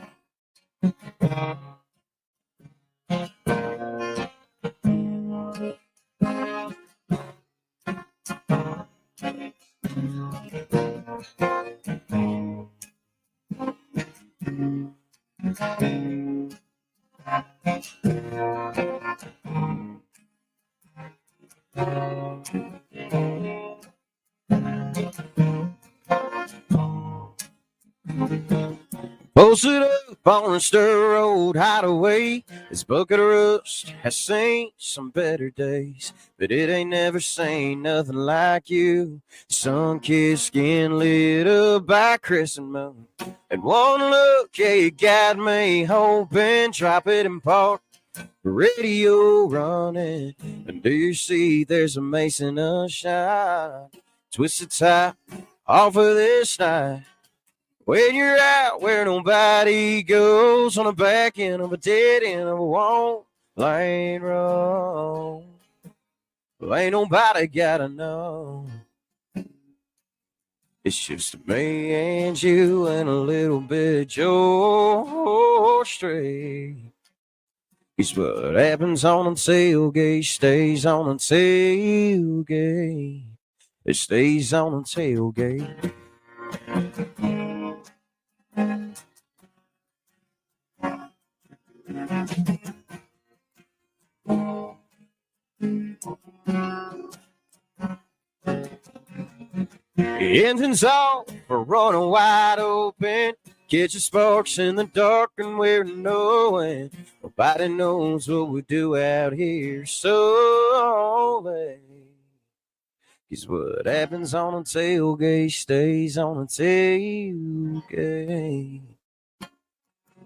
Posted up on a stir road hideaway. This bucket of rust has seen some better days, but it ain't never seen nothing like you. Sun-kissed skin lit up by crescent moon. And one look, yeah, you got me hoping. Drop it and park, radio running. Under your seat, there's a mason of shine. Twist the top off of this night. When you're out where nobody goes, on the back end of a dead end of a one lane road. Well, ain't nobody gotta know. It's just me and you and a little bit of George Strait. It's what happens on a tailgate, stays on a tailgate. It stays on a tailgate. The engine's off, we're running wide open. Catch the sparks in the dark and we're knowing nobody knows what we do out here so late. 'Cause what happens on a tailgate stays on a tailgate.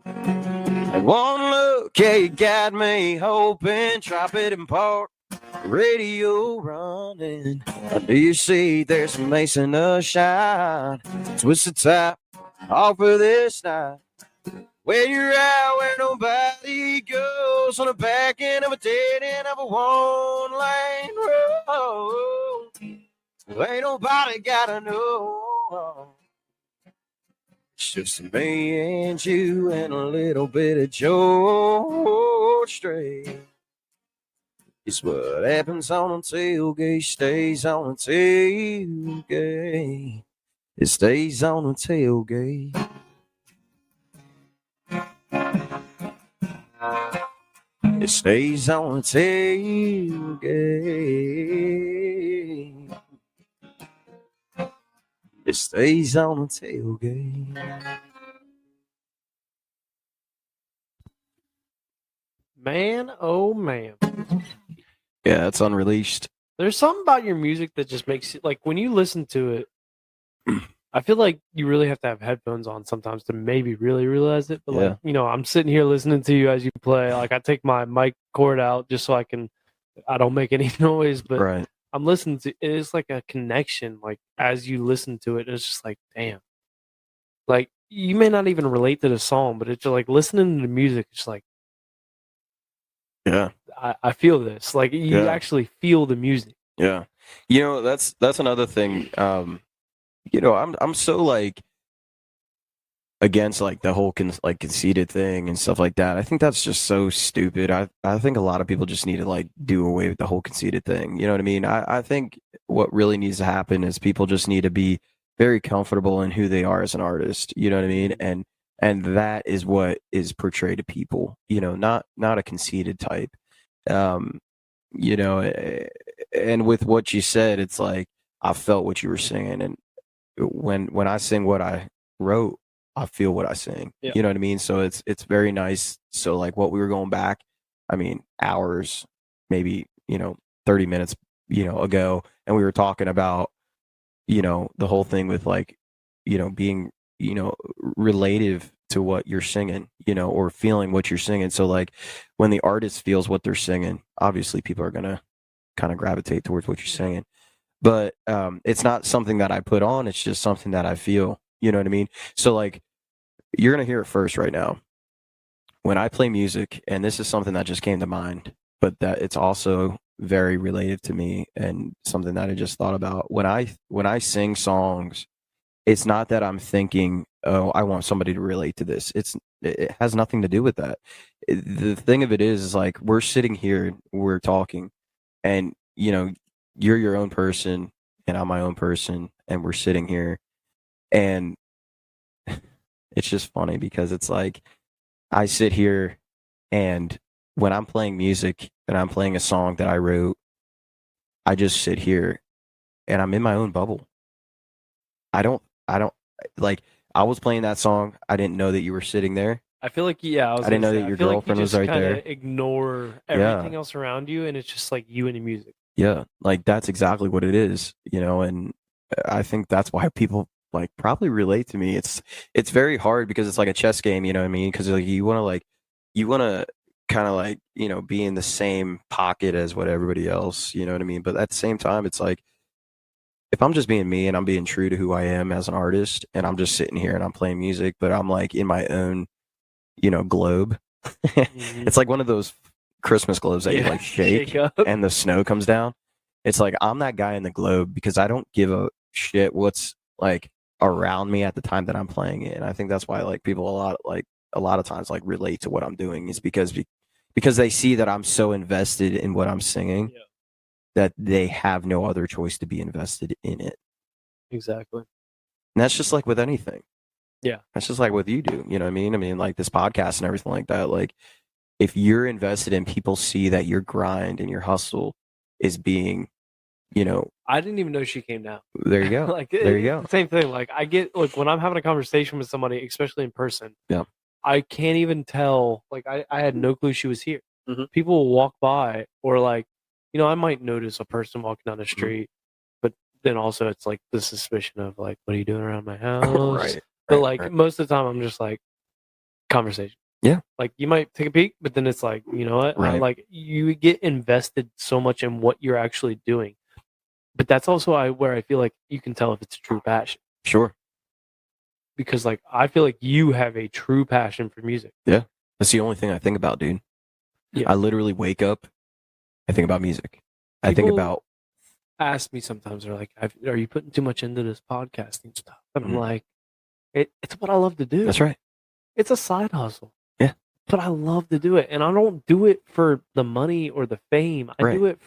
And one look, yeah, you got me hoping. Drop it and park, radio running. Under your seat, there's some mason of shine. Twist the top off of this night. When you're out where nobody goes, on the back end of a dead end of a one lane road. Well, ain't nobody gotta know. It's just me and you and a little bit of George Strait. It's what happens on a tailgate, stays on a tailgate. It stays on a tailgate. It stays on a tailgate. It stays on a tailgate. Man, oh man. Yeah, it's unreleased. There's something about your music that just makes it, like, when you listen to it, I feel like you really have to have headphones on sometimes to maybe really realize it. But Yeah. like, you know, I'm sitting here listening to you as you play. Like, I take my mic cord out just so I don't make any noise. But Right. I'm listening to it's like a connection. Like as you listen to it, it's just like, damn. Like you may not even relate to the song, but it's just like listening to the music. It's like, Yeah. I feel this. Like you Yeah. actually feel the music. Yeah. That's another thing. I'm so like against like the whole conceited thing and stuff like that. I think that's just so stupid. I think a lot of people just need to like do away with the whole conceited thing. You know what I mean? I think what really needs to happen is people just need to be very comfortable in who they are as an artist. You know what I mean? And that is what is portrayed to people. Not a conceited type. Um, and with what you said, it's like I felt what you were singing, and when I sing what I wrote, I feel what I sing. Yeah. You know what I mean? So it's very nice. So like what we were going back, I mean, hours, maybe 30 minutes, ago, and we were talking about the whole thing with like being relative to what you're singing, or feeling what you're singing. So like when the artist feels what they're singing, obviously people are gonna kind of gravitate towards what you're singing. But it's not something that I put on. It's just something that I feel. You know what I mean? So like you're gonna hear it first right now. When I play music, and this is something that just came to mind, but that it's also very related to me and something that I just thought about. When I sing songs, it's not that I'm thinking, oh, I want somebody to relate to this. It has nothing to do with that. The thing of it is like we're sitting here, we're talking, and you're your own person and I'm my own person, and we're sitting here, and it's just funny because it's like I sit here, and when I'm playing music and I'm playing a song that I wrote, I just sit here and I'm in my own bubble. I don't like I was playing that song. I didn't know that you were sitting there. I feel like I didn't know that your girlfriend was right there. Ignore everything else around you, and it's just like you and the music. Yeah, like that's exactly what it is, and I think that's why people like probably relate to me. It's very hard because it's like a chess game, you know what I mean? Because like you want to kind of like be in the same pocket as what everybody else, you know what I mean? But at the same time, it's like if I'm just being me and I'm being true to who I am as an artist, and I'm just sitting here and I'm playing music, but I'm like in my own globe. Mm-hmm. It's like one of those Christmas globes that you like shake and the snow comes down. It's like I'm that guy in the globe because I don't give a shit what's like around me at the time that I'm playing it. And I think that's why like people a lot of times like relate to what I'm doing is because they see that I'm so invested in what I'm singing that they have no other choice to be invested in it. Exactly. And that's just like with anything. Yeah. That's just like what you do. You know what I mean? I mean, like this podcast and everything like that. Like if you're invested in people see that your grind and your hustle is being, I didn't even know she came down. There you go. Like there you go. Same thing. Like I get like when I'm having a conversation with somebody, especially in person. Yeah. I can't even tell. Like I had no clue she was here. Mm-hmm. People will walk by, or like, I might notice a person walking down the street, but then also it's like the suspicion of like, what are you doing around my house? Right. But like most of the time, I'm just like conversation. Yeah. Like you might take a peek, but then it's like, you know what? Right. Like you get invested so much in what you're actually doing. But that's also where I feel like you can tell if it's a true passion. Sure. Because like I feel like you have a true passion for music. Yeah. That's the only thing I think about, dude. Yeah. I literally wake up, I think about music. I think about ask me sometimes, they're like, are you putting too much into this podcasting stuff? And I'm like, it's what I love to do. That's right. It's a side hustle. Yeah. But I love to do it. And I don't do it for the money or the fame. I do it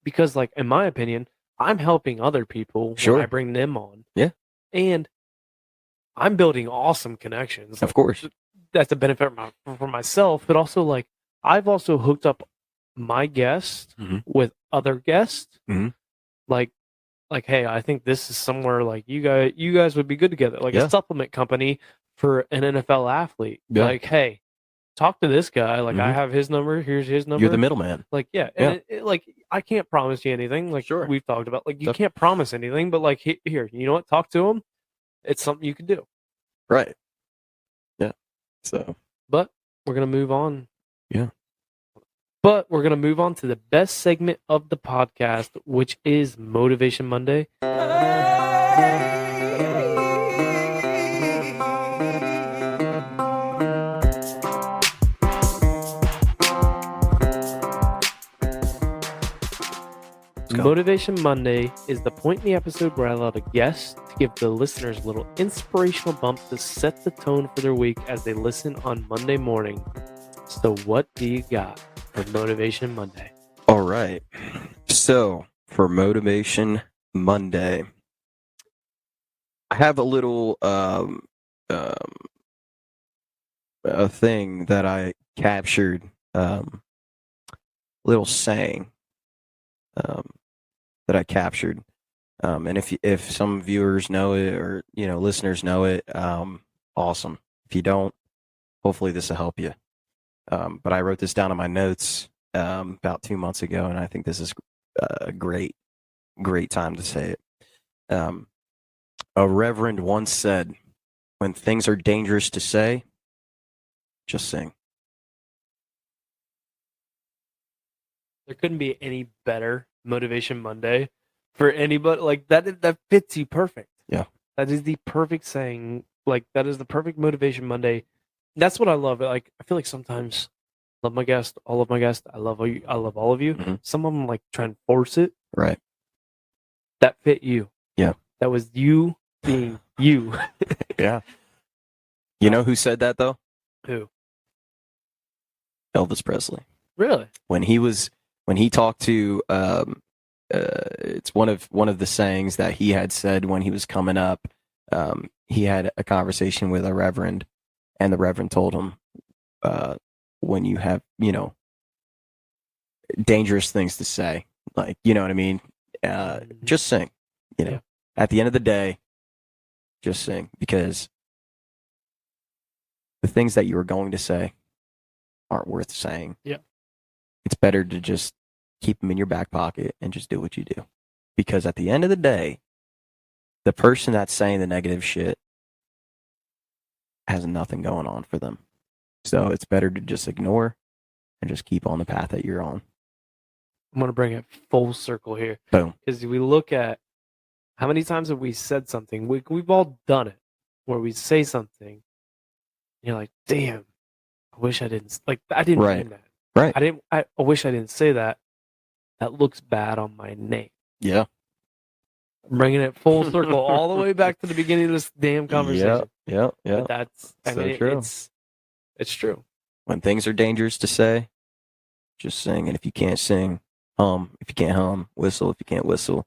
because like, in my opinion, I'm helping other people when I bring them on. Yeah. And I'm building awesome connections. Of course. That's a benefit for myself, but also like I've also hooked up my guests with other guests. Mm-hmm. Like, hey, I think this is somewhere like you guys would be good together. Like a supplement company for an NFL athlete. Yeah. Like, hey, talk to this guy. Like I have his number. Here's his number. You're the middleman. Like, yeah. And like I can't promise you anything. Like we've talked about. Like you can't promise anything, but like here, you know what? Talk to him. It's something you can do. Right. Yeah. So. But we're gonna move on. Yeah. But we're going to move on to the best segment of the podcast, which is Motivation Monday. go. Motivation Monday is the point in the episode where I allow a guest to give the listeners a little inspirational bump to set the tone for their week as they listen on Monday morning. So what do you got for Motivation Monday? All right. So for Motivation Monday, I have a little a thing that I captured, little saying that I captured. And if some viewers know it or listeners know it, awesome. If you don't, hopefully this will help you. But I wrote this down in my notes about 2 months ago, and I think this is a great time to say it. A reverend once said, "When things are dangerous to say, just sing." There couldn't be any better Motivation Monday for anybody. Like that fits you perfect. Yeah. That is the perfect saying. Like that is the perfect Motivation Monday. That's what I love. Like I feel like sometimes love my guest, all of my guests. I love you. I love all of you. Mhm. Some of them like try and force it. Right. That fit you. Yeah. That was you being you. Yeah. You know who said that though? Who? Elvis Presley. Really? When he talked to it's one of the sayings that he had said when he was coming up. He had a conversation with a reverend, and the reverend told him, when you have dangerous things to say, like what I mean, just sing. Yeah. At the end of the day, just sing, because the things that you are going to say aren't worth saying. Yeah. It's better to just keep them in your back pocket and just do what you do. Because at the end of the day, the person that's saying the negative shit has nothing going on for them. So it's better to just ignore and just keep on the path that you're on. I'm gonna bring it full circle here. Boom. Because we look at how many times have we said something? We've all done it, where we say something, and you're like, "Damn, I wish I didn't I didn't Right. mean that. Right. I wish I didn't say that. That looks bad on my name." Yeah. I'm bringing it full circle all the way back to the beginning of this damn conversation. Yeah. But that's True. It's true. When things are dangerous to say, just sing. And if you can't sing, hum. If you can't hum, whistle. If you can't whistle,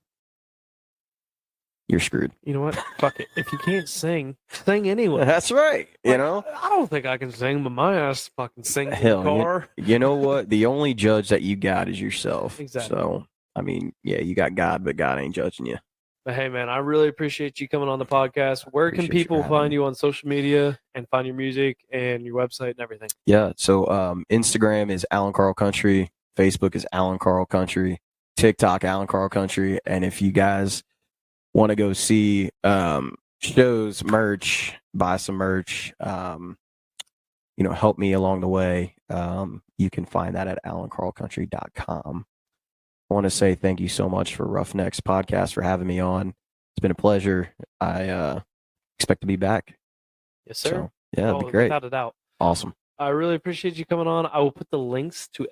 you're screwed. You know what? Fuck it. If you can't sing, sing anyway. That's right. I don't think I can sing, but my ass fucking sings in the Hell, car. you know what? The only judge that you got is yourself. Exactly. So, I mean, yeah, you got God, but God ain't judging you. But hey, man, I really appreciate you coming on the podcast. Where can Appreciate you people for having find me. you on social media and find your music and your website and everything? Yeah. So, Instagram is Alan Carl Country. Facebook is Alan Carl Country. TikTok, Alan Carl Country. And if you guys want to go see shows, merch, buy some merch, help me along the way, you can find that at alancarlcountry.com. I want to say thank you so much for Roughnecks Podcast for having me on. It's been a pleasure. I expect to be back. Yes, sir. So, yeah, it'd Oh, be great. without a doubt. Awesome. I really appreciate you coming on. I will put the links to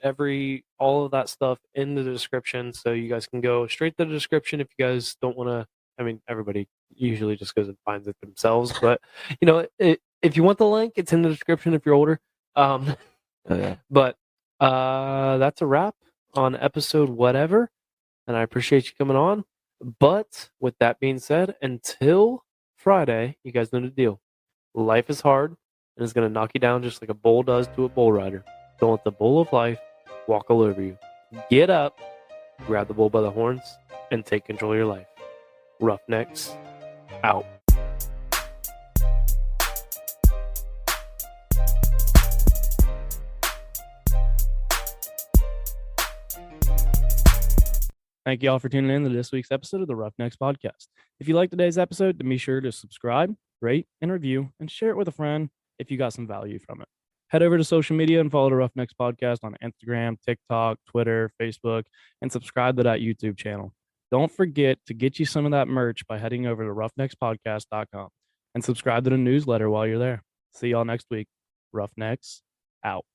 all of that stuff in the description, so you guys can go straight to the description if you guys don't want to. I mean, everybody usually just goes and finds it themselves, but if you want the link, it's in the description if you're older. Yeah. But that's a wrap on episode whatever, and I appreciate you coming on. But with that being said, until Friday, you guys know the deal. Life is hard, and it's going to knock you down just like a bull does to a bull rider. Don't let the bull of life walk all over you. Get up, grab the bull by the horns, and take control of your life. Roughnecks, out. Thank you all for tuning in to this week's episode of the Roughnecks Podcast. If you like today's episode, then be sure to subscribe, rate, and review, and share it with a friend if you got some value from it. Head over to social media and follow the Roughnecks Podcast on Instagram, TikTok, Twitter, Facebook, and subscribe to that YouTube channel. Don't forget to get you some of that merch by heading over to roughneckspodcast.com and subscribe to the newsletter while you're there. See y'all next week. Roughnecks out.